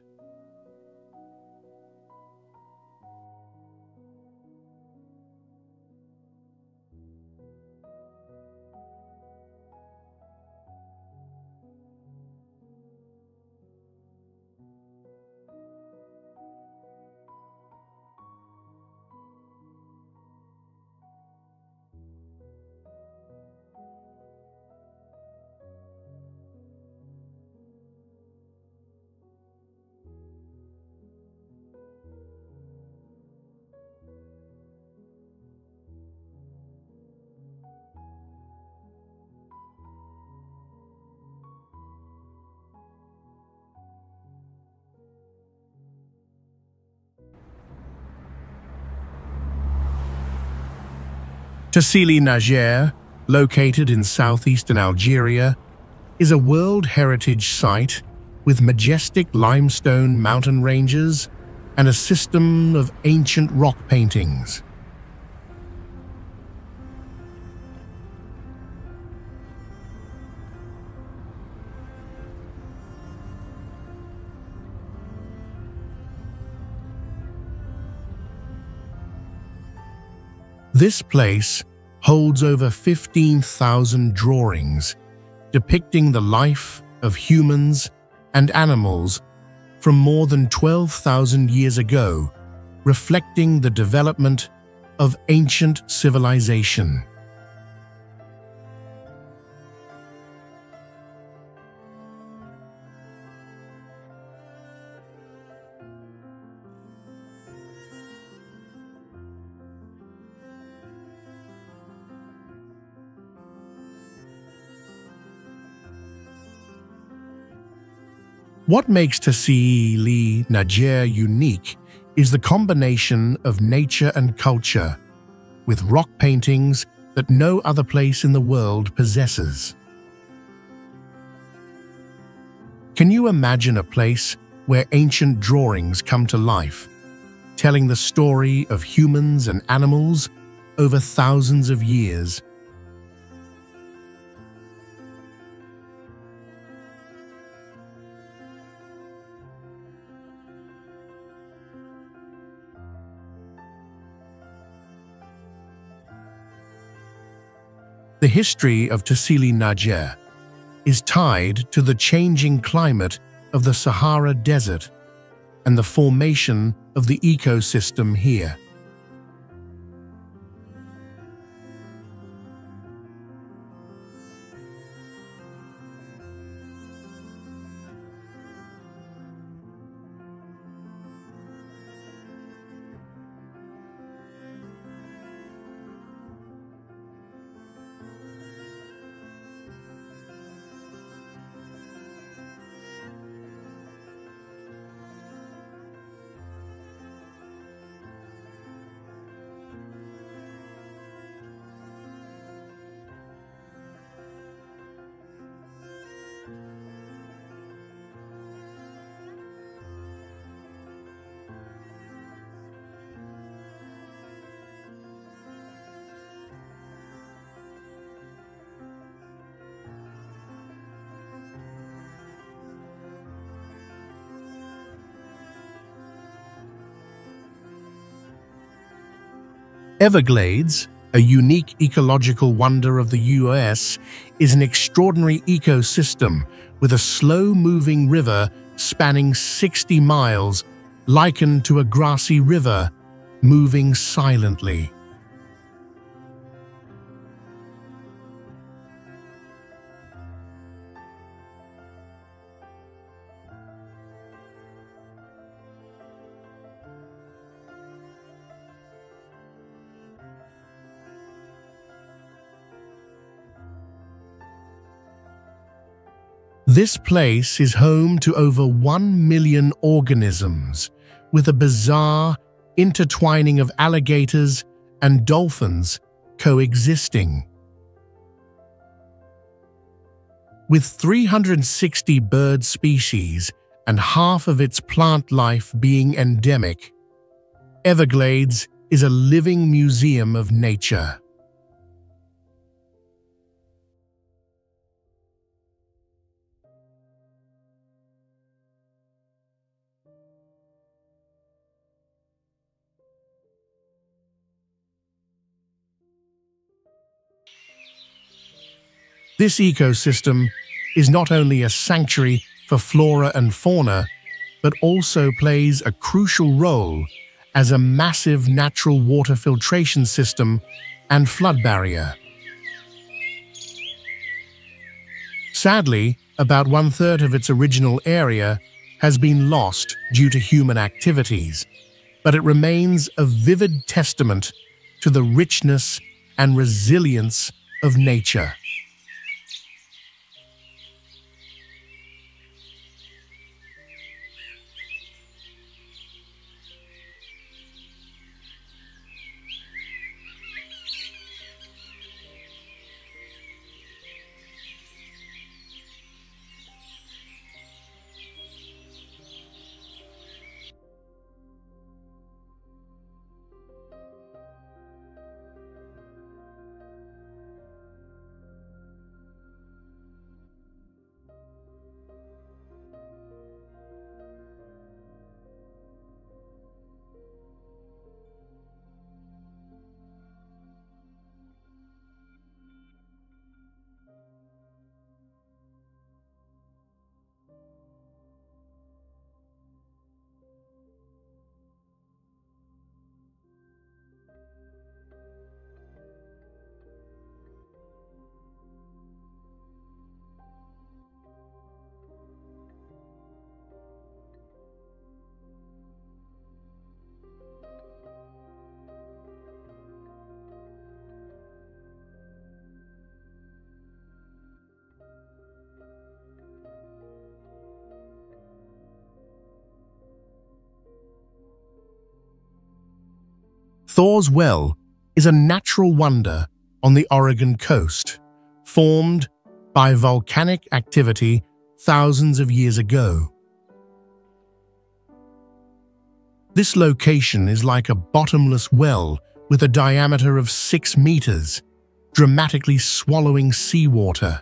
Tassili Najer, located in southeastern Algeria, is a World Heritage Site with majestic limestone mountain ranges and a system of ancient rock paintings. This place holds over 15,000 drawings depicting the life of humans and animals from more than 12,000 years ago, reflecting the development of ancient civilization. What makes Tassili Najer unique is the combination of nature and culture, with rock paintings that no other place in the world possesses. Can you imagine a place where ancient drawings come to life, telling the story of humans and animals over thousands of years? The history of Tassili Najer is tied to the changing climate of the Sahara Desert and the formation of the ecosystem here. Everglades, a unique ecological wonder of the US, is an extraordinary ecosystem with a slow-moving river spanning 60 miles, likened to a grassy river, moving silently. This place is home to over 1 million organisms, with a bizarre intertwining of alligators and dolphins coexisting. With 360 bird species and half of its plant life being endemic, Everglades is a living museum of nature. This ecosystem is not only a sanctuary for flora and fauna, but also plays a crucial role as a massive natural water filtration system and flood barrier. Sadly, about 1/3 of its original area has been lost due to human activities, but it remains a vivid testament to the richness and resilience of nature. Thor's Well is a natural wonder on the Oregon coast, formed by volcanic activity thousands of years ago. This location is like a bottomless well with a diameter of 6 meters, dramatically swallowing seawater.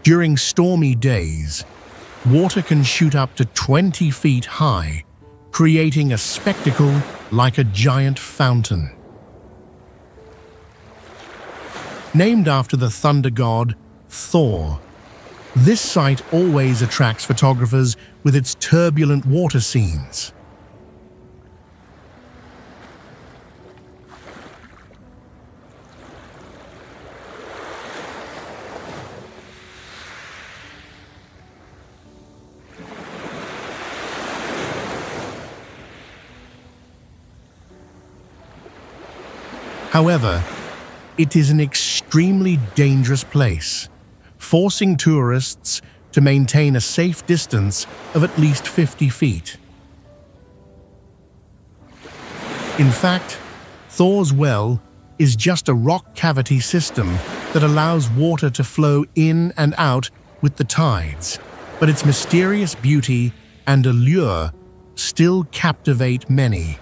During stormy days, water can shoot up to 20 feet high, creating a spectacle like a giant fountain. Named after the thunder god Thor, this site always attracts photographers with its turbulent water scenes. However, it is an extremely dangerous place, forcing tourists to maintain a safe distance of at least 50 feet. In fact, Thor's Well is just a rock cavity system that allows water to flow in and out with the tides, but but its mysterious beauty and allure still captivate many.